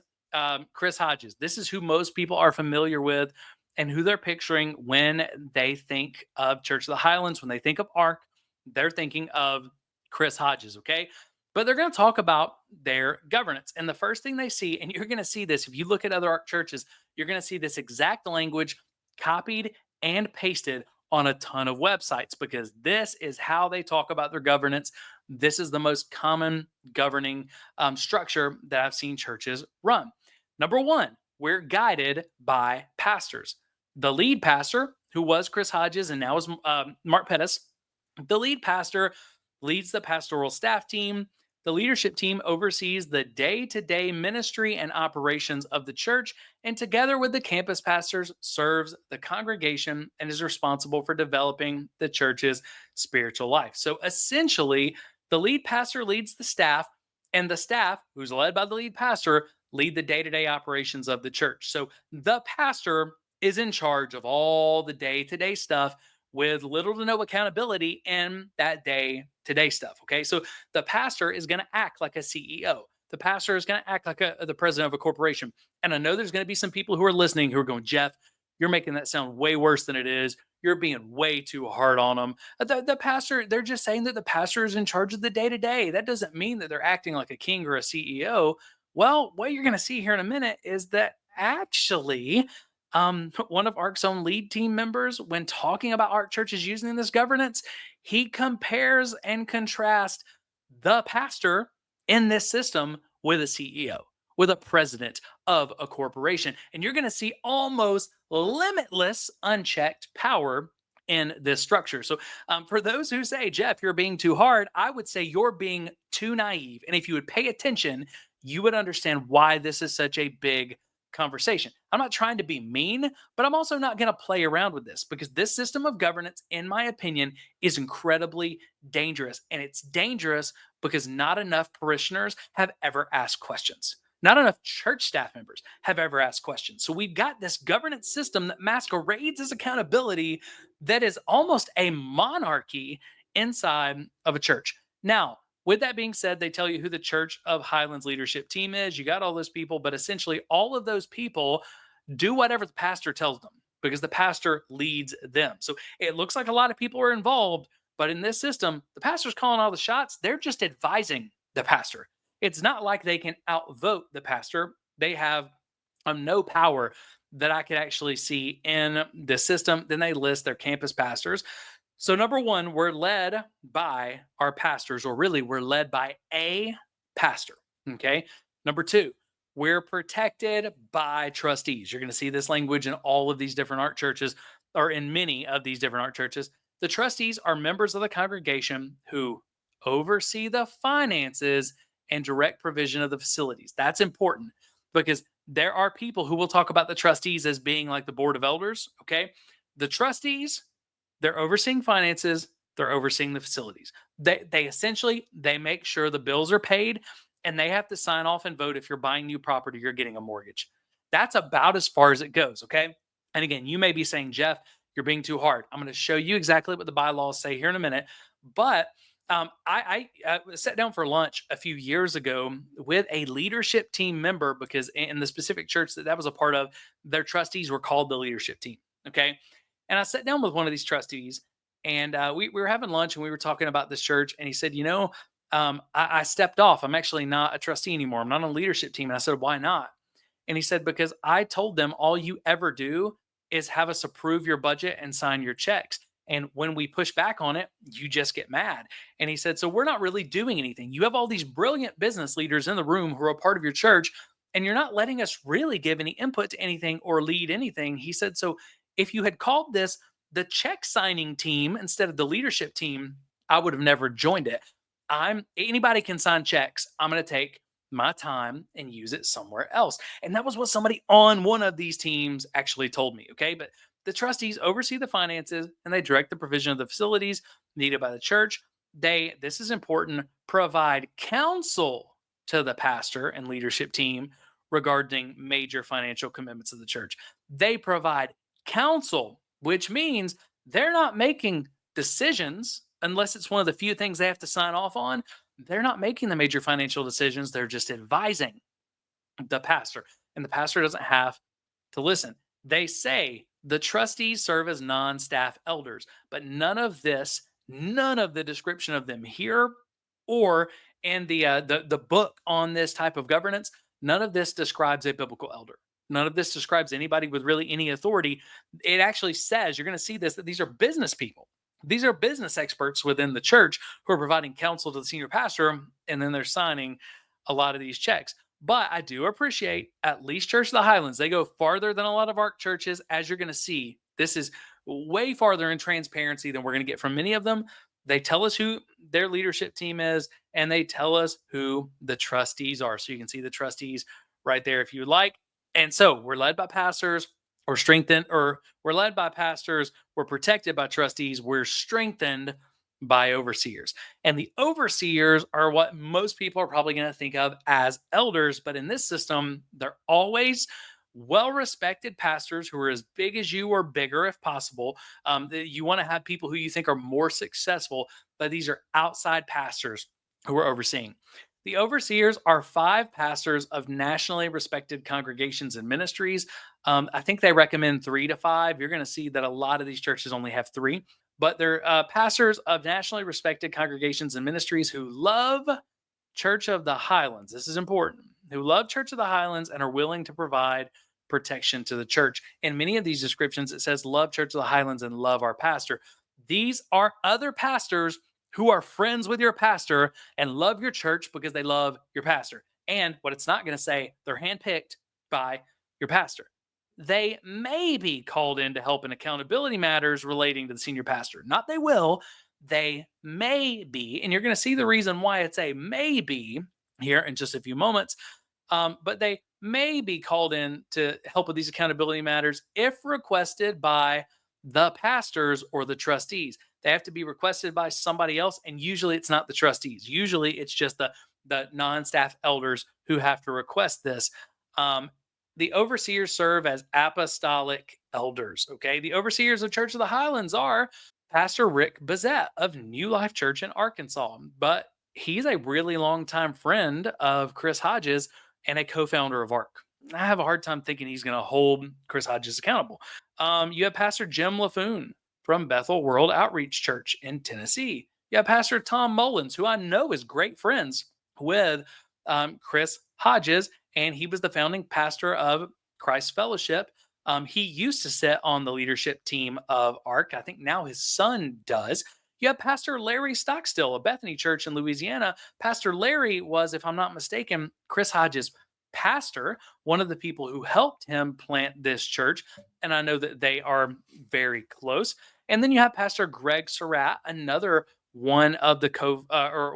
Chris Hodges. This is who most people are familiar with and who they're picturing when they think of Church of the Highlands. When they think of ARC, they're thinking of Chris Hodges, okay? But they're going to talk about their governance. And the first thing they see, and you're going to see this if you look at other ARC churches, you're going to see this exact language copied and pasted on a ton of websites, because this is how they talk about their governance. This is the most common governing structure that I've seen churches run. Number one, we're guided by pastors. The lead pastor, who was Chris Hodges and now is Mark Pettis, the lead pastor leads the pastoral staff team. The leadership team oversees the day-to-day ministry and operations of the church, and together with the campus pastors, serves the congregation and is responsible for developing the church's spiritual life. So essentially, the lead pastor leads the staff, and the staff, who's led by the lead pastor, lead the day-to-day operations of the church. So the pastor is in charge of all the day-to-day stuff with little to no accountability in that day-to-day stuff, okay? So the pastor is going to act like a CEO. The pastor is going to act like the president of a corporation. And I know there's going to be some people who are listening who are going, Jeff, you're making that sound way worse than it is. You're being way too hard on them. The pastor, they're just saying that the pastor is in charge of the day-to-day. That doesn't mean that they're acting like a king or a CEO. Well, what you're going to see here in a minute is that actually one of ARC's own lead team members, when talking about ARC churches using this governance, he compares and contrasts the pastor in this system with a CEO, with a president of a corporation. And you're going to see almost limitless unchecked power in this structure. So for those who say, Jeff, you're being too hard, I would say you're being too naive. And if you would pay attention, you would understand why this is such a big conversation. I'm not trying to be mean, but I'm also not going to play around with this, because this system of governance, in my opinion, is incredibly dangerous. And it's dangerous because not enough parishioners have ever asked questions. Not enough church staff members have ever asked questions. So we've got this governance system that masquerades as accountability that is almost a monarchy inside of a church. Now, with that being said, they tell you who the Church of Highlands leadership team is. You got all those people, but essentially all of those people do whatever the pastor tells them, because the pastor leads them. So it looks like a lot of people are involved, but in this system, the pastor's calling all the shots. They're just advising the pastor. It's not like they can outvote the pastor. They have no power that I could actually see in the system. Then they list their campus pastors. So number one, we're led by our pastors, or really we're led by a pastor, okay? Number two, we're protected by trustees. You're going to see this language in all of these different ARC churches, or in many of these different ARC churches. The trustees are members of the congregation who oversee the finances and direct provision of the facilities. That's important, because there are people who will talk about the trustees as being like the board of elders, okay? The trustees, they're overseeing finances, they're overseeing the facilities. They essentially, they make sure the bills are paid, and they have to sign off and vote if you're buying new property, you're getting a mortgage. That's about as far as it goes, okay? And again, you may be saying, Jeff, you're being too hard. I'm going to show you exactly what the bylaws say here in a minute. But I sat down for lunch a few years ago with a leadership team member, because in the specific church that was a part of, their trustees were called the leadership team, okay? And I sat down with one of these trustees, and we were having lunch, and we were talking about this church. And he said, I stepped off. I'm actually not a trustee anymore. I'm not on a leadership team. And I said, why not? And he said, because I told them all you ever do is have us approve your budget and sign your checks. And when we push back on it, you just get mad. And he said, so we're not really doing anything. You have all these brilliant business leaders in the room who are a part of your church, and you're not letting us really give any input to anything or lead anything. He said, so if you had called this the check signing team instead of the leadership team, I would have never joined it. Anybody can sign checks. I'm going to take my time and use it somewhere else. And that was what somebody on one of these teams actually told me. Okay. But the trustees oversee the finances and they direct the provision of the facilities needed by the church. They, this is important, provide counsel to the pastor and leadership team regarding major financial commitments of the church. They provide counsel, which means they're not making decisions unless it's one of the few things they have to sign off on. They're not making the major financial decisions. They're just advising the pastor, and the pastor doesn't have to listen. They say the trustees serve as non-staff elders, but none of the description of them here or in the book on this type of governance, none of this describes a biblical elder. None of this describes anybody with really any authority. It actually says, you're going to see this, that these are business people. These are business experts within the church who are providing counsel to the senior pastor, and then they're signing a lot of these checks. But I do appreciate at least Church of the Highlands. They go farther than a lot of ARC churches, as you're going to see. This is way farther in transparency than we're going to get from many of them. They tell us who their leadership team is, and they tell us who the trustees are. So you can see the trustees right there if you would like. And so we're led by pastors, or strengthened, or we're led by pastors, we're protected by trustees, we're strengthened by overseers. And the overseers are what most people are probably going to think of as elders, but in this system, they're always well-respected pastors who are as big as you or bigger if possible. You want to have people who you think are more successful, but these are outside pastors who are overseeing. The overseers are 5 pastors of nationally respected congregations and ministries. I think they recommend 3 to 5. You're going to see that a lot of these churches only have 3, but they're pastors of nationally respected congregations and ministries who love Church of the Highlands. This is important. Who love Church of the Highlands and are willing to provide protection to the church. In many of these descriptions, it says love Church of the Highlands and love our pastor. These are other pastors who are friends with your pastor and love your church because they love your pastor. And what it's not going to say, they're handpicked by your pastor. They may be called in to help in accountability matters relating to the senior pastor. Not they will, they may be. And you're going to see the reason why it's a maybe here in just a few moments. But they may be called in to help with these accountability matters if requested by the pastors or the trustees. They have to be requested by somebody else, and usually it's not the trustees. Usually it's just the non-staff elders who have to request this. The overseers serve as apostolic elders. Okay, the overseers of Church of the Highlands are Pastor Rick Bazette of New Life Church in Arkansas, but he's a really long time friend of Chris Hodges and a co-founder of ARC. I have a hard time thinking he's going to hold Chris Hodges accountable. You have Pastor Jim LaFoon from Bethel World Outreach Church in Tennessee. You have Pastor Tom Mullins, who I know is great friends with Chris Hodges, and he was the founding pastor of Christ Fellowship. He used to sit on the leadership team of ARC. I think now his son does. You have Pastor Larry Stockstill of Bethany Church in Louisiana. Pastor Larry was, if I'm not mistaken, Chris Hodges' pastor, one of the people who helped him plant this church. And I know that they are very close. And then you have Pastor Greg Surratt, another one of the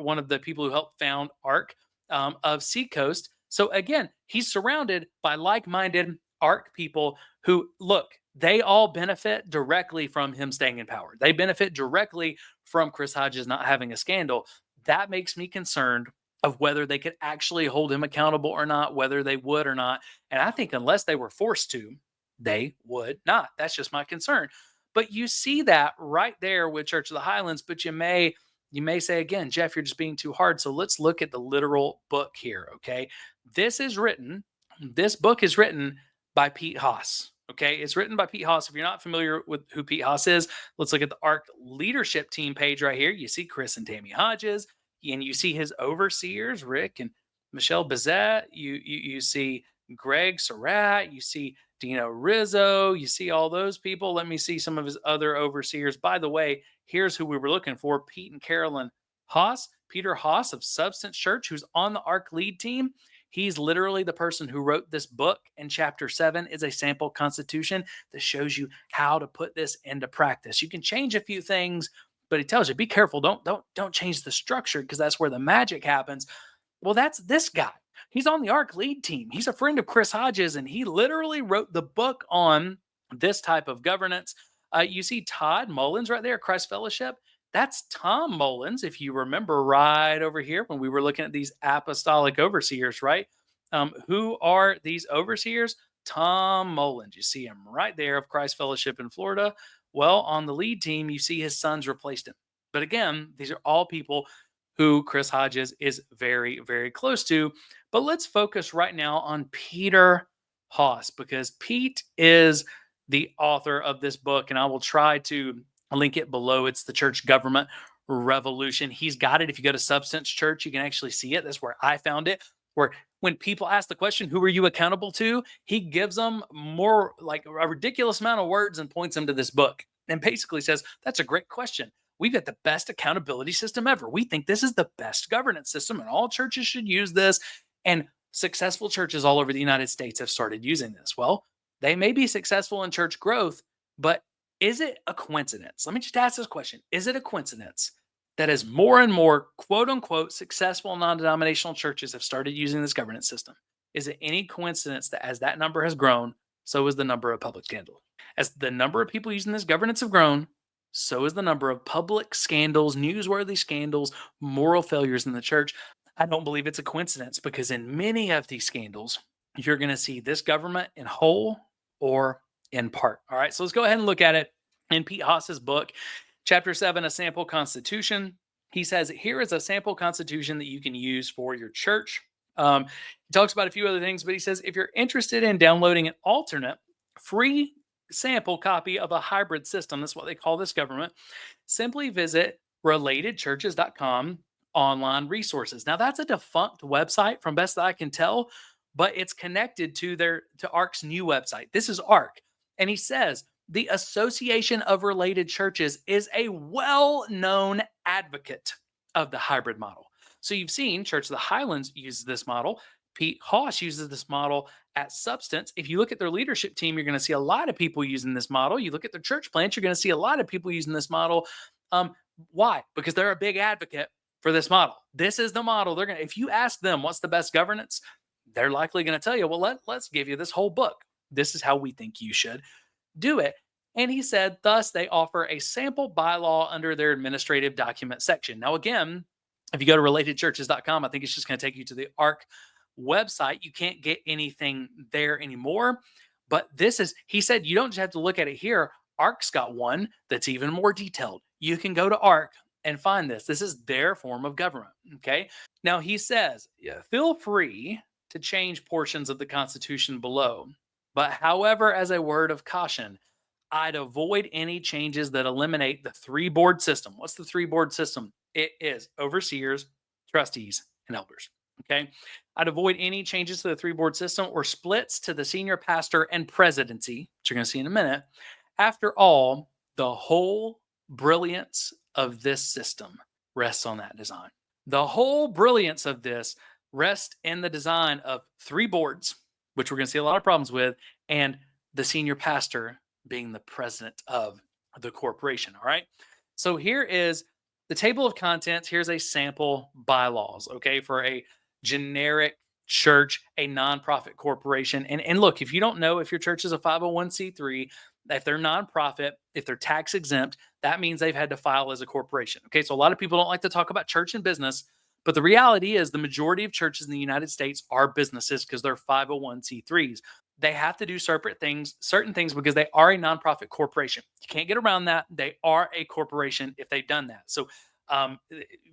one of the people who helped found ARC of Seacoast. So again, he's surrounded by like-minded ARC people who, look, they all benefit directly from him staying in power. They benefit directly from Chris Hodges not having a scandal. That makes me concerned of whether they could actually hold him accountable or not, whether they would or not. And I think unless they were forced to, they would not. That's just my concern. But you see that right there with Church of the Highlands, but you may say again, Jeff, you're just being too hard. So let's look at the literal book here, okay? This book is written by Pete Hoss. Okay, it's written by Pete Hoss. If you're not familiar with who Pete Hoss is, let's look at the ARC leadership team page right here. You see Chris and Tammy Hodges, and you see his overseers, Rick and Michelle Bazette. You see Greg Surratt. You see Dino Rizzo. You see all those people. Let me see some of his other overseers. By the way, here's who we were looking for: Pete and Carolyn Hoss. Peter Hoss of Substance Church, who's on the ARC lead team. He's literally the person who wrote this book, and chapter 7 is a sample constitution that shows you how to put this into practice. You can change a few things, but he tells you, be careful. Don't change the structure, because that's where the magic happens. Well, that's this guy He's on the ARC lead team. He's a friend of Chris Hodges, and he literally wrote the book on this type of governance. You see Todd Mullins right there, Christ Fellowship. That's Tom Mullins, if you remember right over here when we were looking at these apostolic overseers, right? Who are these overseers? Tom Mullins. You see him right there of Christ Fellowship in Florida. Well, on the lead team, you see his sons replaced him. But again, these are all people who Chris Hodges is very, very close to. But let's focus right now on Peter Hoss, because Pete is the author of this book, and I will try to link it below. It's The Church Government Revolution. He's got it. If you go to Substance Church, you can actually see it. That's where I found it, where when people ask the question, who are you accountable to? He gives them more, like a ridiculous amount of words, and points them to this book and basically says, that's a great question. We've got the best accountability system ever. We think this is the best governance system, and all churches should use this. And successful churches all over the United States have started using this. Well, they may be successful in church growth, but is it a coincidence? Let me just ask this question. Is it a coincidence that as more and more quote unquote successful non-denominational churches have started using this governance system, is it any coincidence that as that number has grown, so is the number of public scandals? As the number of people using this governance have grown, so is the number of public scandals, newsworthy scandals, moral failures in the church. I don't believe it's a coincidence, because in many of these scandals, you're going to see this government in whole or in part. All right, so let's go ahead and look at it in Pete Hoss's book, Chapter 7, A Sample Constitution. He says, here is a sample constitution that you can use for your church. He talks about a few other things, but he says, if you're interested in downloading an alternate free sample copy of a hybrid system, that's what they call this government, simply visit relatedchurches.com online resources. Now, that's a defunct website from best that I can tell, but it's connected to ARC's new website. This is ARC. And he says, the Association of Related Churches is a well-known advocate of the hybrid model. So you've seen Church of the Highlands use this model. Pete Hoss uses this model at Substance. If you look at their leadership team, you're going to see a lot of people using this model. You look at their church plants, you're going to see a lot of people using this model. Why? Because they're a big advocate for this model. This is the model. They're going to, if you ask them what's the best governance, they're likely going to tell you, well, let's give you this whole book. This is how we think you should do it. And he said, thus, they offer a sample bylaw under their administrative document section. Now, again, if you go to relatedchurches.com, I think it's just going to take you to the ARC website. You can't get anything there anymore. But this is, he said, you don't just have to look at it here. ARC's got one that's even more detailed. You can go to ARC and find this. This is their form of government. Okay. Now, he says, feel free to change portions of the Constitution below. But however, as a word of caution, I'd avoid any changes that eliminate the 3-board system. What's the 3-board system? It is overseers, trustees, and elders. Okay. I'd avoid any changes to the 3-board system or splits to the senior pastor and presidency, which you're going to see in a minute. After all, the whole brilliance of this system rests on that design. The whole brilliance of this rests in the design of 3 boards, which we're going to see a lot of problems with, and the senior pastor being the president of the corporation. All right. So here is the table of contents. Here's a sample bylaws, okay, for a generic church, a nonprofit corporation. And look, if you don't know if your church is a 501c3, if they're nonprofit, if they're tax exempt, that means they've had to file as a corporation. Okay. So a lot of people don't like to talk about church and business, but the reality is the majority of churches in the United States are businesses because they're 501c3s. They have to do certain things because they are a nonprofit corporation. You can't get around that. They are a corporation if they've done that. So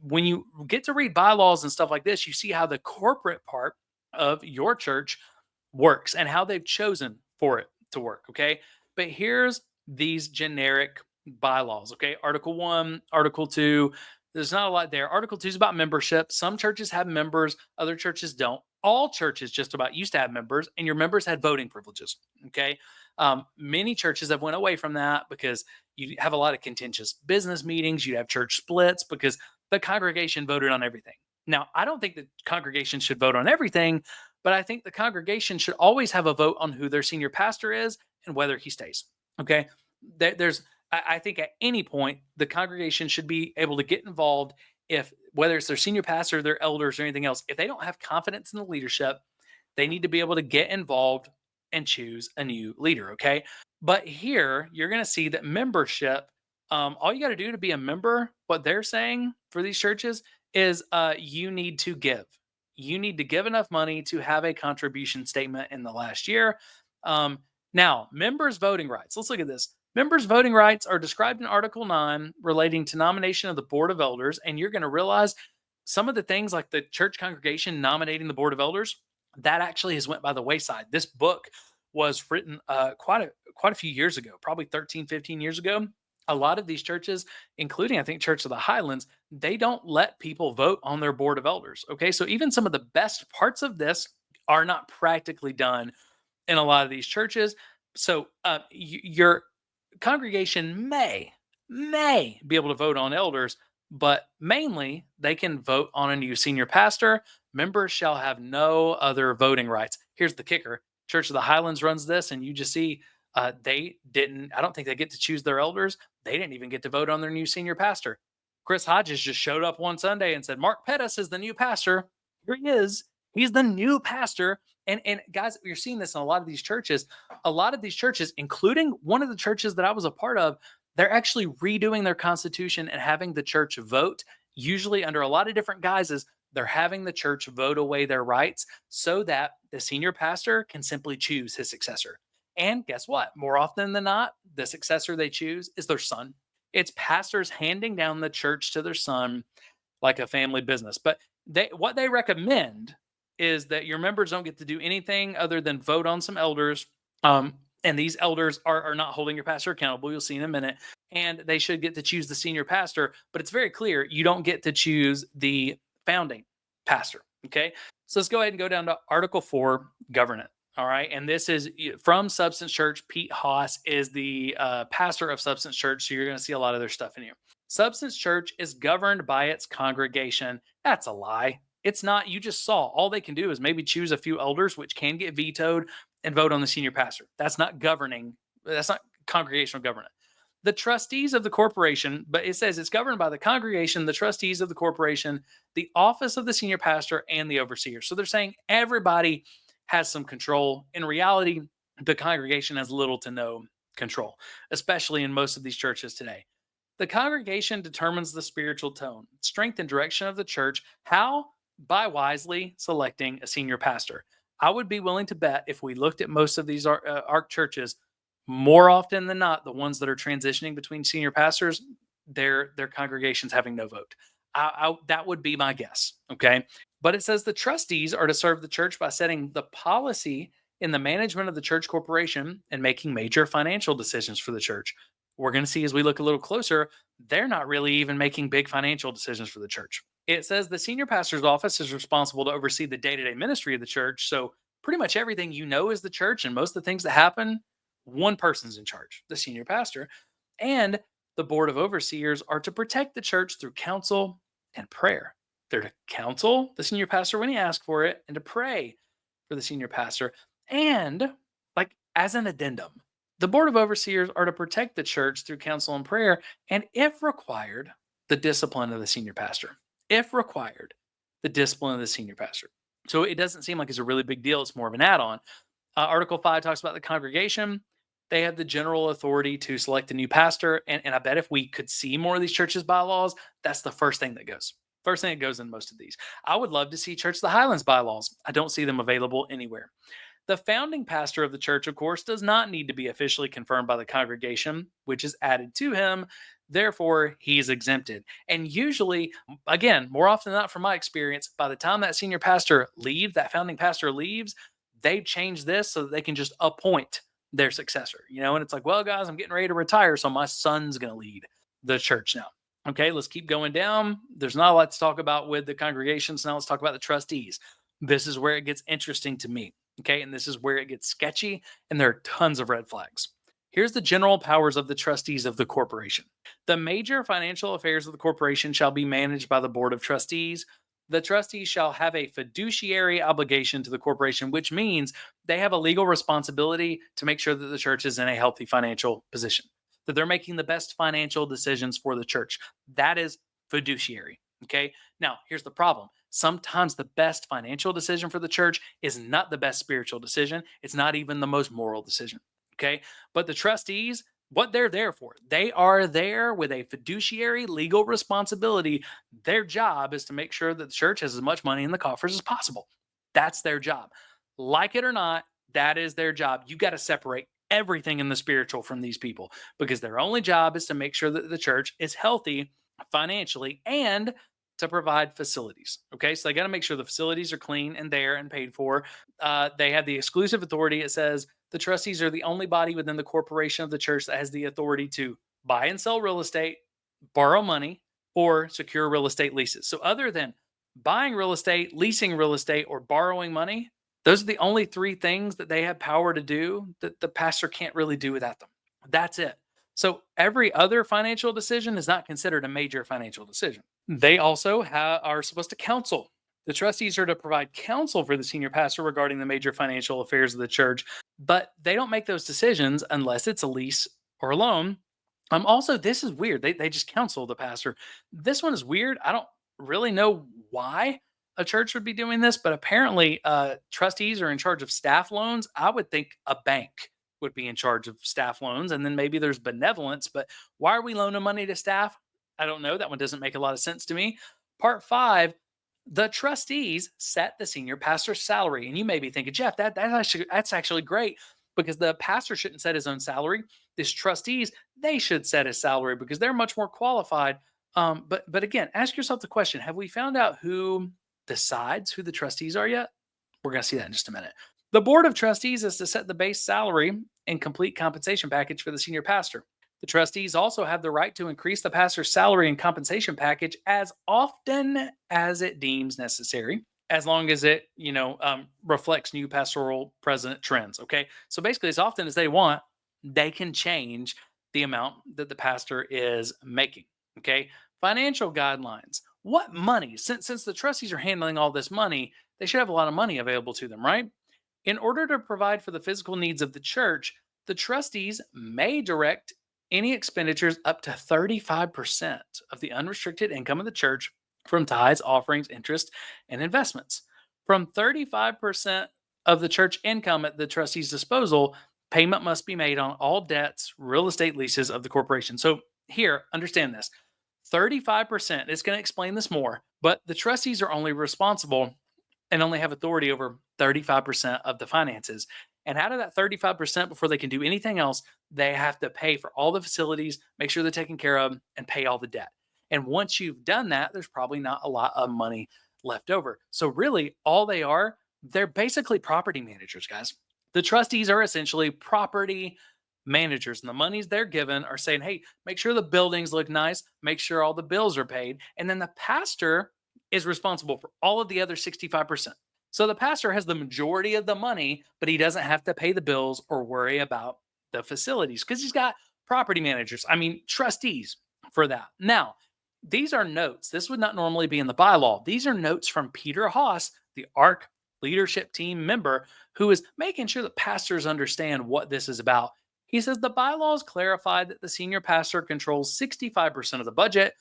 when you get to read bylaws and stuff like this, you see how the corporate part of your church works and how they've chosen for it to work. Okay. But here's these generic bylaws. Okay. Article 1, Article 2. There's not a lot there. Article 2 is about membership. Some churches have members, other churches don't. All churches just about used to have members, and your members had voting privileges. Okay. Many churches have went away from that because you have a lot of contentious business meetings. You have church splits because the congregation voted on everything. Now, I don't think the congregation should vote on everything, but I think the congregation should always have a vote on who their senior pastor is and whether he stays. Okay. I think at any point, the congregation should be able to get involved if whether it's their senior pastor, their elders, or anything else, if they don't have confidence in the leadership, they need to be able to get involved and choose a new leader. Okay. But here you're going to see that membership, all you got to do to be a member, what they're saying for these churches is you need to give. You need to give enough money to have a contribution statement in the last year. Now, members' voting rights. Let's look at this. Members' voting rights are described in Article 9 relating to nomination of the Board of Elders. And you're going to realize some of the things like the church congregation nominating the Board of Elders, that actually has went by the wayside. This book was written quite a few years ago, probably 13, 15 years ago. A lot of these churches, including I think Church of the Highlands, they don't let people vote on their Board of Elders. Okay, so even some of the best parts of this are not practically done in a lot of these churches. So your congregation may be able to vote on elders, but mainly they can vote on a new senior pastor. Members shall have no other voting rights. Here's the kicker. Church of the Highlands runs this, and you just see they didn't, I don't think they get to choose their elders. They didn't even get to vote on their new senior pastor. Chris Hodges just showed up one Sunday and said, Mark Pettis is the new pastor. Here he is. He's the new pastor. And guys, you're seeing this in a lot of these churches. A lot of these churches, including one of the churches that I was a part of, they're actually redoing their constitution and having the church vote, usually under a lot of different guises. They're having the church vote away their rights so that the senior pastor can simply choose his successor. And guess what? More often than not, the successor they choose is their son. It's pastors handing down the church to their son like a family business. But what they recommend is that your members don't get to do anything other than vote on some elders. And these elders are not holding your pastor accountable. You'll see in a minute. And they should get to choose the senior pastor. But it's very clear you don't get to choose the founding pastor. Okay. So let's go ahead and go down to Article 4, governance. All right. And this is from Substance Church. Pete Haas is the pastor of Substance Church. So you're going to see a lot of their stuff in here. Substance Church is governed by its congregation. That's a lie. It's not. You just saw all they can do is maybe choose a few elders, which can get vetoed, and vote on the senior pastor. That's not governing. That's not congregational governance. The trustees of the corporation, but it says it's governed by the congregation, the trustees of the corporation, the office of the senior pastor, and the overseer. So they're saying everybody has some control. In reality, the congregation has little to no control, especially in most of these churches today. The congregation determines the spiritual tone, strength, and direction of the church. How? By wisely selecting a senior pastor. I would be willing to bet if we looked at most of these ARC churches, more often than not, the ones that are transitioning between senior pastors, their congregations having no vote. That would be my guess. Okay. But it says the trustees are to serve the church by setting the policy in the management of the church corporation and making major financial decisions for the church. We're going to see as we look a little closer, they're not really even making big financial decisions for the church. It says the senior pastor's office is responsible to oversee the day-to-day ministry of the church. So pretty much everything you know is the church, and most of the things that happen, one person's in charge, the senior pastor. And the board of overseers are to protect the church through counsel and prayer. They're to counsel the senior pastor when he asks for it, and to pray for the senior pastor. And like as an addendum, the board of overseers are to protect the church through counsel and prayer, and if required, the discipline of the senior pastor. If required, the discipline of the senior pastor. So it doesn't seem like it's a really big deal. It's more of an add-on. Article 5 talks about the congregation. They have the general authority to select a new pastor. And I bet if we could see more of these churches' bylaws, that's the first thing that goes. First thing that goes in most of these. I would love to see Church of the Highlands bylaws. I don't see them available anywhere. The founding pastor of the church, of course, does not need to be officially confirmed by the congregation, which is added to him. Therefore, he's exempted. And usually, again, more often than not, from my experience, by the time that senior pastor leaves, that founding pastor leaves, they've changed this so that they can just appoint their successor. And it's like, well, guys, I'm getting ready to retire, so my son's going to lead the church now. Okay, let's keep going down. There's not a lot to talk about with the congregations. Now let's talk about the trustees. This is where it gets interesting to me. Okay, and this is where it gets sketchy, and there are tons of red flags. Here's the general powers of the trustees of the corporation. The major financial affairs of the corporation shall be managed by the board of trustees. The trustees shall have a fiduciary obligation to the corporation, which means they have a legal responsibility to make sure that the church is in a healthy financial position, that they're making the best financial decisions for the church. That is fiduciary. Okay. Now, here's the problem. Sometimes the best financial decision for the church is not the best spiritual decision. It's not even the most moral decision. Okay. But the trustees, what they're there for, they are there with a fiduciary legal responsibility. Their job is to make sure that the church has as much money in the coffers as possible. That's their job. Like it or not, that is their job. You got to separate everything in the spiritual from these people because their only job is to make sure that the church is healthy financially and to provide facilities. Okay, so they got to make sure the facilities are clean and there and paid for. They have the exclusive authority. It says the trustees are the only body within the corporation of the church that has the authority to buy and sell real estate, borrow money, or secure real estate leases. So, other than buying real estate, leasing real estate, or borrowing money, those are the only three things that they have power to do that the pastor can't really do without them. That's it. So every other financial decision is not considered a major financial decision. They also are supposed to counsel. The trustees are to provide counsel for the senior pastor regarding the major financial affairs of the church, but they don't make those decisions unless it's a lease or a loan. Also, this is weird. They just counsel the pastor. This one is weird. I don't really know why a church would be doing this, but apparently trustees are in charge of staff loans. I would think a bank would be in charge of staff loans, and then maybe there's benevolence, but why are we loaning money to staff? I don't know. That one doesn't make a lot of sense to me. Part 5, the trustees set the senior pastor's salary. And you may be thinking, Jeff, that's actually great because the pastor shouldn't set his own salary. These trustees, they should set his salary because they're much more qualified. But again, ask yourself the question, have we found out who decides who the trustees are yet? We're going to see that in just a minute. The board of trustees is to set the base salary and complete compensation package for the senior pastor. The trustees also have the right to increase the pastor's salary and compensation package as often as it deems necessary, as long as it, reflects new pastoral president trends. Okay, so basically, as often as they want, they can change the amount that the pastor is making. Okay, financial guidelines. What money? Since the trustees are handling all this money, they should have a lot of money available to them, right? In order to provide for the physical needs of the church, the trustees may direct any expenditures up to 35% of the unrestricted income of the church from tithes, offerings, interest, and investments. From 35% of the church income at the trustees' disposal, payment must be made on all debts, real estate leases of the corporation. So here, understand this. 35%, it's going to explain this more, but the trustees are only responsible and only have authority over 35% of the finances. And out of that 35%, before they can do anything else, they have to pay for all the facilities, make sure they're taken care of, and pay all the debt. And once you've done that, there's probably not a lot of money left over. So really, all they're basically property managers, guys. The trustees are essentially property managers, and the monies they're given are saying, hey, make sure the buildings look nice, make sure all the bills are paid. And then the pastor is responsible for all of the other 65%. So the pastor has the majority of the money, but he doesn't have to pay the bills or worry about the facilities because he's got property managers, trustees for that. Now, these are notes. This would not normally be in the bylaw. These are notes from Peter Hoss, the ARC leadership team member, who is making sure that pastors understand what this is about. He says the bylaws clarify that the senior pastor controls 65% of the budget,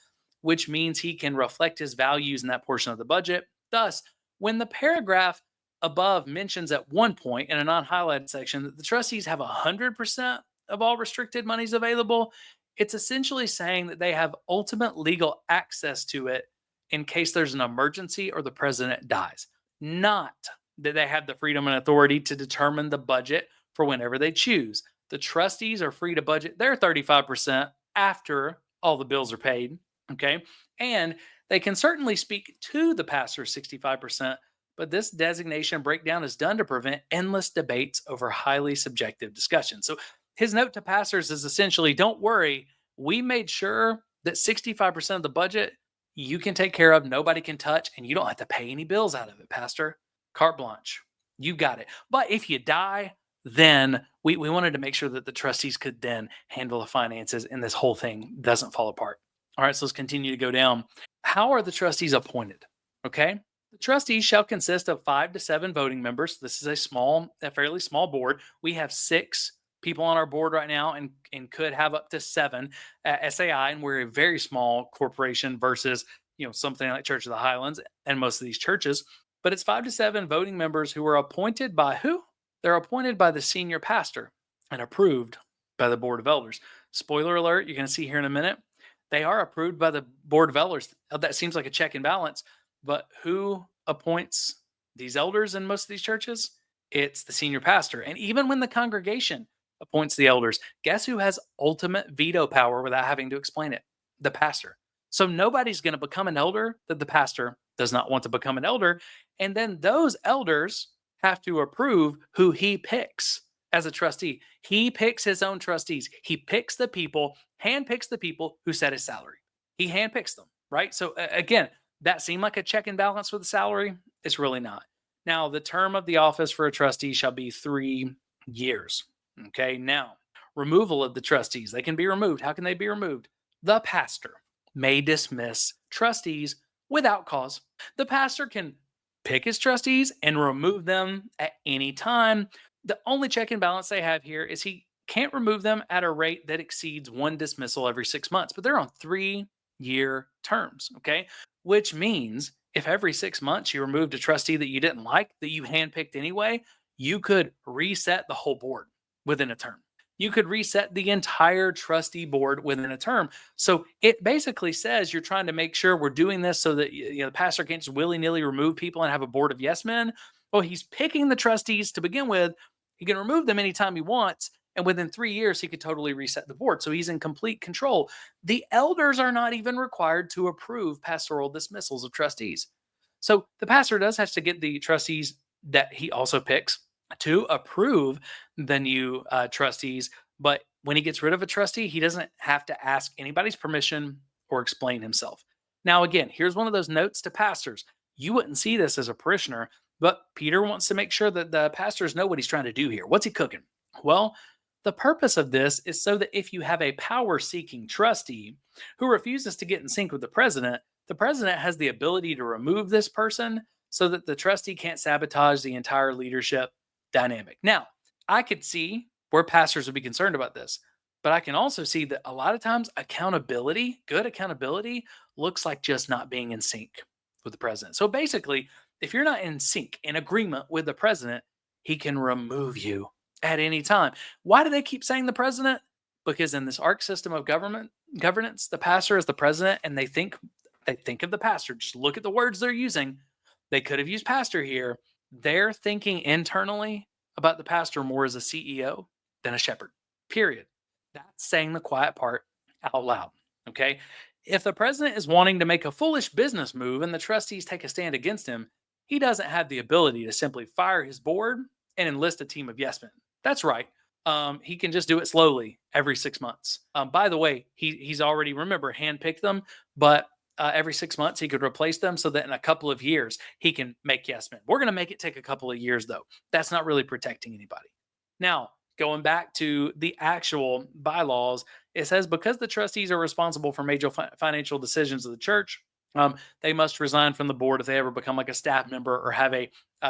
which means he can reflect his values in that portion of the budget. Thus, when the paragraph above mentions at one point in a non-highlighted section that the trustees have 100% of all restricted monies available, it's essentially saying that they have ultimate legal access to it in case there's an emergency or the president dies. Not that they have the freedom and authority to determine the budget for whenever they choose. The trustees are free to budget their 35% after all the bills are paid. Okay. And they can certainly speak to the pastor's 65%, but this designation breakdown is done to prevent endless debates over highly subjective discussions. So his note to pastors is essentially, don't worry, we made sure that 65% of the budget you can take care of, nobody can touch, and you don't have to pay any bills out of it, pastor. Carte blanche. You got it. But if you die, then we wanted to make sure that the trustees could then handle the finances and this whole thing doesn't fall apart. All right, so let's continue to go down. How are the trustees appointed? Okay. The trustees shall consist of 5 to 7 voting members. This is a fairly small board. We have 6 people on our board right now and could have up to 7 at SAI, and we're a very small corporation versus something like Church of the Highlands and most of these churches. But it's 5 to 7 voting members who are appointed by who? They're appointed by the senior pastor and approved by the board of elders. Spoiler alert, you're going to see here in a minute. They are approved by the board of elders. That seems like a check and balance. But who appoints these elders in most of these churches? It's the senior pastor. And even when the congregation appoints the elders, guess who has ultimate veto power without having to explain it? The pastor. So nobody's going to become an elder that the pastor does not want to become an elder. And then those elders have to approve who he picks as a trustee. He picks his own trustees. He picks the people, handpicks the people who set his salary. He handpicks them, right? So again, that seemed like a check and balance with the salary. It's really not. Now, the term of the office for a trustee shall be 3 years. Okay, now, removal of the trustees. They can be removed. How can they be removed? The pastor may dismiss trustees without cause. The pastor can pick his trustees and remove them at any time. The only check and balance they have here is he can't remove them at a rate that exceeds 1 dismissal every 6 months, but they're on 3-year terms, okay? Which means if every 6 months you removed a trustee that you didn't like, that you handpicked anyway, you could reset the whole board within a term. You could reset the entire trustee board within a term. So it basically says you're trying to make sure we're doing this so that the pastor can't just willy-nilly remove people and have a board of yes men. Well, he's picking the trustees to begin with. He can remove them anytime he wants. And within 3 years, he could totally reset the board. So he's in complete control. The elders are not even required to approve pastoral dismissals of trustees. So the pastor does have to get the trustees that he also picks to approve the new trustees. But when he gets rid of a trustee, he doesn't have to ask anybody's permission or explain himself. Now, again, here's one of those notes to pastors. You wouldn't see this as a parishioner, but Peter wants to make sure that the pastors know what he's trying to do here. What's he cooking? Well, the purpose of this is so that if you have a power-seeking trustee who refuses to get in sync with the president has the ability to remove this person so that the trustee can't sabotage the entire leadership dynamic. Now, I could see where pastors would be concerned about this, but I can also see that a lot of times accountability, good accountability, looks like just not being in sync with the president. So basically, if you're not in sync, in agreement with the president, he can remove you at any time. Why do they keep saying the president? Because in this arc system of governance, the pastor is the president, and they think of the pastor. Just look at the words they're using. They could have used pastor here. They're thinking internally about the pastor more as a CEO than a shepherd, period. That's saying the quiet part out loud, okay? If the president is wanting to make a foolish business move and the trustees take a stand against him, he doesn't have the ability to simply fire his board and enlist a team of yes men. That's right. He can just do it slowly every 6 months. By the way, he's already, remember, handpicked them, but every 6 months he could replace them so that in a couple of years he can make yes men. We're going to make it take a couple of years, though. That's not really protecting anybody. Now, going back to the actual bylaws, it says because the trustees are responsible for major financial decisions of the church, they must resign from the board if they ever become like a staff member or have a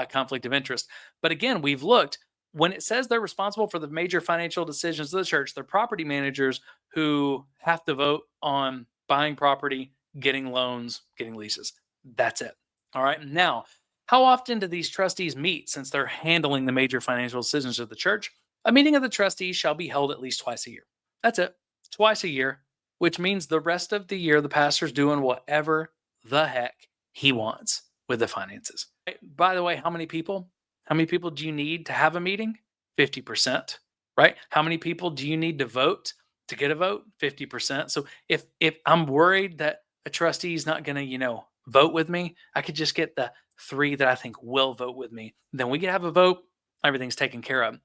conflict of interest. But again, we've looked. When it says they're responsible for the major financial decisions of the church, they're property managers who have to vote on buying property, getting loans, getting leases. That's it. All right. Now, how often do these trustees meet since they're handling the major financial decisions of the church? A meeting of the trustees shall be held at least twice a year. That's it. Twice a year, which means the rest of the year, the pastor's doing whatever the heck he wants with the finances. By the way, how many people? How many people do you need to have a meeting? 50%, right? How many people do you need to vote to get a vote? 50%. So if I'm worried that a trustee is not going to, vote with me, I could just get the 3 that I think will vote with me. Then we can have a vote. Everything's taken care of.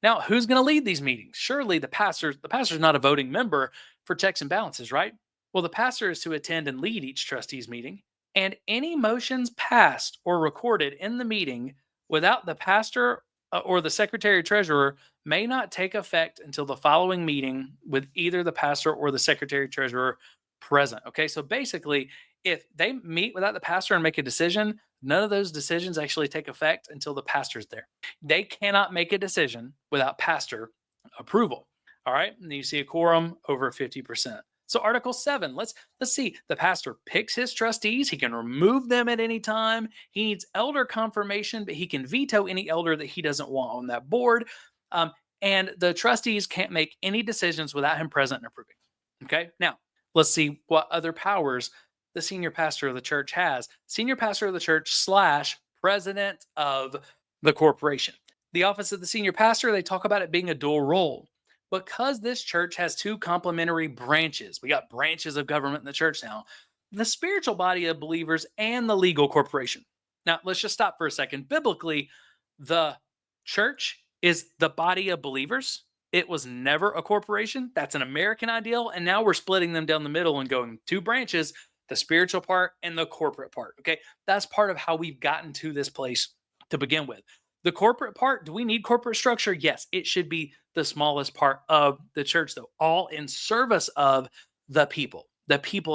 Now, who's going to lead these meetings? Surely the pastor's not a voting member for checks and balances, right? Well, the pastor is to attend and lead each trustee's meeting, and any motions passed or recorded in the meeting without the pastor or the secretary treasurer may not take effect until the following meeting with either the pastor or the secretary treasurer present. Okay, so basically, if they meet without the pastor and make a decision, none of those decisions actually take effect until the pastor's there. They cannot make a decision without pastor approval. All right, and you see a quorum over 50%. So Article 7, let's see. The pastor picks his trustees. He can remove them at any time. He needs elder confirmation, but he can veto any elder that he doesn't want on that board. Um, and the trustees can't make any decisions without him present and approving. Okay, now let's see what other powers the senior pastor of the church has. Senior pastor of the church / president of the corporation. The office of the senior pastor, they talk about it being a dual role. Because this church has two complementary branches, we got branches of government in the church now, the spiritual body of believers and the legal corporation. Now, let's just stop for a second. Biblically, the church is the body of believers. It was never a corporation. That's an American ideal. And now we're splitting them down the middle and going two branches, the spiritual part and the corporate part. Okay. That's part of how we've gotten to this place to begin with. The corporate part, do we need corporate structure? Yes, it should be the smallest part of the church, though, all in service of the people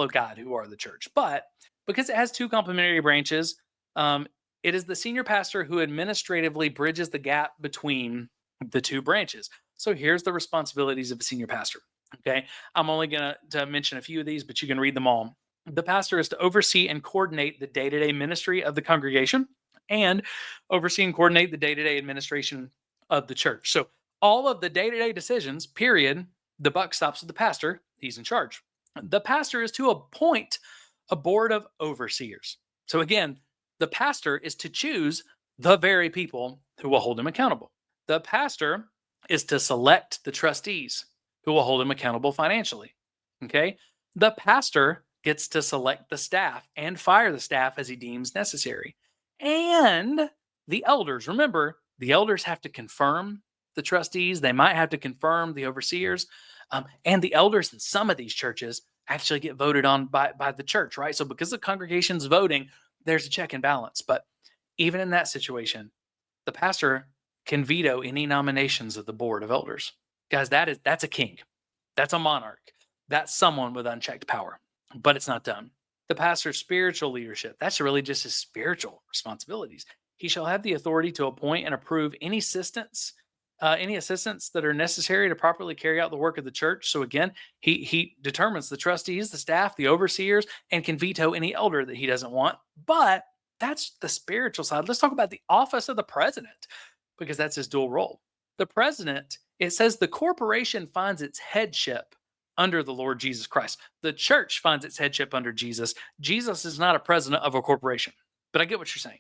of God who are the church. But because it has two complementary branches, it is the senior pastor who administratively bridges the gap between the two branches. So here's the responsibilities of a senior pastor. Okay, I'm only going to mention a few of these, but you can read them all. The pastor is to oversee and coordinate the day-to-day ministry of the congregation and oversee and coordinate the day-to-day administration of the church. So all of the day-to-day decisions, period, the buck stops with the pastor. He's in charge. The pastor is to appoint a board of overseers. So again, the pastor is to choose the very people who will hold him accountable. The pastor is to select the trustees who will hold him accountable financially. Okay? The pastor gets to select the staff and fire the staff as he deems necessary. And the elders, remember, the elders have to confirm the trustees. They might have to confirm the overseers. And the elders in some of these churches actually get voted on by the church, right? So because the congregation's voting, there's a check and balance. But even in that situation, the pastor can veto any nominations of the board of elders. Guys, that's a king. That's a monarch. That's someone with unchecked power. But it's not done. The pastor's spiritual leadership, that's really just his spiritual responsibilities. He shall have the authority to appoint and approve any assistants that are necessary to properly carry out the work of the church. So again, he determines the trustees, the staff, the overseers, and can veto any elder that he doesn't want. But that's the spiritual side. Let's talk about the office of the president, because that's his dual role. The president, it says the corporation finds its headship under the Lord Jesus Christ. The church finds its headship under Jesus. Jesus is not a president of a corporation, but I get what you're saying.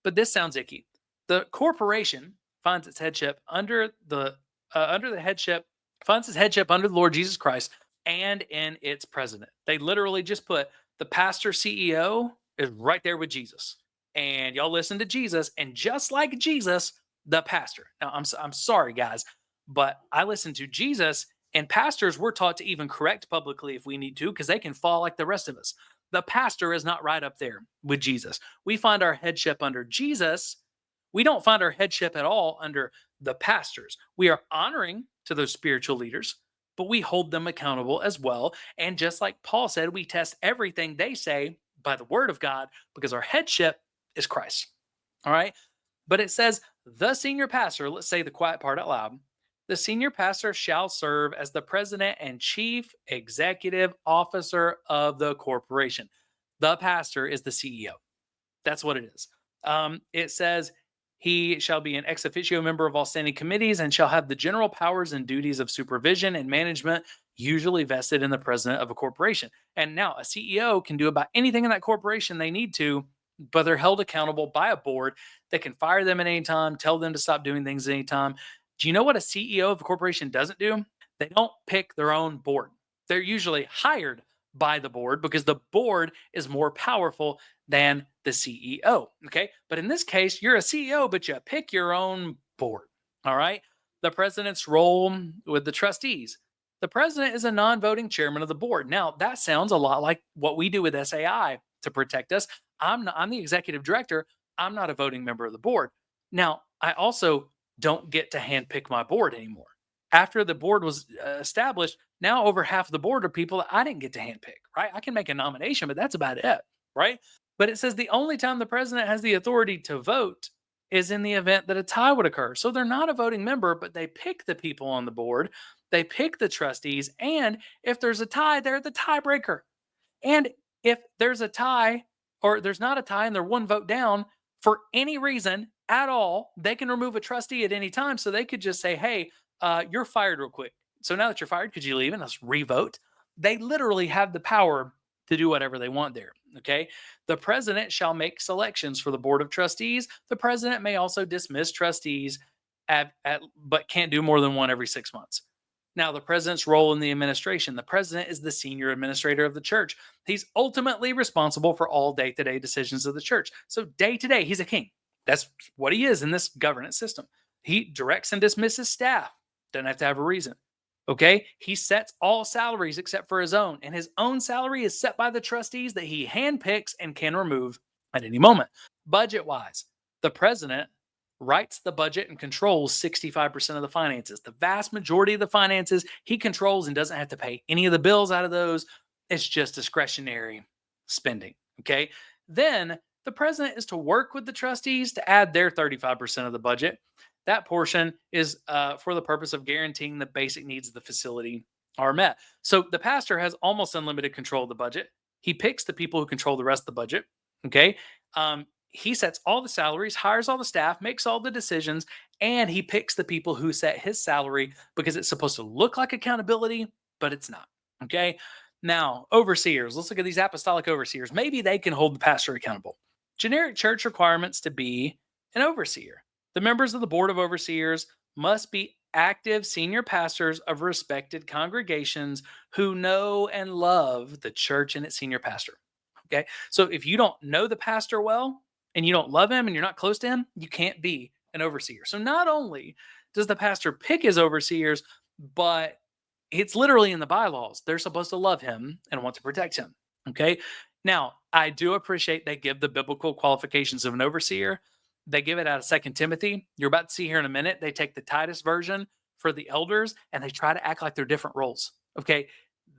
But this sounds icky. The corporation finds its headship under the headship, finds its headship under the Lord Jesus Christ and in its president. They literally just put the pastor CEO is right there with Jesus. And y'all listen to Jesus, and just like Jesus, the pastor. Now, I'm sorry, guys, but I listen to Jesus. And pastors, we're taught to even correct publicly if we need to, because they can fall like the rest of us. The pastor is not right up there with Jesus. We find our headship under Jesus. We don't find our headship at all under the pastors. We are honoring to those spiritual leaders, but we hold them accountable as well. And just like Paul said, we test everything they say by the word of God, because our headship is Christ. All right. But it says the senior pastor, let's say the quiet part out loud. The senior pastor shall serve as the president and chief executive officer of the corporation. The pastor is the CEO. That's what it is. It says he shall be an ex officio member of all standing committees and shall have the general powers and duties of supervision and management, usually vested in the president of a corporation. And now a CEO can do about anything in that corporation they need to, but they're held accountable by a board that can fire them at any time, tell them to stop doing things at any time. Do you know what a CEO of a corporation doesn't do? They don't pick their own board. They're usually hired by the board because the board is more powerful than the CEO. Okay. But in this case, you're a CEO, but you pick your own board. All right. The president's role with the trustees. The president is a non-voting chairman of the board. Now, that sounds a lot like what we do with SAI to protect us. I'm the executive director. I'm not a voting member of the board. Now, I also don't get to handpick my board anymore. After the board was established, now over half of the board are people that I didn't get to handpick, right? I can make a nomination, but that's about it, right? But it says the only time the president has the authority to vote is in the event that a tie would occur. So they're not a voting member, but they pick the people on the board. They pick the trustees, and if there's a tie, they're the tiebreaker. And if there's a tie or there's not a tie and they're one vote down for any reason at all, they can remove a trustee at any time. So they could just say, hey, you're fired real quick. So now that you're fired, could you leave and let's revote? They literally have the power to do whatever they want there. Okay. The president shall make selections for the board of trustees. The president may also dismiss trustees but can't do more than one every 6 months. Now, the president's role in the administration. The president is the senior administrator of the church. He's ultimately responsible for all day-to-day decisions of the church. So day-to-day, he's a king. That's what he is in this governance system. He directs and dismisses staff. Doesn't have to have a reason. Okay? He sets all salaries except for his own. And his own salary is set by the trustees that he handpicks and can remove at any moment. Budget-wise, the president writes the budget and controls 65% of the finances. The vast majority of the finances he controls and doesn't have to pay any of the bills out of those. It's just discretionary spending. Okay. Then the president is to work with the trustees to add their 35% of the budget. That portion is for the purpose of guaranteeing the basic needs of the facility are met. So the pastor has almost unlimited control of the budget. He picks the people who control the rest of the budget. Okay. He sets all the salaries, hires all the staff, makes all the decisions, and he picks the people who set his salary because it's supposed to look like accountability, but it's not. Okay. Now, overseers. Let's look at these apostolic overseers. Maybe they can hold the pastor accountable. Generic church requirements to be an overseer. The members of the board of overseers must be active senior pastors of respected congregations who know and love the church and its senior pastor. Okay. So if you don't know the pastor well, and you don't love him and you're not close to him, you can't be an overseer. So not only does the pastor pick his overseers, but it's literally in the bylaws. They're supposed to love him and want to protect him. Okay. Now, I do appreciate they give the biblical qualifications of an overseer. They give it out of 2 Timothy. You're about to see here in a minute. They take the Titus version for the elders and they try to act like they're different roles. Okay.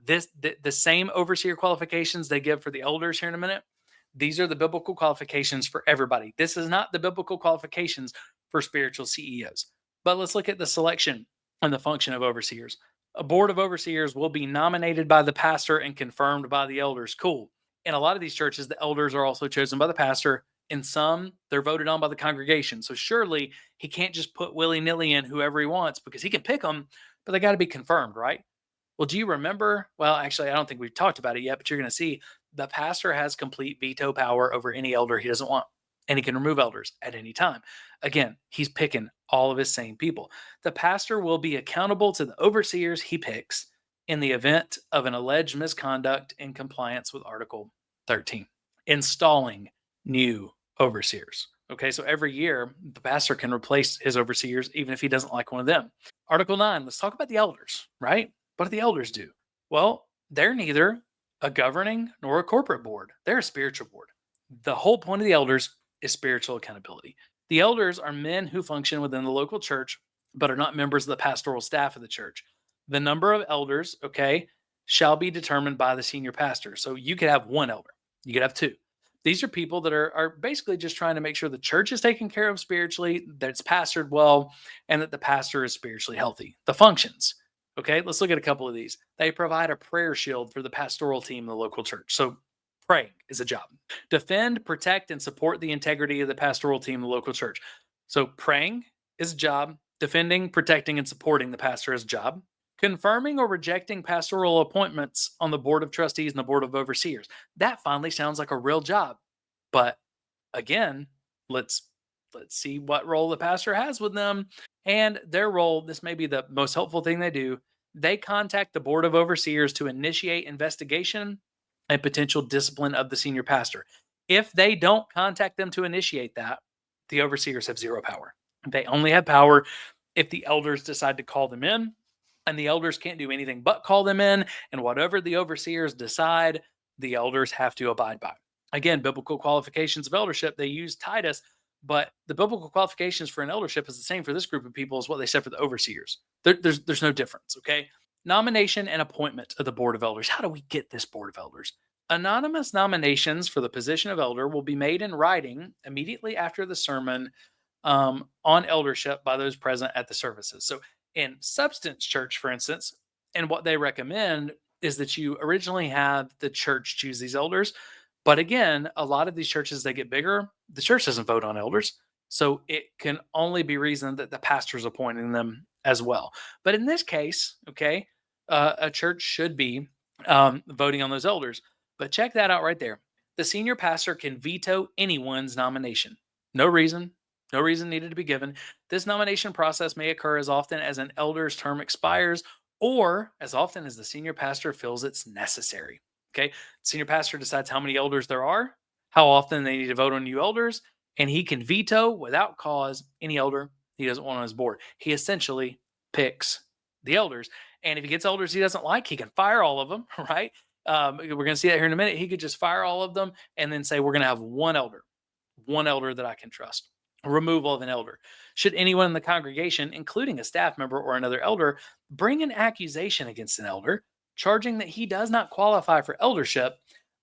The same overseer qualifications they give for the elders here in a minute. These are the biblical qualifications for everybody. This is not the biblical qualifications for spiritual CEOs. But let's look at the selection and the function of overseers. A board of overseers will be nominated by the pastor and confirmed by the elders. Cool. In a lot of these churches, the elders are also chosen by the pastor. In some, they're voted on by the congregation. So surely he can't just put willy-nilly in whoever he wants because he can pick them, but they got to be confirmed, right? Well, do you remember? Well, actually, I don't think we've talked about it yet, but you're going to see the pastor has complete veto power over any elder he doesn't want, and he can remove elders at any time. Again, he's picking all of his same people. The pastor will be accountable to the overseers he picks in the event of an alleged misconduct in compliance with Article 13. Installing new overseers. Okay, so every year, the pastor can replace his overseers even if he doesn't like one of them. Article 9, let's talk about the elders, right? What do the elders do? Well, they're neither a governing nor a corporate board. They're a spiritual board. The whole point of the elders is spiritual accountability. The elders are men who function within the local church, but are not members of the pastoral staff of the church. The number of elders, okay, shall be determined by the senior pastor. So you could have one elder, you could have two. These are people that are basically just trying to make sure the church is taken care of spiritually, that it's pastored well, and that the pastor is spiritually healthy. The functions. Okay, let's look at a couple of these. They provide a prayer shield for the pastoral team in the local church. So praying is a job. Defend, protect, and support the integrity of the pastoral team in the local church. So praying is a job. Defending, protecting, and supporting the pastor is a job. Confirming or rejecting pastoral appointments on the board of trustees and the board of overseers. That finally sounds like a real job. But again, let's see what role the pastor has with them. And their role, this may be the most helpful thing they do. They contact the board of overseers to initiate investigation and potential discipline of the senior pastor. If they don't contact them to initiate that, the overseers have zero power. They only have power if the elders decide to call them in, and the elders can't do anything but call them in. And whatever the overseers decide, the elders have to abide by. Again, biblical qualifications of eldership, they use Titus, but the biblical qualifications for an eldership is the same for this group of people as what they said for the overseers. There's no difference, okay? Nomination and appointment of the board of elders. How do we get this board of elders? Anonymous nominations for the position of elder will be made in writing immediately after the sermon on eldership by those present at the services. So in Substance Church, for instance, and what they recommend is that you originally have the church choose these elders. But again, a lot of these churches, they get bigger, the church doesn't vote on elders. So it can only be reasoned that the pastor's appointing them as well. But in this case, okay, a church should be voting on those elders. But check that out right there. The senior pastor can veto anyone's nomination. No reason, no reason needed to be given. This nomination process may occur as often as an elder's term expires or as often as the senior pastor feels it's necessary. Okay. Senior pastor decides how many elders there are, how often they need to vote on new elders, and he can veto without cause any elder he doesn't want on his board. He essentially picks the elders. And if he gets elders he doesn't like, he can fire all of them, right? We're going to see that here in a minute. He could just fire all of them and then say, we're going to have one elder that I can trust. Removal of an elder. Should anyone in the congregation, including a staff member or another elder, bring an accusation against an elder, charging that he does not qualify for eldership,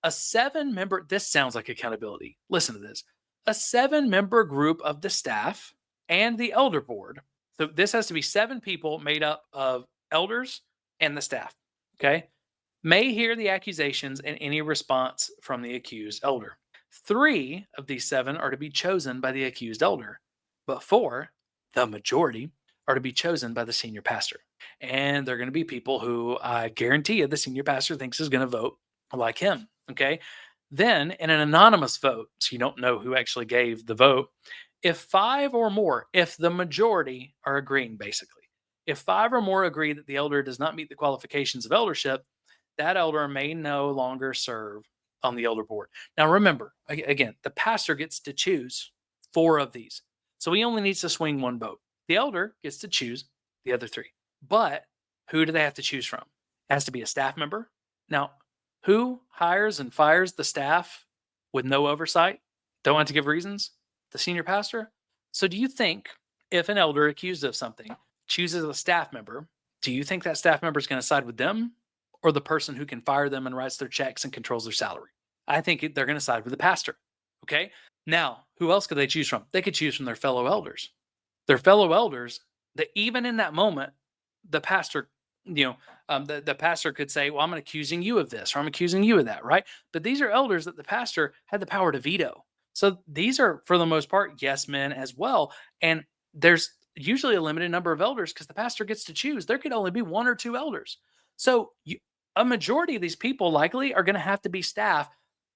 a 7-member, this sounds like accountability. Listen to this. A 7-member group of the staff and the elder board. So this has to be 7 people made up of elders and the staff. Okay. May hear the accusations and any response from the accused elder. 3 of these 7 are to be chosen by the accused elder, but 4, the majority, are to be chosen by the senior pastor. And they're going to be people who I guarantee you the senior pastor thinks is going to vote like him. Okay. Then in an anonymous vote, so you don't know who actually gave the vote, if 5 or more, if the majority are agreeing, basically, if 5 or more agree that the elder does not meet the qualifications of eldership, that elder may no longer serve on the elder board. Now, remember, again, the pastor gets to choose 4 of these. So he only needs to swing 1 vote. The elder gets to choose the other 3. But who do they have to choose from? It has to be a staff member. Now, who hires and fires the staff with no oversight? Don't have to give reasons? The senior pastor? So do you think if an elder accused of something chooses a staff member, do you think that staff member is going to side with them or the person who can fire them and writes their checks and controls their salary? I think they're going to side with the pastor. Okay. Now, who else could they choose from? They could choose from their fellow elders. Their fellow elders, that even in that moment, the pastor, the pastor could say, well, I'm accusing you of this, or I'm accusing you of that, right? But these are elders that the pastor had the power to veto. So these are, for the most part, yes men as well. And there's usually a limited number of elders because the pastor gets to choose. There could only be 1 or 2 elders. So a majority of these people likely are going to have to be staff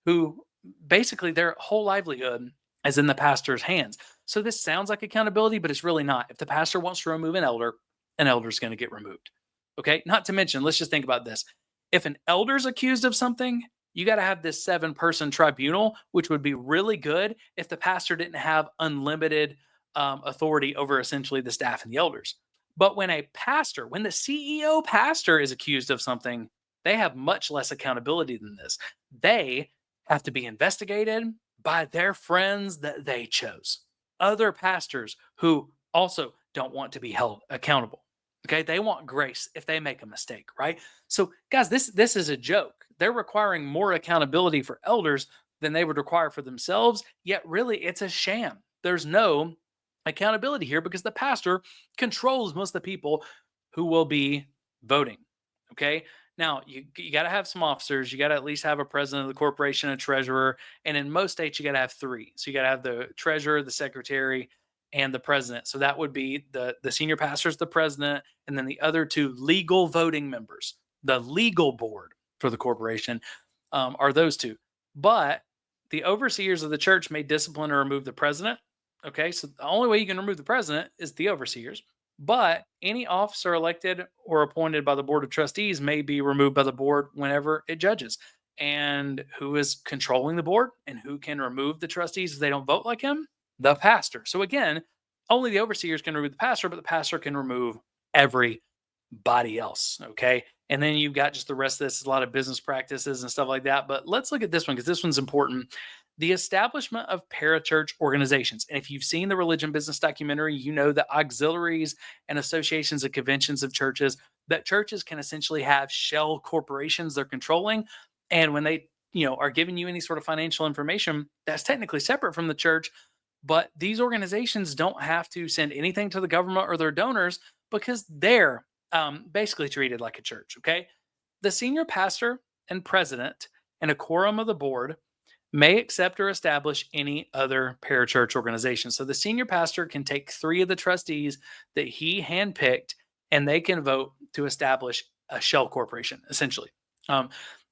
who basically their whole livelihood is in the pastor's hands. So this sounds like accountability, but it's really not. If the pastor wants to remove an elder is going to get removed. Okay. Not to mention, let's just think about this. If an elder is accused of something, you got to have this 7-person tribunal, which would be really good if the pastor didn't have unlimited authority over essentially the staff and the elders. But when the CEO pastor is accused of something, they have much less accountability than this. They have to be investigated by their friends that they chose. Other pastors who also don't want to be held accountable. Okay, they want grace if they make a mistake, right? So, guys, this is a joke. They're requiring more accountability for elders than they would require for themselves, yet really it's a sham. There's no accountability here because the pastor controls most of the people who will be voting. Okay. Now, you got to have some officers. You got to at least have a president of the corporation, a treasurer. And in most states, you got to have 3. So you got to have the treasurer, the secretary, and the president. So that would be the senior pastor is the president, and then the other 2 legal voting members. The legal board for the corporation are those 2. But the overseers of the church may discipline or remove the president. Okay, so the only way you can remove the president is the overseers. But any officer elected or appointed by the board of trustees may be removed by the board whenever it judges. And who is controlling the board and who can remove the trustees if they don't vote like him? The pastor. So again, only the overseers can remove the pastor, but the pastor can remove everybody else. Okay. And then you've got just the rest of this, a lot of business practices and stuff like that. But let's look at this one because this one's important. The establishment of parachurch organizations. And if you've seen the Religion Business documentary, you know that auxiliaries and associations and conventions of churches, that churches can essentially have shell corporations they're controlling. And when they, are giving you any sort of financial information, that's technically separate from the church. But these organizations don't have to send anything to the government or their donors, because they're basically treated like a church, okay? The senior pastor and president and a quorum of the board may accept or establish any other parachurch organization. So the senior pastor can take 3 of the trustees that he handpicked, and they can vote to establish a shell corporation, essentially.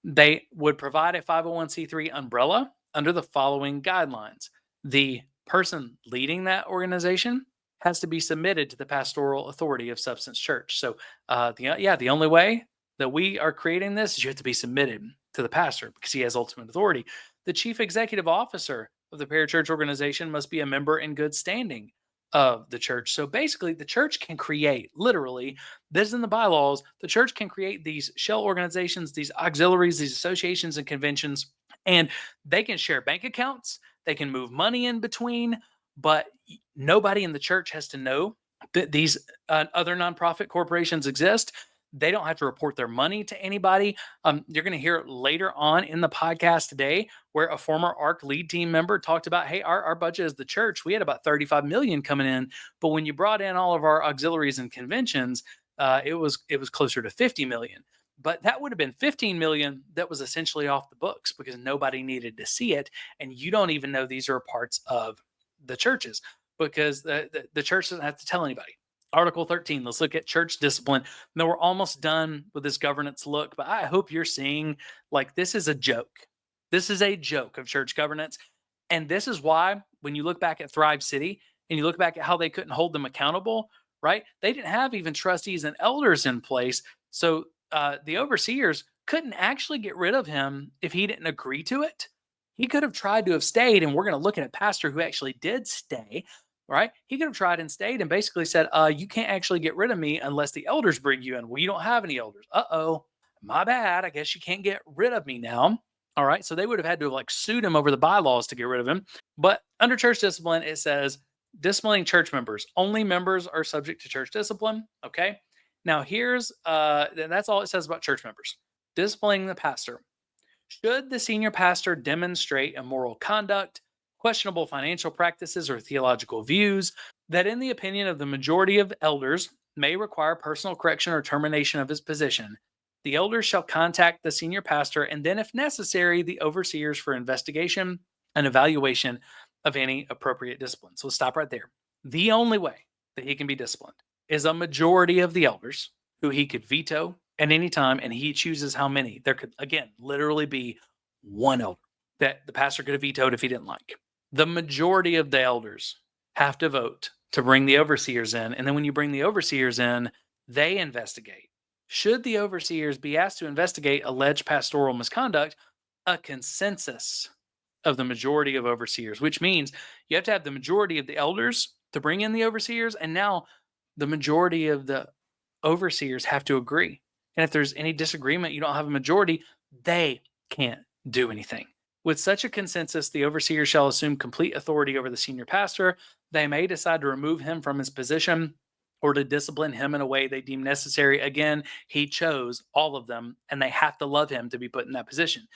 They would provide a 501c3 umbrella under the following guidelines. The person leading that organization has to be submitted to the pastoral authority of Substance Church. So, the only way that we are creating this is you have to be submitted to the pastor because he has ultimate authority. The chief executive officer of the parachurch organization must be a member in good standing of the church. So basically, the church can create, literally, this is in the bylaws, the church can create these shell organizations, these auxiliaries, these associations and conventions, and they can share bank accounts, they can move money in between, but nobody in the church has to know that these other nonprofit corporations exist. They don't have to report their money to anybody. You're going to hear later on in the podcast today where a former ARC lead team member talked about, hey, our budget as the church, we had about 35 million coming in, but when you brought in all of our auxiliaries and conventions, it was closer to 50 million. But that would have been 15 million that was essentially off the books because nobody needed to see it, and you don't even know these are parts of the churches because the church doesn't have to tell anybody. Article 13, let's look at church discipline. Now, we're almost done with this governance look, but I hope you're seeing like this is a joke. This is a joke of church governance. And this is why when you look back at Thrive City and you look back at how they couldn't hold them accountable, right? They didn't have even trustees and elders in place. So the overseers couldn't actually get rid of him if he didn't agree to it. He could have tried to have stayed, and we're going to look at a pastor who actually did stay. Right? He could have tried and stayed and basically said, you can't actually get rid of me unless the elders bring you in. Well, you don't have any elders. Uh-oh, my bad. I guess you can't get rid of me now. All right. So they would have had to have like sued him over the bylaws to get rid of him. But under church discipline, it says disciplining church members. Only members are subject to church discipline. Okay. Now here's, that's all it says about church members. Disciplining the pastor. Should the senior pastor demonstrate immoral conduct, questionable financial practices, or theological views that, in the opinion of the majority of elders, may require personal correction or termination of his position, the elders shall contact the senior pastor and then, if necessary, the overseers for investigation and evaluation of any appropriate discipline. So let's stop right there. The only way that he can be disciplined is a majority of the elders who he could veto at any time, and he chooses how many. There could, again, literally be one elder that the pastor could have vetoed if he didn't like. The majority of the elders have to vote to bring the overseers in. And then when you bring the overseers in, they investigate. Should the overseers be asked to investigate alleged pastoral misconduct, a consensus of the majority of overseers, which means you have to have the majority of the elders to bring in the overseers. And now the majority of the overseers have to agree. And if there's any disagreement, you don't have a majority, they can't do anything. With such a consensus, the overseer shall assume complete authority over the senior pastor. They may decide to remove him from his position or to discipline him in a way they deem necessary. Again, he chose all of them, and they have to love him to be put in that position.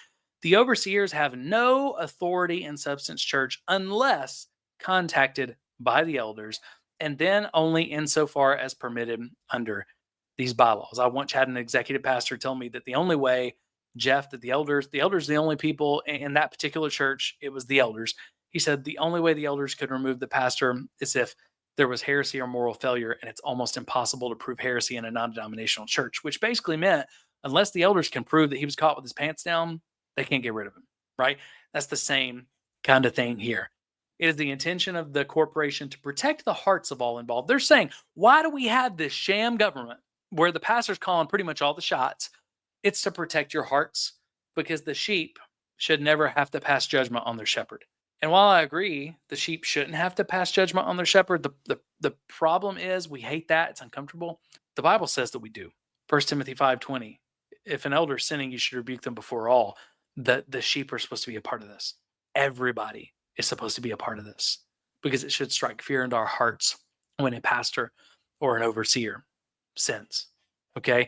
The overseers have no authority in Substance Church unless contacted by the elders, and then only insofar as permitted under these bylaws. I once had an executive pastor tell me that the only way, Jeff, that the elders, the only people in that particular church, it was the elders. He said the only way the elders could remove the pastor is if there was heresy or moral failure, and it's almost impossible to prove heresy in a non-denominational church, which basically meant unless the elders can prove that he was caught with his pants down, they can't get rid of him, right? That's the same kind of thing here. It is the intention of the corporation to protect the hearts of all involved. They're saying, why do we have this sham government where the pastor's calling pretty much all the shots? It's to protect your hearts, because the sheep should never have to pass judgment on their shepherd. And while I agree the sheep shouldn't have to pass judgment on their shepherd, the problem is we hate that. It's uncomfortable. The Bible says that we do. 1 Timothy 5:20. If an elder is sinning, you should rebuke them before all. The sheep are supposed to be a part of this. Everybody is supposed to be a part of this, because it should strike fear into our hearts when a pastor or an overseer sins. Okay?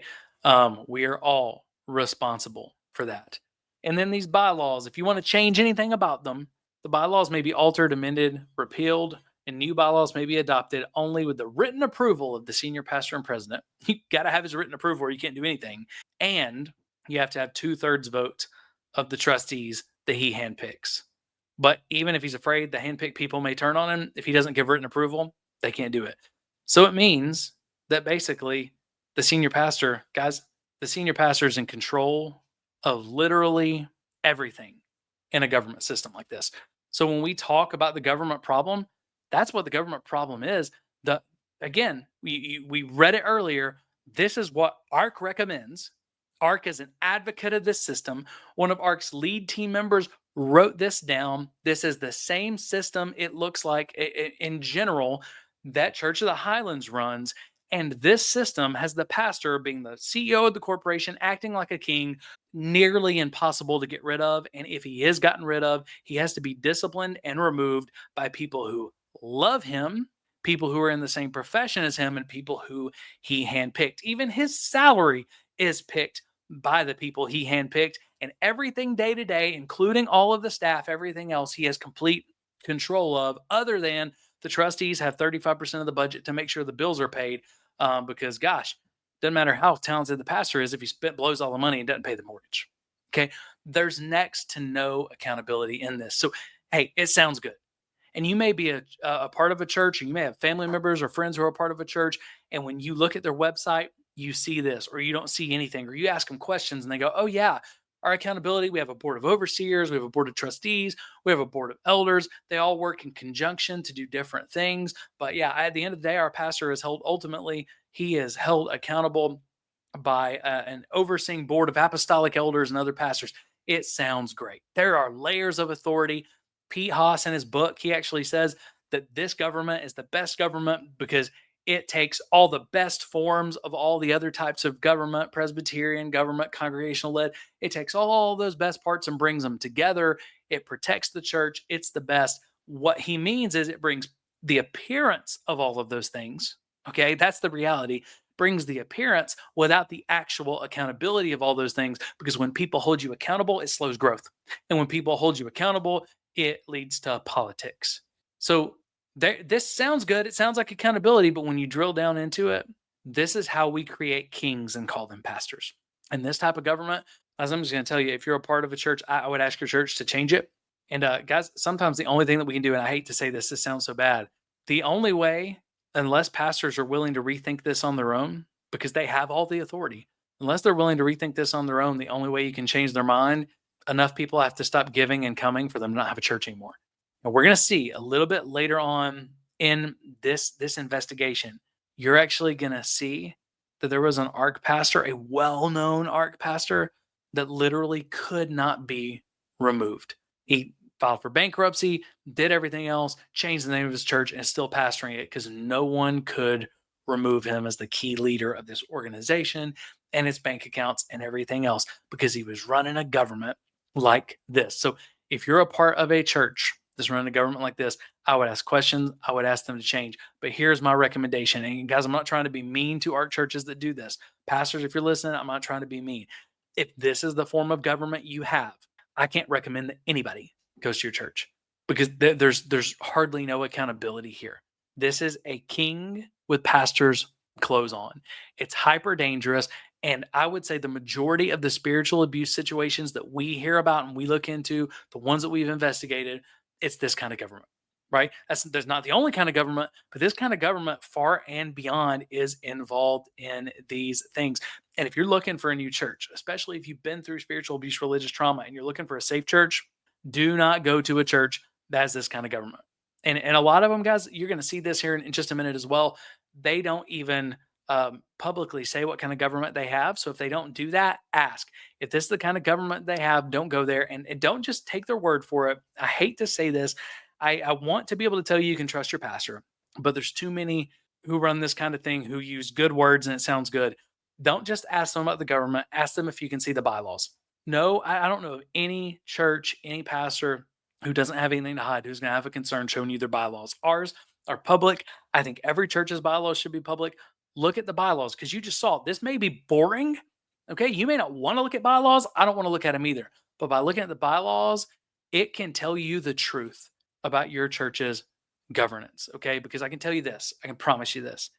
We are all responsible for that. And then these bylaws, if you want to change anything about them, the bylaws may be altered, amended, repealed, and new bylaws may be adopted only with the written approval of the senior pastor and president. You got to have his written approval or you can't do anything. And you have to have 2/3 vote of the trustees that he handpicks. But even if he's afraid the handpicked people may turn on him, if he doesn't give written approval, they can't do it. So it means that basically the senior pastor, guys, the senior pastor is in control of literally everything in a government system like this. So when we talk about the government problem, that's what the government problem is. The Again, we read it earlier. This is what ARC recommends. ARC is an advocate of this system. One of ARC's lead team members wrote this down. This is the same system it looks like in general that Church of the Highlands runs. And this system has the pastor being the CEO of the corporation, acting like a king, nearly impossible to get rid of. And if he is gotten rid of, he has to be disciplined and removed by people who love him, people who are in the same profession as him, and people who he handpicked. Even his salary is picked by the people he handpicked, and everything day to day, including all of the staff, everything else, he has complete control of, other than the trustees have 35% of the budget to make sure the bills are paid. Because, gosh, doesn't matter how talented the pastor is if he blows all the money and doesn't pay the mortgage. Okay. There's next to no accountability in this. So, hey, it sounds good. And you may be a part of a church, or you may have family members or friends who are a part of a church. And when you look at their website, you see this, or you don't see anything, or you ask them questions and they go, oh, yeah, our accountability, we have a board of overseers, we have a board of trustees, we have a board of elders. They all work in conjunction to do different things. But yeah, at the end of the day, our pastor is held, ultimately, he is held accountable by an overseeing board of apostolic elders and other pastors. It sounds great. There are layers of authority. Pete Haas, in his book, he actually says that this government is the best government because it takes all the best forms of all the other types of government, Presbyterian government, congregational led. It takes all those best parts and brings them together. It protects the church. It's the best. What he means is it brings the appearance of all of those things. Okay, that's the reality. Brings the appearance without the actual accountability of all those things. Because when people hold you accountable, it slows growth. And when people hold you accountable, it leads to politics. So this sounds good. It sounds like accountability, but when you drill down into it, this is how we create kings and call them pastors. And this type of government, as I'm just going to tell you, if you're a part of a church, I would ask your church to change it. And guys, sometimes the only thing that we can do, and I hate to say this, this sounds so bad, the only way, unless pastors are willing to rethink this on their own, because they have all the authority, unless they're willing to rethink this on their own, the only way you can change their mind, enough people have to stop giving and coming for them to not have a church anymore. And we're going to see a little bit later on in this investigation, you're actually going to see that there was an ARC pastor, a well-known ARC pastor, that literally could not be removed. He filed for bankruptcy, did everything else, changed the name of his church, and is still pastoring it because no one could remove him as the key leader of this organization and its bank accounts and everything else because he was running a government like this. So if you're a part of a church that's running a government like this, I would ask questions. I would ask them to change. But here's my recommendation. And guys, I'm not trying to be mean to ARC churches that do this. Pastors, if you're listening, I'm not trying to be mean. If this is the form of government you have, I can't recommend that anybody goes to your church because there's hardly no accountability here. This is a king with pastor's clothes on. It's hyper dangerous. And I would say the majority of the spiritual abuse situations that we hear about and we look into, the ones that we've investigated, it's this kind of government, right? There's not the only kind of government, but this kind of government far and beyond is involved in these things. And if you're looking for a new church, especially if you've been through spiritual abuse, religious trauma, and you're looking for a safe church, do not go to a church that has this kind of government. And a lot of them, guys, you're going to see this here in just a minute as well. They don't even publicly say what kind of government they have. So if they don't do that, ask. If this is the kind of government they have, don't go there and don't just take their word for it. I hate to say this. I want to be able to tell you can trust your pastor, but there's too many who run this kind of thing who use good words and it sounds good. Don't just ask them about the government. Ask them if you can see the bylaws. No, I don't know of any church, any pastor who doesn't have anything to hide, who's going to have a concern showing you their bylaws. Ours are public. I think every church's bylaws should be public. Look at the bylaws because you just saw it. This may be boring. Okay. You may not want to look at bylaws. I don't want to look at them either. But by looking at the bylaws, it can tell you the truth about your church's governance, okay? Because I can tell you this, I can promise you this.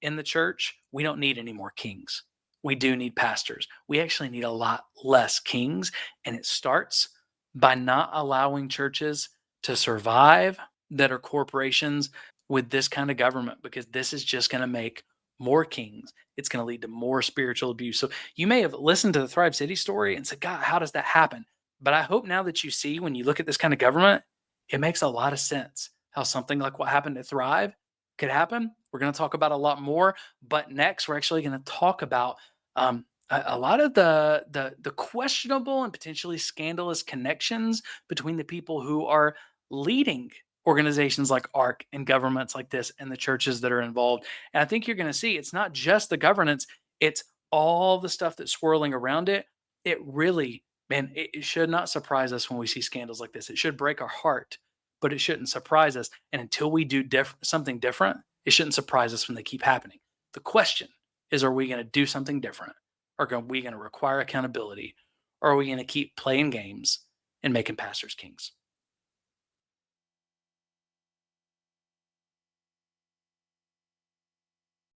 In the church, we don't need any more kings. We do need pastors. We actually need a lot less kings. And it starts by not allowing churches to survive that are corporations with this kind of government, because this is just going to make more kings. It's going to lead to more spiritual abuse. So you may have listened to the Thrive City story and said, God, how does that happen? But I hope now that you see, when you look at this kind of government, it makes a lot of sense how something like what happened at Thrive could happen. We're going to talk about a lot more, but next we're actually going to talk about a lot of the questionable and potentially scandalous connections between the people who are leading organizations like ARC and governments like this and the churches that are involved. And I think you're going to see it's not just the governance, it's all the stuff that's swirling around it. It really, man, it should not surprise us when we see scandals like this. It should break our heart, but it shouldn't surprise us. And until we do something different, it shouldn't surprise us when they keep happening. The question is, are we going to do something different? Or are we going to require accountability? Or are we going to keep playing games and making pastors kings?